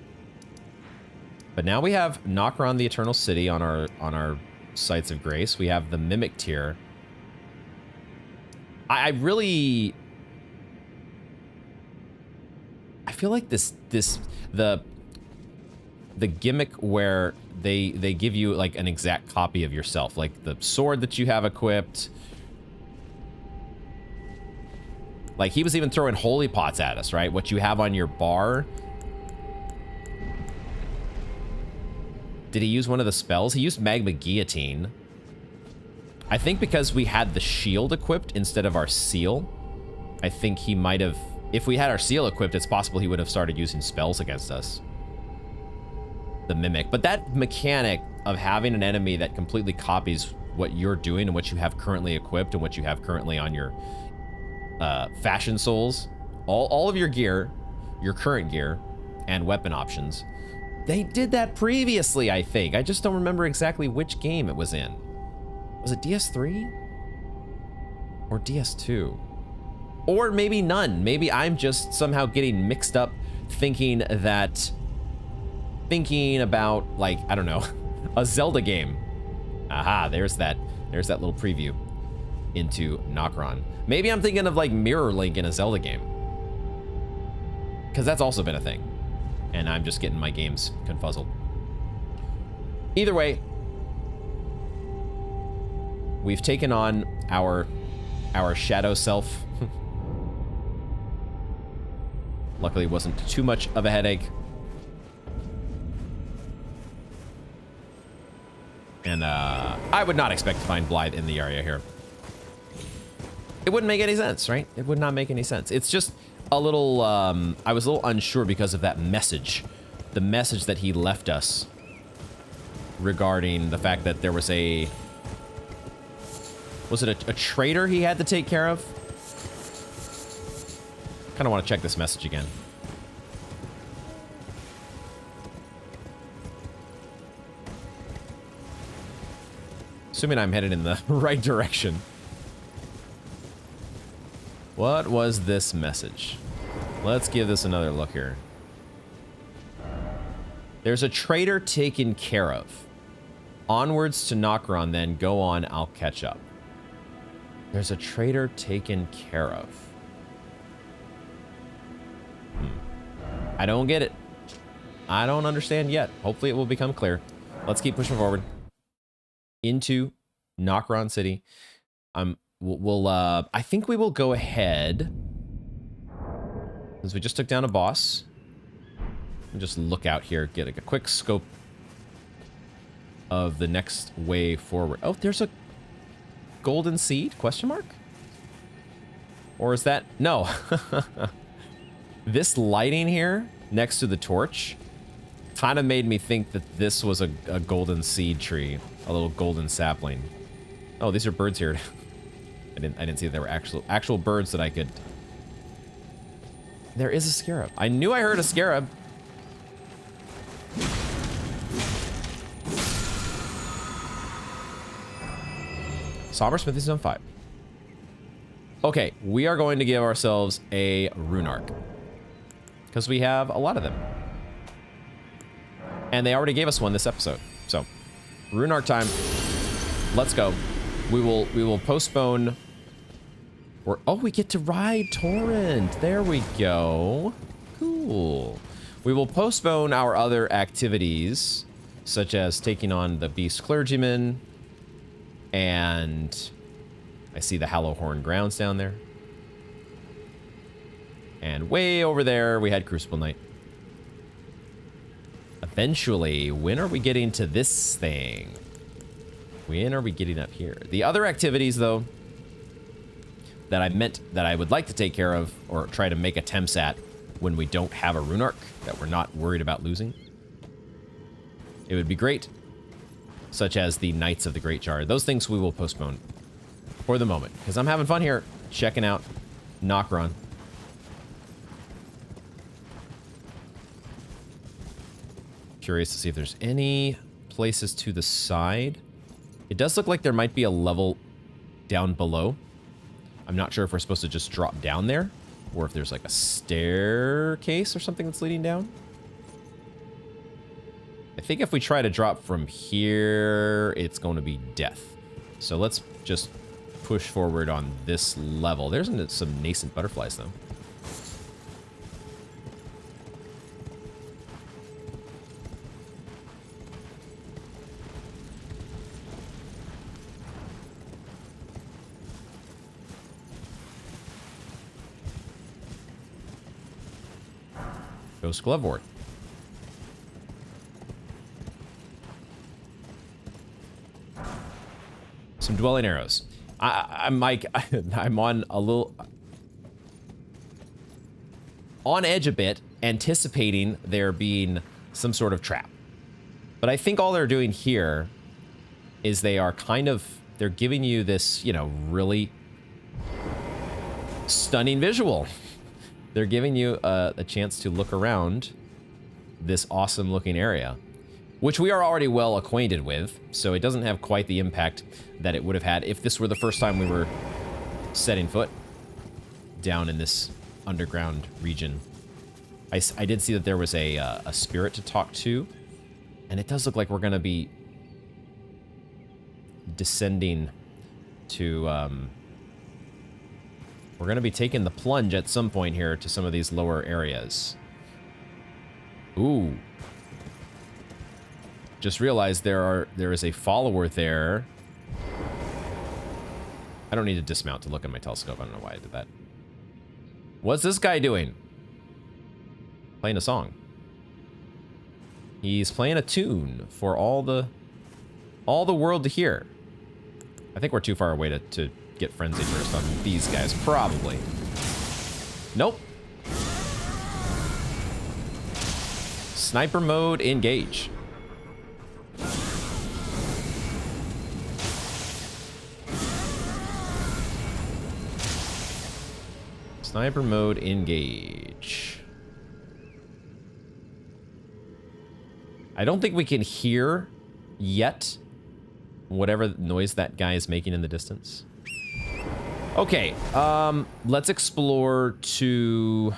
But now we have Nokron, the Eternal City, on our sites of grace. We have the Mimic tier. I feel like the gimmick where they give you like an exact copy of yourself, like the sword that you have equipped. Like he was even throwing holy pots at us, right? What you have on your bar. Did he use one of the spells? He used Magma Guillotine. I think because we had the shield equipped instead of our seal. I think he might have... If we had our seal equipped, it's possible he would have started using spells against us. The Mimic. But that mechanic of having an enemy that completely copies what you're doing and what you have currently equipped and what you have currently on your fashion souls, all of your gear, your current gear, and weapon options... They did that previously, I think. I just don't remember exactly which game it was in. Was it DS3? Or DS2? Or maybe none. Maybe I'm just somehow getting mixed up thinking about, like, I don't know, a Zelda game. Aha, there's that little preview into Nokron. Maybe I'm thinking of, like, Mirror Link in a Zelda game. Because that's also been a thing. And I'm just getting my games confuzzled. Either way, we've taken on our shadow self. Luckily, it wasn't too much of a headache. And I would not expect to find Blythe in the area here. It wouldn't make any sense, right? It would not make any sense. It's just a little, I was a little unsure because of that message. The message that he left us regarding the fact that there was a... Was it a traitor he had to take care of? Kind of want to check this message again. Assuming I'm headed in the right direction. What was this message? Let's give this another look here. There's a traitor taken care of. Onwards to Nokron, then go on, I'll catch up. There's a traitor taken care of. I don't get it. I don't understand yet. Hopefully it will become clear. Let's keep pushing forward. Into Nokron City. I think we will go ahead, since we just took down a boss, and just look out here, get a quick scope of the next way forward. Oh, there's a golden seed? Question mark? Or is that... No. This lighting here next to the torch kind of made me think that this was a golden seed tree, a little golden sapling. Oh, these are birds here. I didn't see that there were actual birds that I could... There is a scarab. I knew I heard a scarab. Somber Smithy Zone 5. Okay, we are going to give ourselves a rune arc, because we have a lot of them. And they already gave us one this episode. So, Rune Arc time. Let's go. We will postpone. Or oh, we get to ride Torrent. There we go. Cool. We will postpone our other activities, such as taking on the Beast Clergyman, and I see the Hallowhorn Grounds down there. And way over there, we had Crucible Knight. Eventually, when are we getting to this thing? When are we getting up here? The other activities, though, that I would like to take care of or try to make attempts at when we don't have a Rune Arc that we're not worried about losing. It would be great, such as the Knights of the Great Jar. Those things we will postpone for the moment, because I'm having fun here checking out Nokron. Curious to see if there's any places to the side. It does look like there might be a level down below. I'm not sure if we're supposed to just drop down there, or if there's like a staircase or something that's leading down. I think if we try to drop from here, it's going to be death. So let's just push forward on this level. There's some nascent butterflies, though. Ghost Glove Ward. Some Dwelling Arrows. I'm Mike. I'm on a little... on edge a bit, anticipating there being some sort of trap. But I think all they're doing here is they are kind of... they're giving you this, you know, really stunning visual. They're giving you a chance to look around this awesome looking area, which we are already well acquainted with, so it doesn't have quite the impact that it would have had if this were the first time we were setting foot down in this underground region. I did see that there was a spirit to talk to, and it does look like we're going to be descending to... we're going to be taking the plunge at some point here to some of these lower areas. Ooh. Just realized there is a follower there. I don't need to dismount to look at my telescope. I don't know why I did that. What's this guy doing? Playing a song. He's playing a tune for all the world to hear. I think we're too far away to get frenzied first on these guys, probably. Nope. Sniper mode, engage. Sniper mode, engage. I don't think we can hear yet whatever noise that guy is making in the distance. Okay, let's explore to...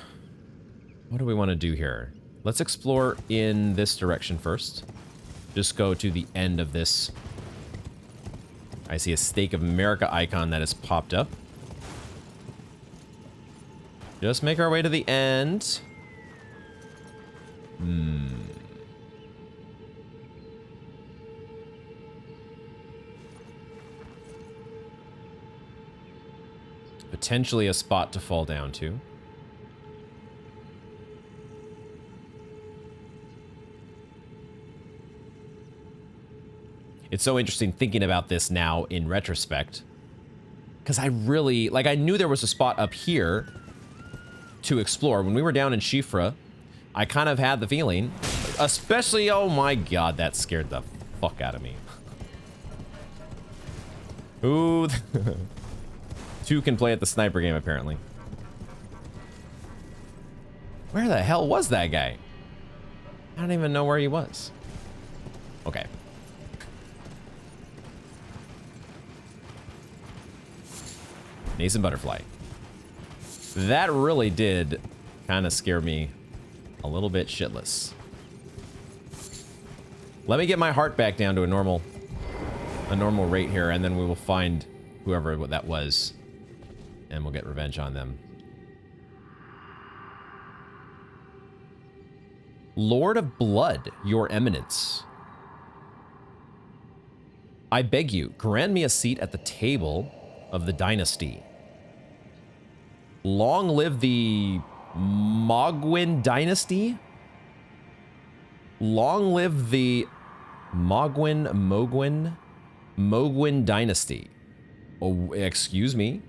what do we want to do here? Let's explore in this direction first. Just go to the end of this. I see a Stake of America icon that has popped up. Just make our way to the end. Potentially a spot to fall down to. It's so interesting thinking about this now in retrospect. Because I really, like, I knew there was a spot up here to explore. When we were down in Shifra, I kind of had the feeling, especially, oh my god, that scared the fuck out of me. Ooh. Two can play at the sniper game, apparently. Where the hell was that guy? I don't even know where he was. Okay. Nascent Butterfly. That really did kind of scare me a little bit shitless. Let me get my heart back down to a normal rate here, and then we will find whoever that was, and we'll get revenge on them. Lord of Blood, your eminence. I beg you, grant me a seat at the table of the dynasty. Long live the Mogwin dynasty. Long live the Mogwin dynasty. Oh, excuse me.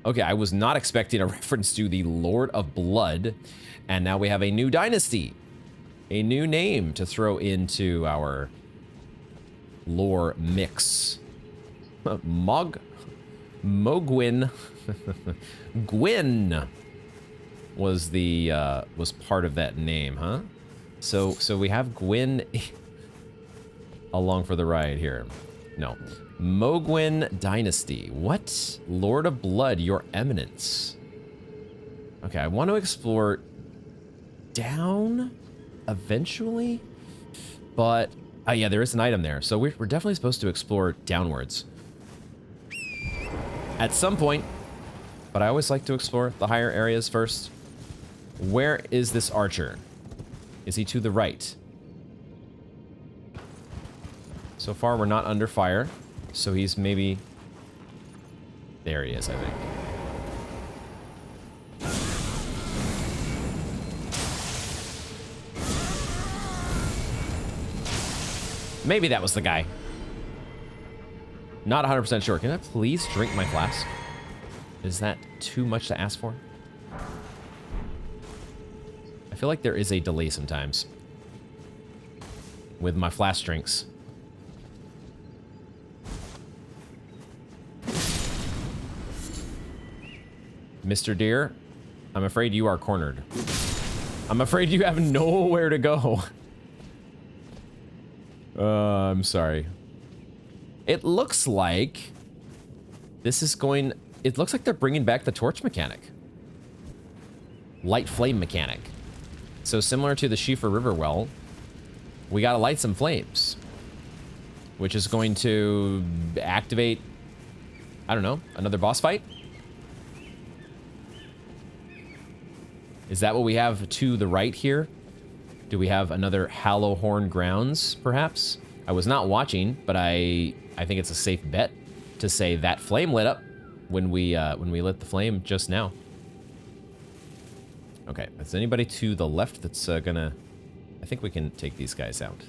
Okay, I was not expecting a reference to the Lord of Blood, and now we have a new dynasty. A new name to throw into our lore mix. Mogwin. Gwyn was the was part of that name, huh? So we have Gwyn along for the ride here. No. Mogwin Dynasty. What? Lord of Blood, your eminence. Okay, I want to explore down eventually, but yeah, there is an item there, so we're definitely supposed to explore downwards at some point, but I always like to explore the higher areas first. Where is this archer? Is he to the right? So far, we're not under fire, so he's maybe... There he is, I think. Maybe that was the guy. Not 100% sure. Can I please drink my flask? Is that too much to ask for? I feel like there is a delay sometimes with my flask drinks. Mr. Deer, I'm afraid you are cornered. I'm afraid you have nowhere to go. I'm sorry. It looks like this is going... It looks like they're bringing back the torch mechanic. Light flame mechanic. So similar to the Schiefer River well, we gotta light some flames, which is going to activate, I don't know, another boss fight? Is that what we have to the right here? Do we have another Hallowhorn Grounds, perhaps? I was not watching, but I think it's a safe bet to say that flame lit up when we lit the flame just now. Okay, is anybody to the left that's gonna... I think we can take these guys out.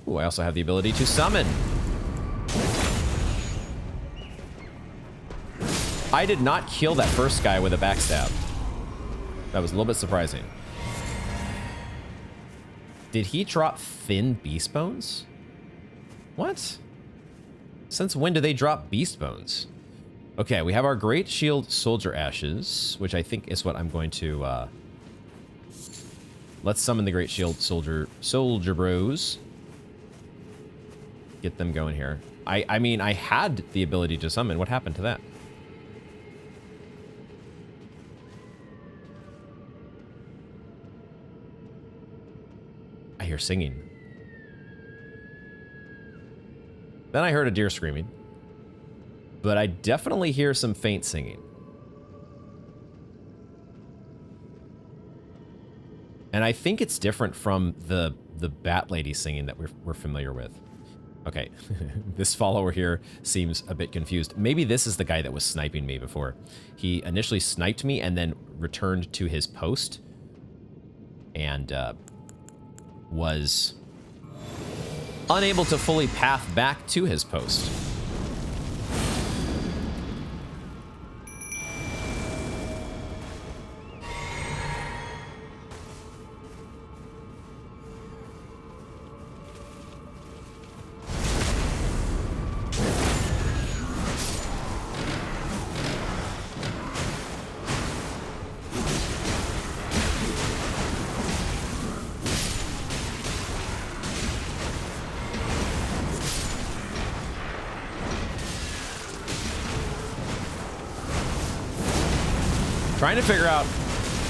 Ooh, I also have the ability to summon. I did not kill that first guy with a backstab. That was a little bit surprising. Did he drop thin beast bones? What? Since when do they drop beast bones? Okay, we have our Great Shield Soldier Ashes, which I think is what I'm going to, let's summon the Great Shield Soldier Bros. Get them going here. I mean, I had the ability to summon. What happened to that? I hear singing. Then I heard a deer screaming. But I definitely hear some faint singing. And I think it's different from the Bat Lady singing that we're familiar with. Okay, this follower here seems a bit confused. Maybe this is the guy that was sniping me before. He initially sniped me and then returned to his post. And was unable to fully path back to his post.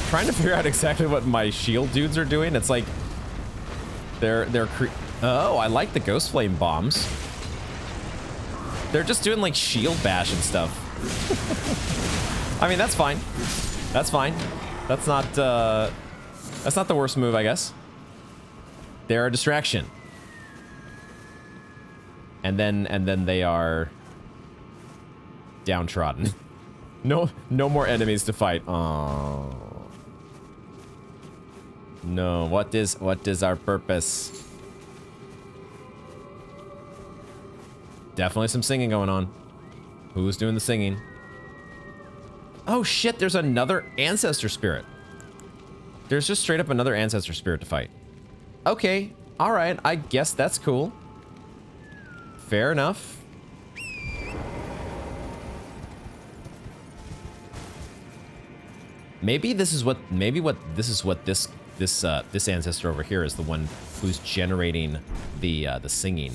Trying to figure out exactly what my shield dudes are doing. It's like Oh, I like the ghost flame bombs. They're just doing like shield bash and stuff. I mean, that's fine. That's fine. That's not the worst move, I guess. They're a distraction. And then they are downtrodden. No more enemies to fight. Oh. No, what is our purpose? Definitely some singing going on. Who's doing the singing? Oh shit, there's another Ancestor spirit. There's just straight up another Ancestor spirit to fight. Okay, alright, I guess that's cool. Fair enough. Maybe this is what this Ancestor over here is, the one who's generating the singing.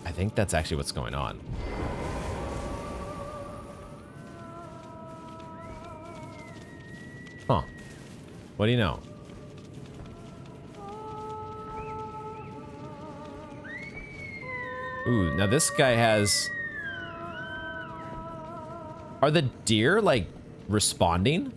I think that's actually what's going on. Huh. What do you know? Ooh, now this guy has... Are the deer, like, responding?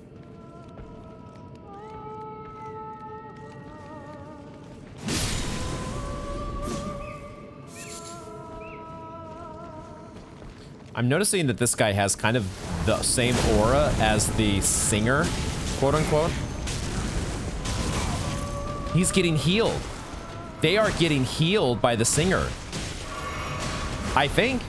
I'm noticing that this guy has kind of the same aura as the singer, quote unquote. He's getting healed. They are getting healed by the singer. I think.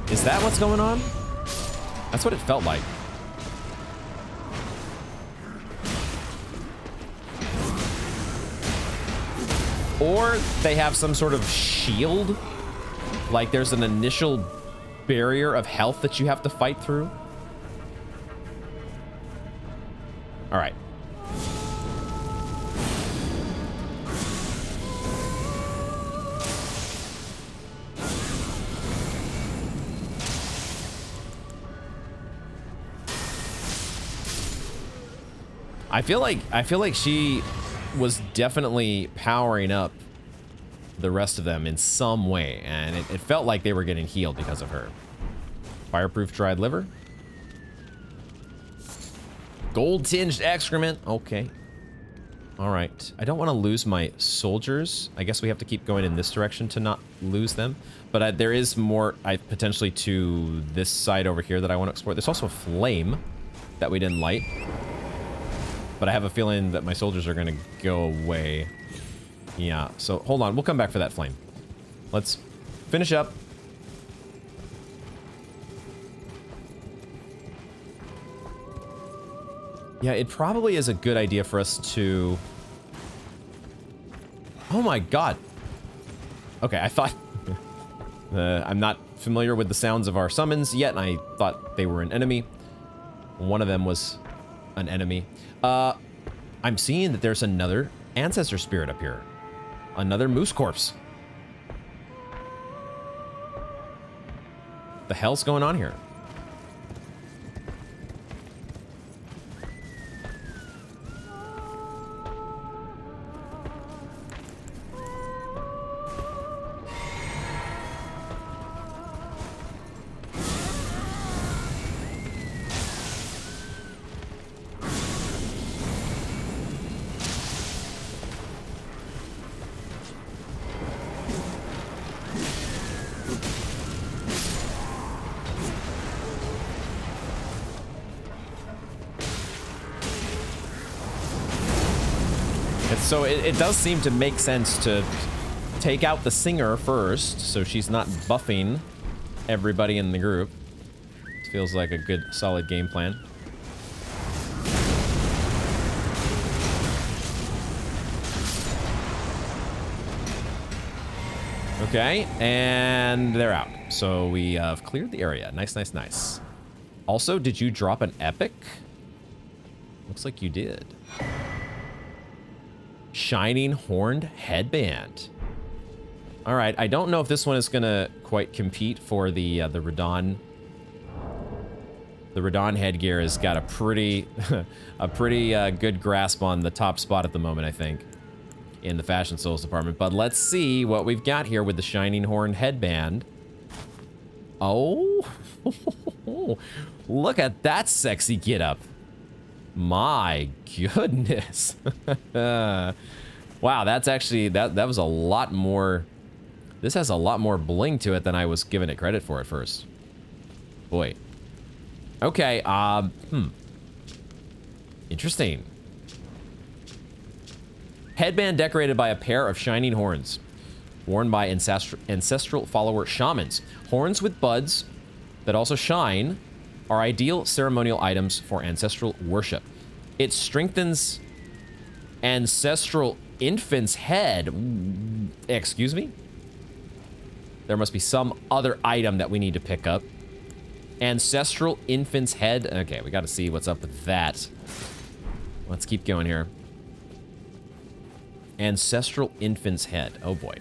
Is that what's going on? That's what it felt like. Or they have some sort of shield. Like there's an initial barrier of health that you have to fight through. All right. I feel like she was definitely powering up the rest of them in some way, and it felt like they were getting healed because of her. Fireproof dried liver. Gold-tinged excrement. Okay. All right. I don't want to lose my soldiers. I guess we have to keep going in this direction to not lose them. But there is more potentially to this side over here that I want to explore. There's also a flame that we didn't light. But I have a feeling that my soldiers are going to go away. Yeah, so hold on. We'll come back for that flame. Let's finish up. Yeah, it probably is a good idea for us to... Oh my god. Okay, I thought... I'm not familiar with the sounds of our summons yet, and I thought they were an enemy. One of them was an enemy. I'm seeing that there's another Ancestor spirit up here. Another moose corpse. The hell's going on here? So it does seem to make sense to take out the singer first, so she's not buffing everybody in the group. It feels like a good, solid game plan. Okay, and they're out. So we have cleared the area. Nice, nice, nice. Also, did you drop an epic? Looks like you did. Shining horned headband. All right, I don't know if this one is gonna quite compete for the Radon The Radon headgear has got a pretty, good grasp on the top spot at the moment, I think, in the Fashion Souls department. But let's see what we've got here with the Shining Horn headband. Oh, look at that sexy get-up. My goodness. Wow, that's actually, that was a lot more, this has a lot more bling to it than I was giving it credit for at first. Boy. Okay, interesting. Headband decorated by a pair of shining horns, worn by ancestral follower shamans. Horns with buds that also shine are ideal ceremonial items for ancestral worship. It strengthens ancestral infant's head. Excuse me? There must be some other item that we need to pick up. Ancestral infant's head. Okay, we got to see what's up with that. Let's keep going here. Ancestral infant's head. Oh boy.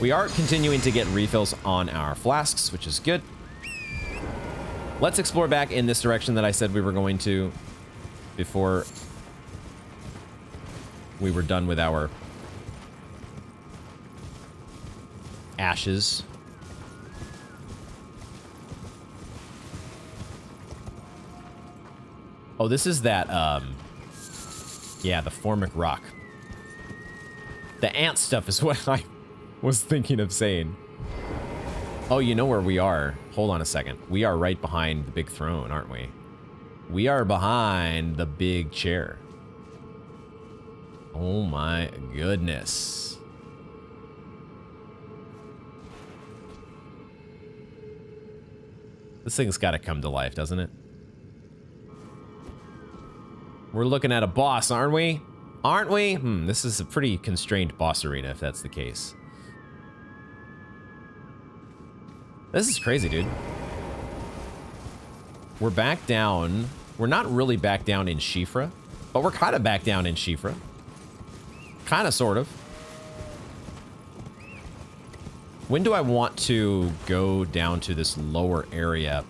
We are continuing to get refills on our flasks, which is good. Let's explore back in this direction that I said we were going to before we were done with our ashes. Oh, this is that, yeah, the formic rock. The ant stuff is what I was thinking of saying. Oh, you know where we are. Hold on a second. We are right behind the big throne, aren't we? We are behind the big chair. Oh my goodness. This thing's got to come to life, doesn't it? We're looking at a boss, aren't we? Aren't we? This is a pretty constrained boss arena, if that's the case. This is crazy, dude. We're back down. We're not really back down in Shifra, but we're kind of back down in Shifra. Kind of, sort of. When do I want to go down to this lower area?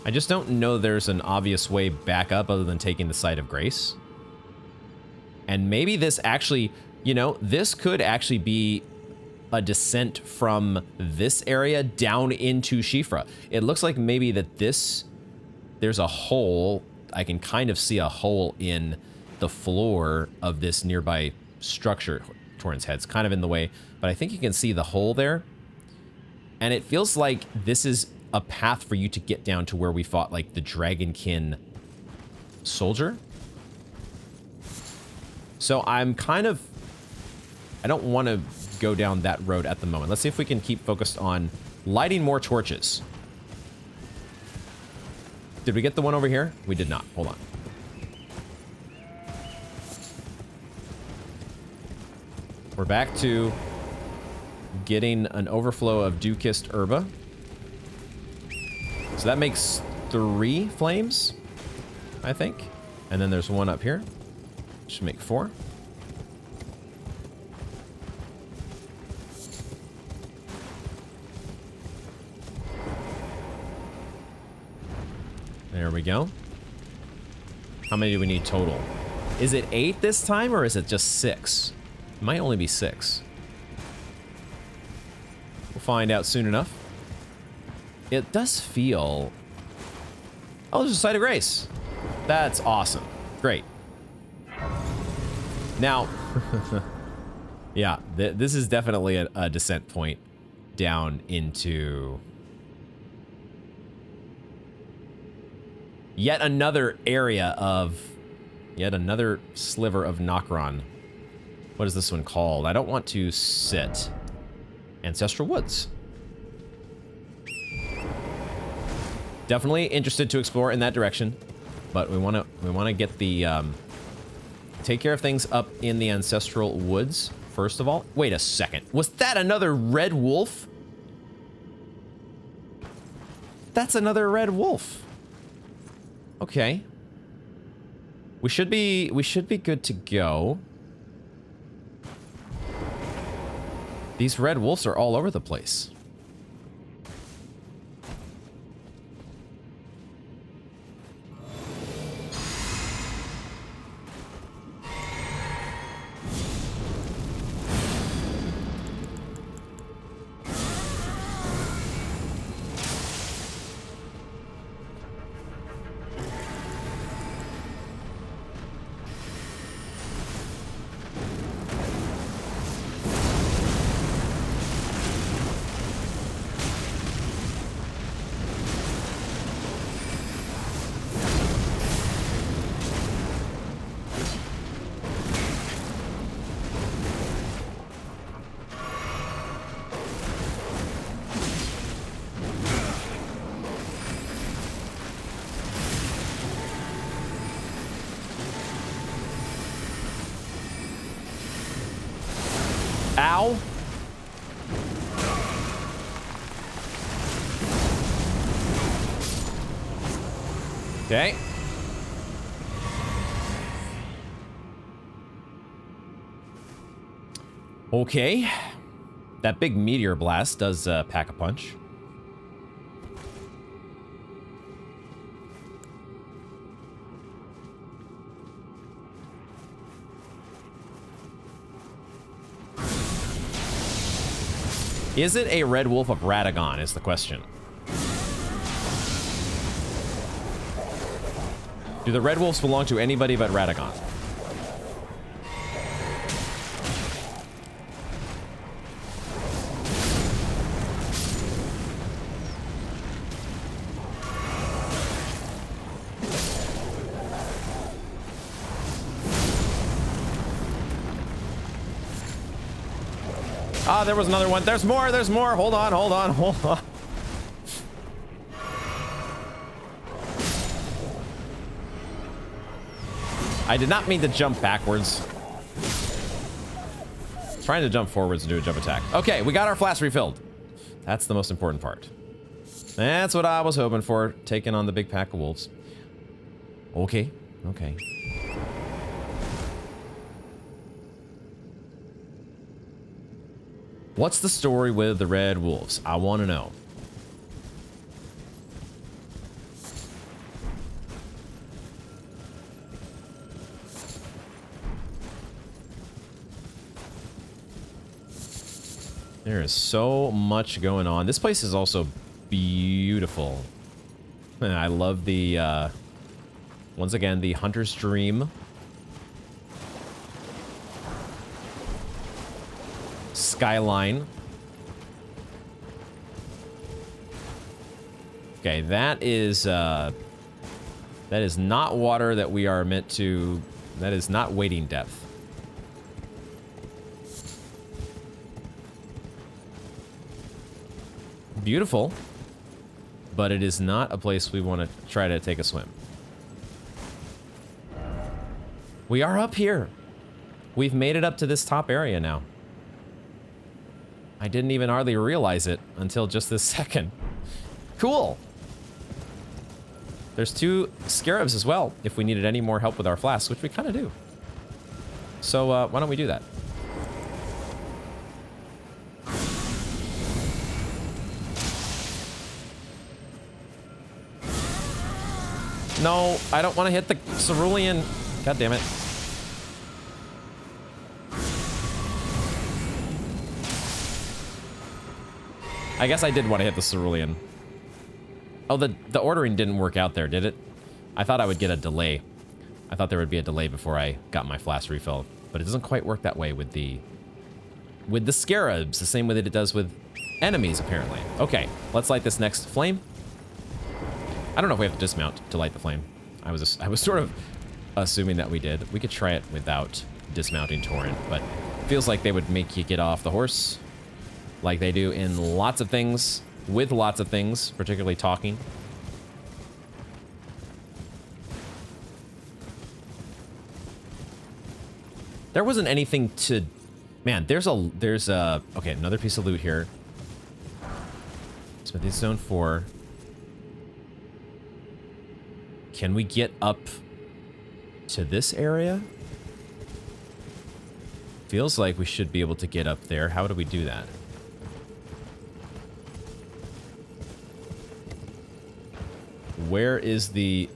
I just don't know there's an obvious way back up other than taking the Site of Grace. And maybe this actually, you know, this could actually be a descent from this area down into Shifra. It looks like maybe that this, there's a hole. I can kind of see a hole in the floor of this nearby structure. Torrent's head's kind of in the way, but I think you can see the hole there. And it feels like this is a path for you to get down to where we fought like the Dragonkin soldier. So I'm kind of, I don't want to go down that road at the moment. Let's see if we can keep focused on lighting more torches. Did we get the one over here? We did not. Hold on. We're back to getting an overflow of Dew-Kissed Herba. So that makes 3 flames, I think. And then there's one up here. Should make 4. There we go. How many do we need total? Is it 8 this time, or is it just 6? It might only be 6. We'll find out soon enough. It does feel... Oh, there's a Site of Grace. That's awesome. Great. Now, yeah, this is definitely a descent point down into yet another area of, yet another sliver of Nokron. What is this one called? I don't want to sit. Ancestral Woods. Definitely interested to explore in that direction, but we want to get the take care of things up in the Ancestral Woods first of all. Wait a second. Was that another red wolf? That's another red wolf. Okay. We should be good to go. These red wolves are all over the place. Ow. Okay. Okay. That big meteor blast does pack a punch. Is it a red wolf of Radagon is the question. Do the red wolves belong to anybody but Radagon? Ah, there was another one. There's more, there's more. Hold on, hold on, hold on. I did not mean to jump backwards. Trying to jump forwards and do a jump attack. Okay, we got our flask refilled. That's the most important part. That's what I was hoping for, taking on the big pack of wolves. Okay, okay. What's the story with the red wolves? I want to know. There is so much going on. This place is also beautiful. I love the, once again, the Hunter's Dream. Skyline. Okay, that is not water that we are meant to, that is not wading depth. Beautiful, but it is not a place we want to try to take a swim. We are up here. We've made it up to this top area now. I didn't even hardly realize it until just this second. Cool. There's 2 scarabs as well, if we needed any more help with our flasks, which we kind of do. So why don't we do that? No, I don't want to hit the cerulean. God damn it. I guess I did want to hit the cerulean. Oh, the ordering didn't work out there, did it? I thought I would get a delay. I thought there would be a delay before I got my flask refilled, but it doesn't quite work that way with the scarabs, the same way that it does with enemies, apparently. Okay, let's light this next flame. I don't know if we have to dismount to light the flame. I was sort of assuming that we did. We could try it without dismounting Torrent, but it feels like they would make you get off the horse like they do in lots of things, with lots of things, particularly talking. There wasn't anything to... Man, there's a... Okay, another piece of loot here. Smithy Zone 4. Can we get up to this area. Feels like we should be able to get up there. How do we do that? Where is the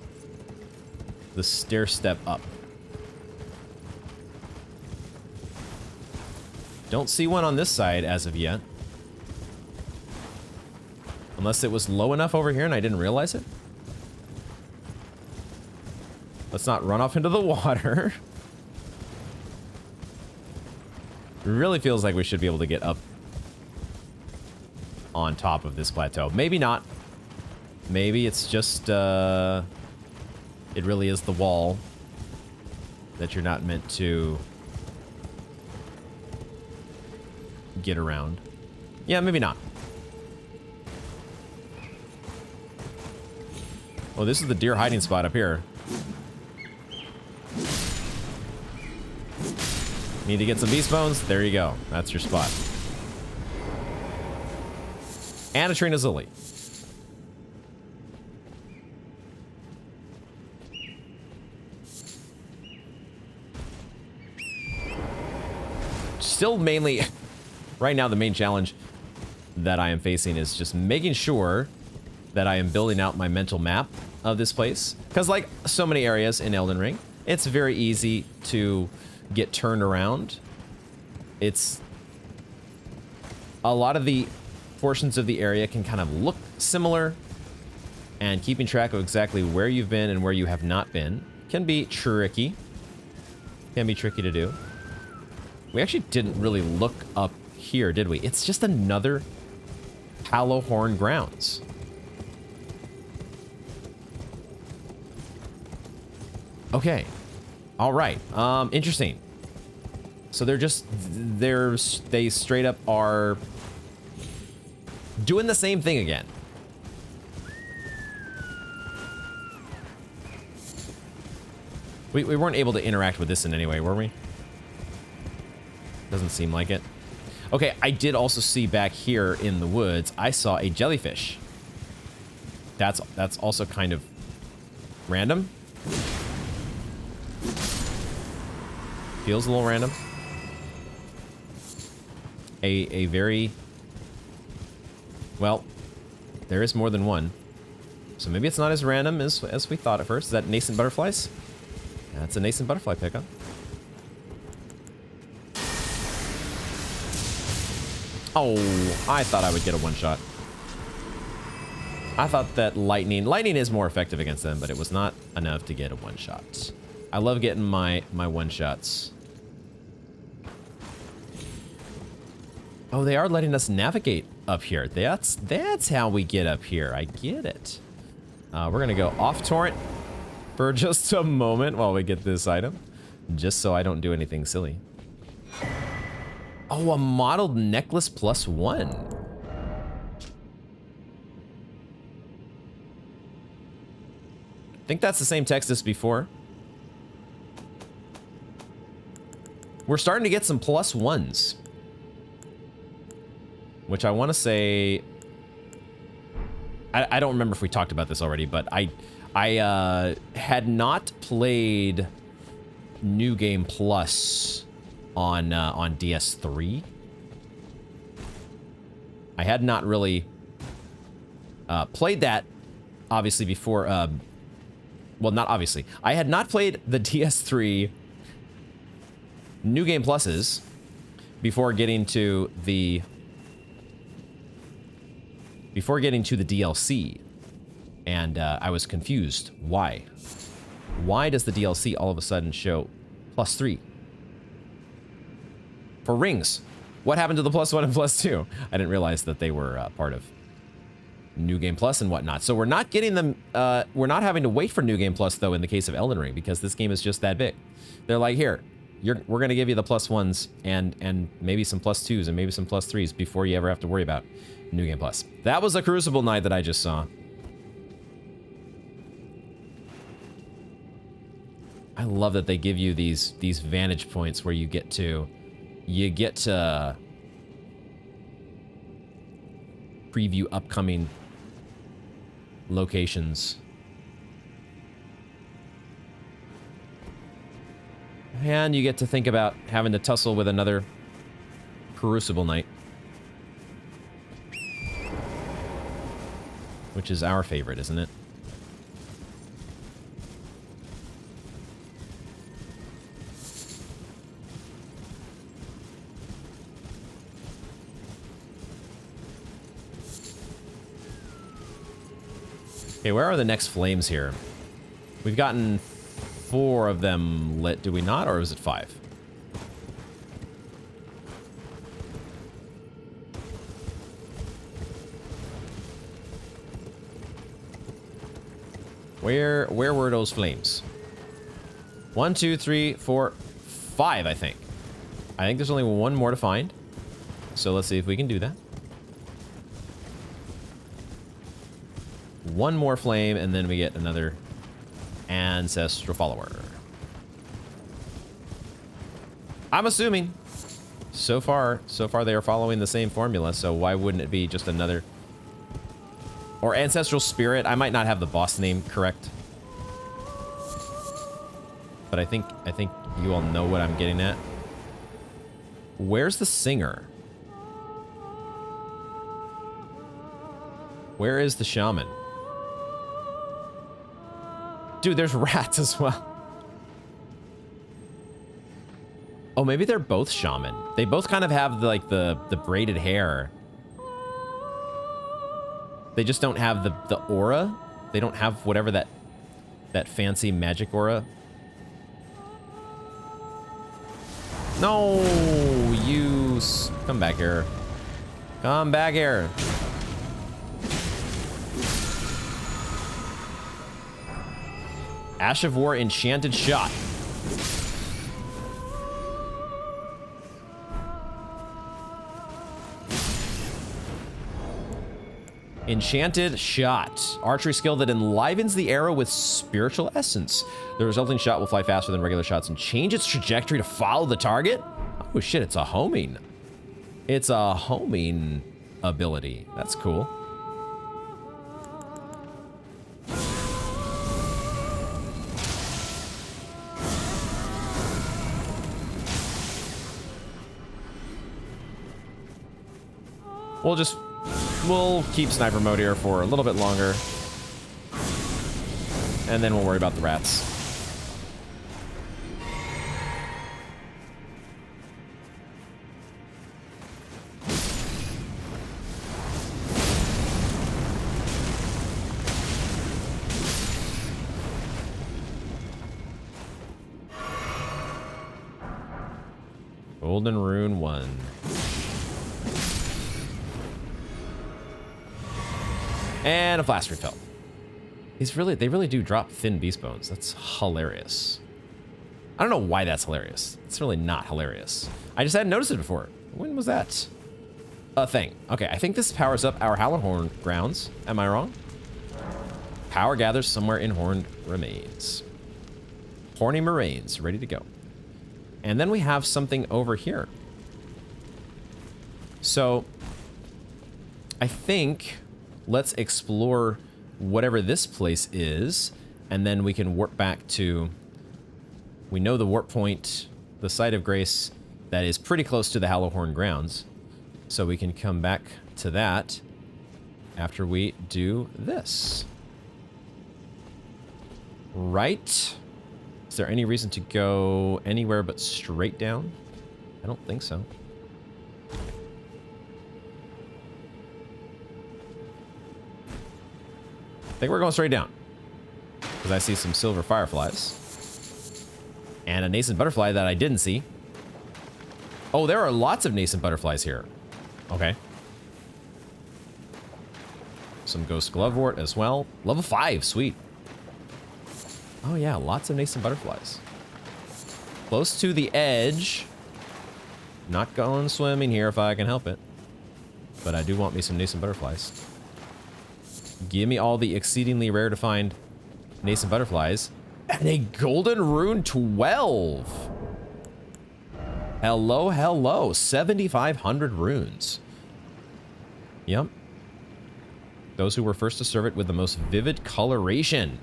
stair step up? Don't see one on this side as of yet. Unless it was low enough over here and I didn't realize it. Let's not run off into the water. It really feels like we should be able to get up on top of this plateau. Maybe not. Maybe it's just, it really is the wall that you're not meant to get around. Yeah, maybe not. Oh, this is the deer hiding spot up here. Need to get some beast bones? There you go. That's your spot. And a Trina's Lily. Still mainly, right now the main challenge that I am facing is just making sure that I am building out my mental map of this place. Because like so many areas in Elden Ring, it's very easy to get turned around. It's a lot of the portions of the area can kind of look similar, and keeping track of exactly where you've been and where you have not been can be tricky. Can be tricky to do. We actually didn't really look up here, did we? It's just another Hallowhorn Grounds. Okay. All right. Interesting. So they straight up are doing the same thing again. We weren't able to interact with this in any way, were we? Doesn't seem like it. Okay, I did also see back here in the woods, I saw a jellyfish. That's also kind of random. Feels a little random. A very... Well, there is more than one. So maybe it's not as random as we thought at first. Is that nascent butterflies? That's a nascent butterfly pickup. Oh, I thought I would get a one-shot. I thought that lightning is more effective against them, but it was not enough to get a one-shot. I love getting my one-shots. Oh, they are letting us navigate up here. That's how we get up here. I get it. We're gonna go off torrent for just a moment while we get this item, just so I don't do anything silly. Oh, a modeled necklace +1. I think that's the same text as before. We're starting to get some +1s. Which I want to say... I don't remember if we talked about this already, but I had not played New Game Plus on DS3. I had not really played that, obviously, before... well, not obviously. I had not played the DS3 New Game Pluses before getting to the... DLC, and I was confused. Why? Why does the DLC all of a sudden show +3? For rings. What happened to the +1 and +2? I didn't realize that they were part of New Game Plus and whatnot. So we're not getting them, we're not having to wait for New Game Plus, though, in the case of Elden Ring, because this game is just that big. They're like, here, we're going to give you the +1s and maybe some +2s and maybe some +3s before you ever have to worry about New Game Plus. That was a Crucible night that I just saw. I love that they give you these vantage points where you get to preview upcoming locations. And you get to think about having to tussle with another Crucible Knight. Which is our favorite, isn't it? Okay, where are the next flames here? We've gotten 4 of them lit, do we not? Or is it 5? Where were those flames? 1, 2, 3, 4, 5, I think. I think there's only one more to find. So let's see if we can do that. One more flame, and then we get another ancestral follower. I'm assuming. So far they are following the same formula, so why wouldn't it be just another... Or Ancestral Spirit. I might not have the boss name correct. But I think you all know what I'm getting at. Where's the singer? Where is the shaman? Dude, there's rats as well. Oh, maybe they're both shaman. They both kind of have like the braided hair. They just don't have the aura. They don't have whatever that fancy magic aura. No, you come back here. Come back here. Ash of War Enchanted Shot. Enchanted Shot. Archery skill that enlivens the arrow with spiritual essence. The resulting shot will fly faster than regular shots and change its trajectory to follow the target. Oh shit, it's a homing. It's a homing ability. That's cool. We'll keep sniper mode here for a little bit longer. And then we'll worry about the rats. Golden Rune 1. And a blast refill. They really do drop thin beast bones. That's hilarious. I don't know why that's hilarious. It's really not hilarious. I just hadn't noticed it before. When was that a thing? Okay, I think this powers up our Hallowhorn grounds. Am I wrong? Power gathers somewhere in Horned Remains. Horny Moraines, ready to go. And then we have something over here. So, I think... let's explore whatever this place is, and then we can warp back to... We know the warp point, the site of grace, that is pretty close to the Hallowhorn grounds. So we can come back to that after we do this. Right? Is there any reason to go anywhere but straight down? I don't think so. I think we're going straight down. Because I see some silver fireflies. And a nascent butterfly that I didn't see. Oh, there are lots of nascent butterflies here. Okay. Some ghost glovewort as well. Level 5, sweet. Oh yeah, lots of nascent butterflies. Close to the edge. Not going swimming here if I can help it. But I do want me some nascent butterflies. Give me all the exceedingly rare to find nascent butterflies. And a golden rune 12. Hello, hello. 7,500 runes. Yep. Those who were first to serve it with the most vivid coloration.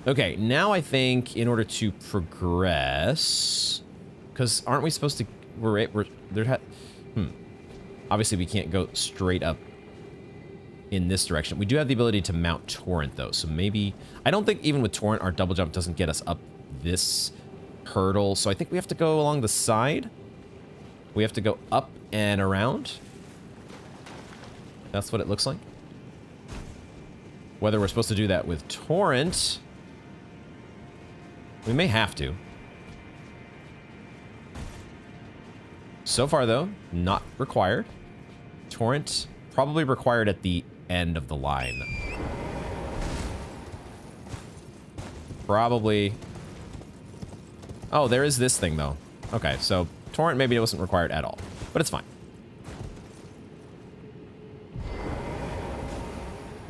Okay, now I think in order to progress, because aren't we supposed to? We're there. Obviously, we can't go straight up in this direction. We do have the ability to mount Torrent though, so maybe I don't think even with Torrent our double jump doesn't get us up this hurdle. So I think we have to go along the side. We have to go up and around. That's what it looks like. Whether we're supposed to do that with Torrent, we may have to. So far, though, not required. Torrent, probably required at the end of the line. Probably. Oh, there is this thing, though. Okay, so Torrent maybe it wasn't required at all, but it's fine.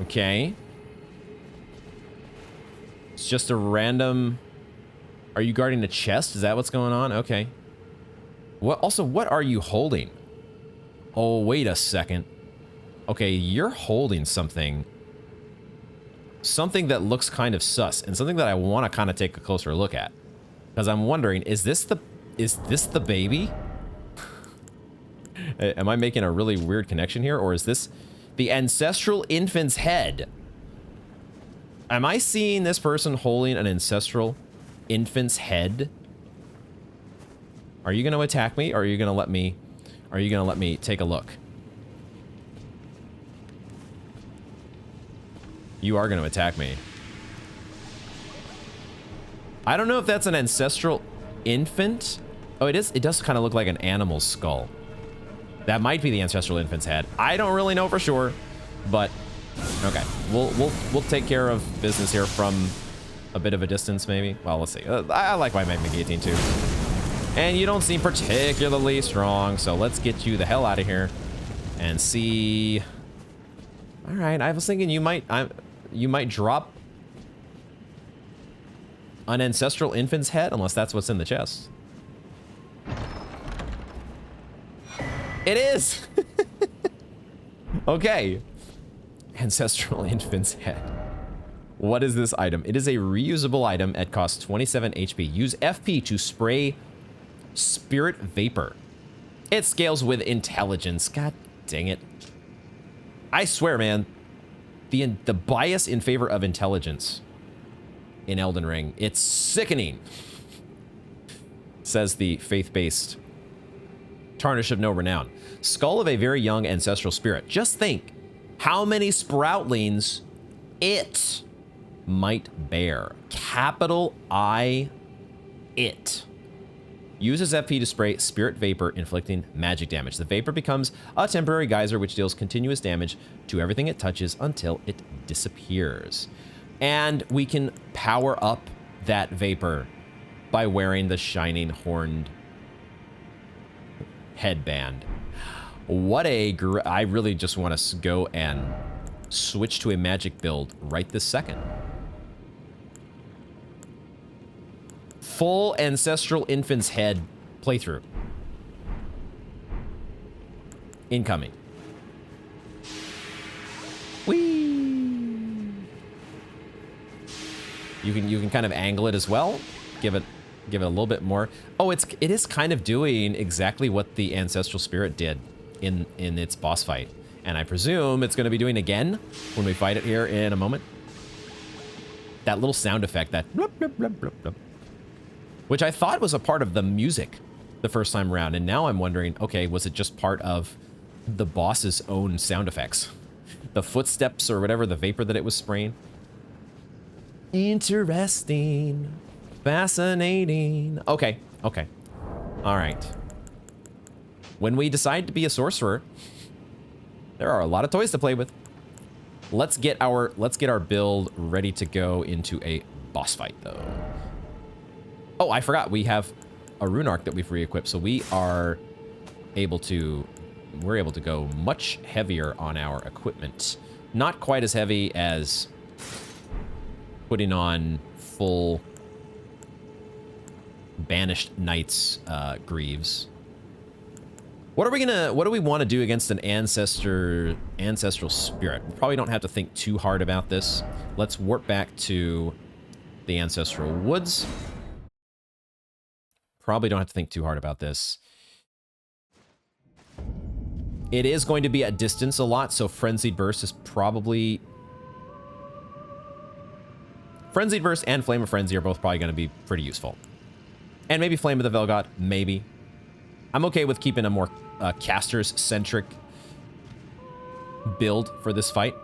Okay. It's just a random... Are you guarding a chest? Is that what's going on? Okay. What? Also, what are you holding? Oh, wait a second. Okay, you're holding something. Something that looks kind of sus, and something that I want to kind of take a closer look at. Because I'm wondering, is this the baby? Am I making a really weird connection here? Or is this the ancestral infant's head? Am I seeing this person holding an ancestral infant's head? Are you going to attack me, or are you going to let me... Are you going to let me take a look? You are going to attack me. I don't know if that's an ancestral infant. Oh, it is. It does kind of look like an animal's skull. That might be the ancestral infant's head. I don't really know for sure, but okay. We'll take care of business here from a bit of a distance, maybe. Well, let's see. I like my guillotine too. And you don't seem particularly strong, so let's get you the hell out of here and see. All right, I was thinking you might drop an ancestral infant's head, unless that's what's in the chest. It is. Okay. Ancestral infant's head. What is this item? It is a reusable item at cost 27 HP. Use FP to spray spirit vapor. It scales with intelligence. God dang it. I swear, man, the bias in favor of intelligence in Elden Ring, it's sickening. Says the faith-based Tarnish of no renown. Skull of a very young ancestral spirit. Just think how many sproutlings it might bear. Capital I, it. Uses FP to spray spirit vapor, inflicting magic damage. The vapor becomes a temporary geyser which deals continuous damage to everything it touches until it disappears. And we can power up that vapor by wearing the shining horned headband. What a... I really just want to go and switch to a magic build right this second. Full ancestral infant's head playthrough. Incoming. Whee! You can kind of angle it as well. Give it a little bit more. Oh, it is kind of doing exactly what the ancestral spirit did in its boss fight. And I presume it's going to be doing again when we fight it here in a moment. That little sound effect, that blub, blub, blub, blub, blub, which I thought was a part of the music the first time around. And now I'm wondering, okay, was it just part of the boss's own sound effects? The footsteps or whatever, the vapor that it was spraying? Interesting. Fascinating. Okay, okay. All right. When we decide to be a sorcerer, there are a lot of toys to play with. Let's get our build ready to go into a boss fight, though. Oh, I forgot. We have a rune arc that we've re-equipped, so we're able to go much heavier on our equipment. Not quite as heavy as putting on full Banished Knights greaves. What do we want to do against an ancestral spirit? We probably don't have to think too hard about this. Let's warp back to the Ancestral Woods. Probably don't have to think too hard about this. It is going to be at distance a lot, so Frenzied Burst is probably... Frenzied Burst and Flame of Frenzy are both probably going to be pretty useful. And maybe Flame of the Velgod, maybe. I'm okay with keeping a more casters-centric build for this fight.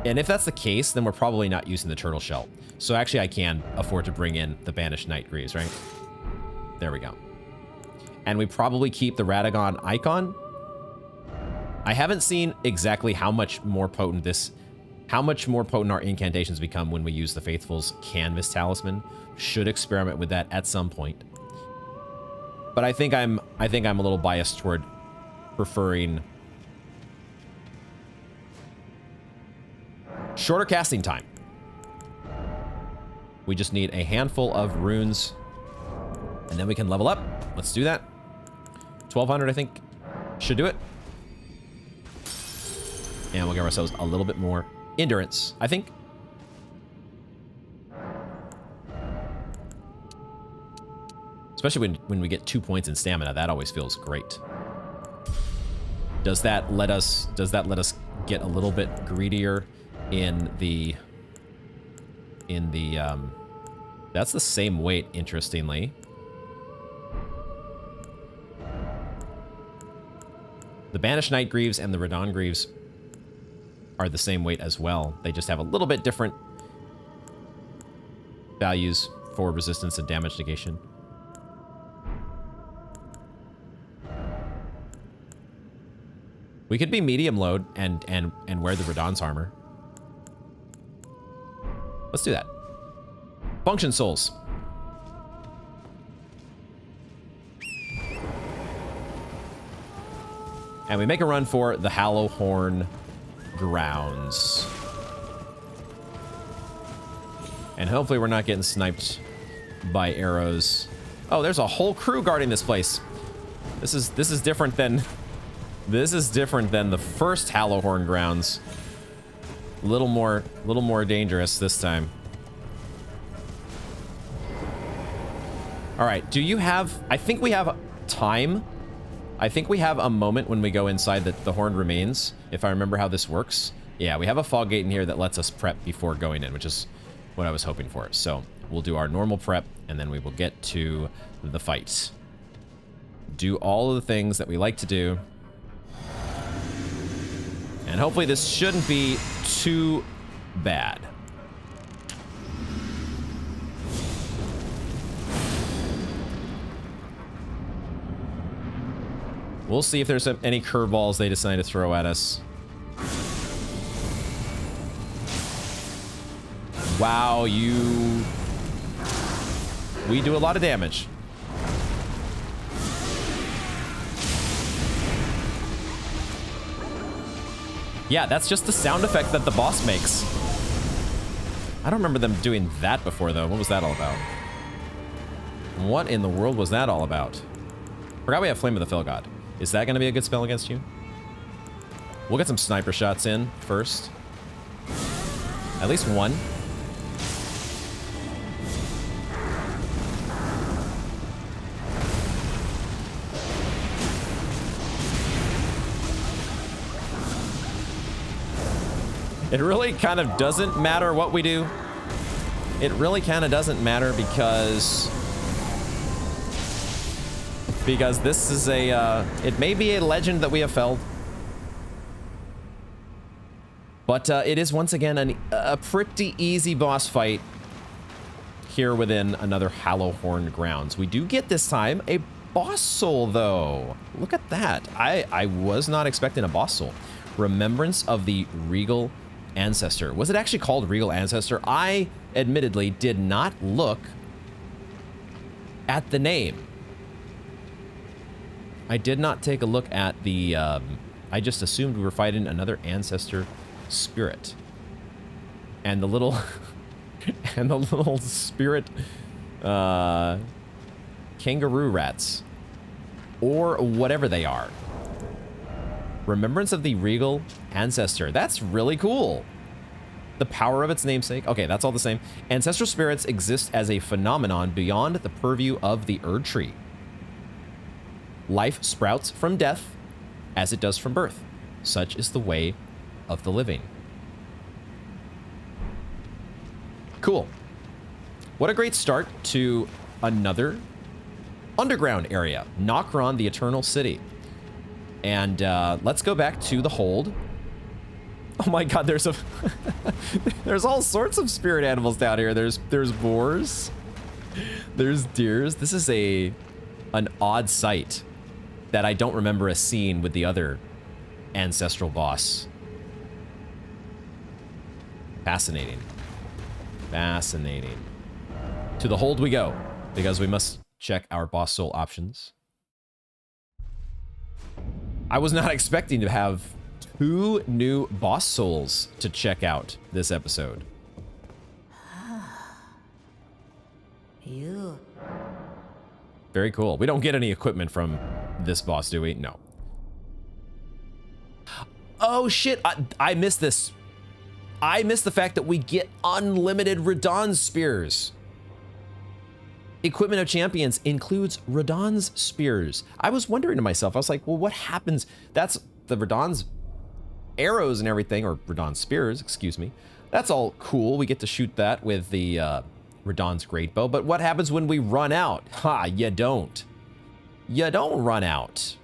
And if that's the case, then we're probably not using the Turtle Shell. So actually I can afford to bring in the Banished Night Greaves, right? There we go. And we probably keep the Radagon Icon. I haven't seen exactly how much more potent our incantations become when we use the Faithful's Canvas Talisman. Should experiment with that at some point. But I think I'm a little biased toward preferring shorter casting time. We just need a handful of runes and then we can level up. Let's do that. 1200, I think, should do it. And we'll give ourselves a little bit more endurance, I think. Especially when we get 2 points in stamina, that always feels great. Does that let us get a little bit greedier in the that's the same weight, interestingly. The Banished Night Greaves and the Radon Greaves are the same weight as well. They just have a little bit different values for resistance and damage negation. We could be medium load and wear the Radon's armor. Let's do that. Function Souls. And we make a run for the Hallowhorn grounds. And hopefully we're not getting sniped by arrows. Oh, there's a whole crew guarding this place. This is different than the first Hallowhorn grounds. A little more dangerous this time. All right, do you have... I think we have time. I think we have a moment when we go inside the Horned Remains, if I remember how this works. Yeah, we have a fog gate in here that lets us prep before going in, which is what I was hoping for. So we'll do our normal prep, and then we will get to the fight. Do all of the things that we like to do. And hopefully this shouldn't be too bad. We'll see if there's any curveballs they decide to throw at us. Wow, we do a lot of damage. Yeah, that's just the sound effect that the boss makes. I don't remember them doing that before, though. What was that all about? What in the world was that all about? Forgot we have Flame of the Felgod. Is that going to be a good spell against you? We'll get some sniper shots in first. At least one. It really kind of doesn't matter what we do. It really kind of doesn't matter because this is it may be a legend that we have felled. But it is once again a pretty easy boss fight here within another Hallowhorn grounds. We do get this time a boss soul though. Look at that. I was not expecting a boss soul. Remembrance of the Regal Ancestor. Was it actually called Regal Ancestor? I admittedly did not look at the name. I did not take a look at the, I just assumed we were fighting another Ancestor spirit. And the little, spirit, kangaroo rats. Or whatever they are. Remembrance of the Regal Ancestor. That's really cool. the power of its namesake. Okay, that's all the same. Ancestral spirits exist as a phenomenon beyond the purview of the Erd Tree. Life sprouts from death as it does from birth. Such is the way of the living. Cool. What a great start to another underground area. Nokron, the Eternal City. And let's go back to the hold. Oh my god, there's a there's all sorts of spirit animals down here. There's boars. There's deers. This is an odd sight that I don't remember a scene with the other ancestral boss. Fascinating. Fascinating. To the hold we go, because we must check our boss soul options. I was not expecting to have 2 new boss souls to check out this episode. You. Very cool. We don't get any equipment from this boss, do we? No. Oh shit, I missed this. I missed the fact that we get unlimited Radahn's spears. Equipment of Champions includes Radahn's spears. I was wondering to myself, I was like, well, what happens? That's the Radahn's arrows and everything, or Radahn's spears, excuse me. That's all cool. We get to shoot that with the Radahn's great bow. But what happens when we run out? Ha, you don't. You don't run out.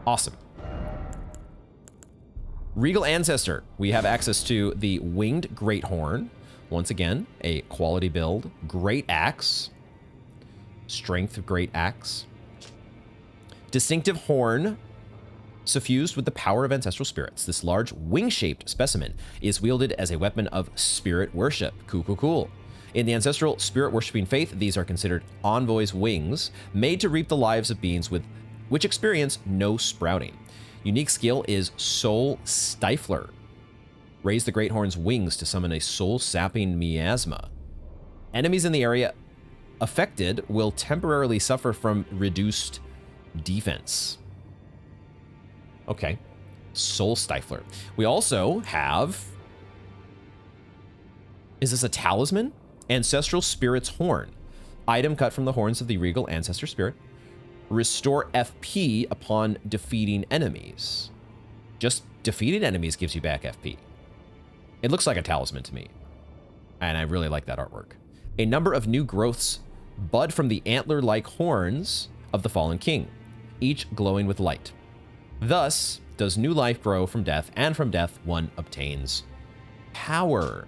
Awesome. Regal Ancestor. We have access to the Winged Greathorn. Once again, a quality build. Great Axe. Strength of Great Axe. Distinctive Horn. Suffused with the power of ancestral spirits. This large wing-shaped specimen is wielded as a weapon of spirit worship. Cool, cool, cool. In the ancestral spirit-worshipping faith, these are considered envoys' wings, made to reap the lives of beings which experience no sprouting. Unique skill is Soul Stifler. Raise the Greathorn's wings to summon a soul-sapping miasma. Enemies in the area affected will temporarily suffer from reduced defense. Okay. Soul Stifler. We also have... Is this a talisman? Ancestral Spirit's Horn. Item cut from the horns of the Regal Ancestor Spirit. Restore FP upon defeating enemies. Just defeating enemies gives you back FP. It looks like a talisman to me. And I really like that artwork. A number of new growths bud from the antler-like horns of the fallen king, each glowing with light. Thus, does new life grow from death, and from death, one obtains power.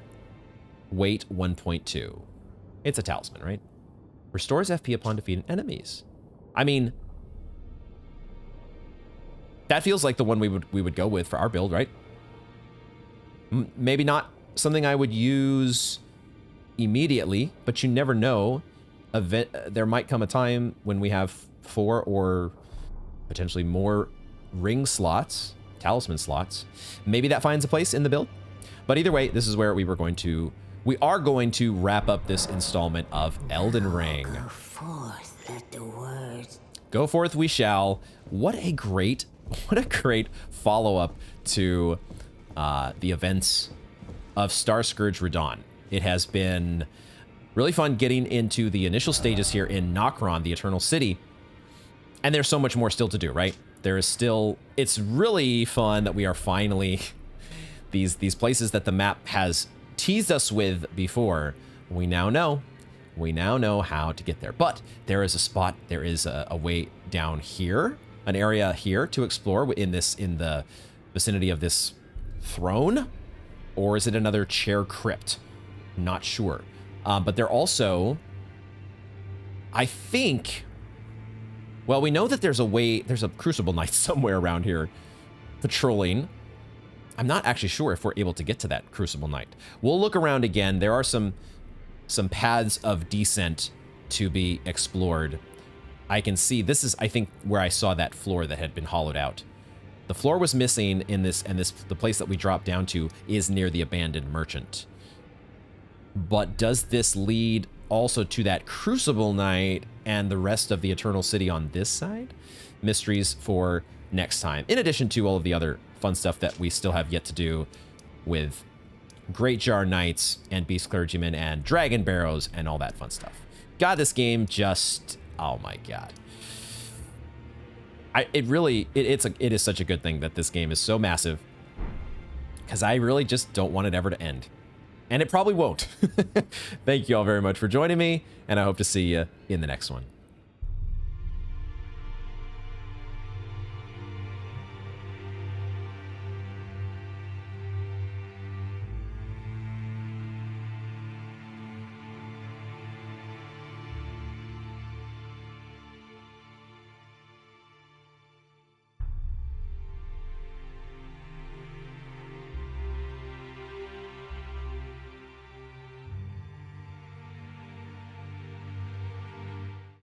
Weight 1.2. It's a talisman, right? Restores FP upon defeating enemies. I mean, that feels like the one we would go with for our build, right? Maybe not something I would use immediately, but you never know. There might come a time when we have 4 or potentially more ring slots, talisman slots. Maybe that finds a place in the build. But either way, this is where we are going to wrap up this installment of Elden Ring. Go forth, let the words. Go forth we shall. What a great follow-up to the events of Starscourge Radahn. It has been really fun getting into the initial stages here in Nokron, the Eternal City. And there's so much more still to do, right? There is still... It's really fun that we are finally... these places that the map has teased us with before, we now know. We now know how to get there. But there is a spot, there is a way down here, an area here to explore in the vicinity of this throne. Or is it another chair crypt? Not sure. But they're also, I think, well, we know that there's a Crucible Knight somewhere around here patrolling. I'm not actually sure if we're able to get to that Crucible Knight. We'll look around again. There are some paths of descent to be explored. I can see, this is, I think, where I saw that floor that had been hollowed out. The floor was missing in this, and the place that we dropped down to is near the abandoned merchant. But does this lead also to that Crucible Knight and the rest of the Eternal City on this side? Mysteries for next time, in addition to all of the other fun stuff that we still have yet to do with Great Jar Knights and Beast Clergymen and Dragon Barrows and all that fun stuff. God, this game just, oh my God. It is such a good thing that this game is so massive, because I really just don't want it ever to end. And it probably won't. Thank you all very much for joining me, and I hope to see you in the next one.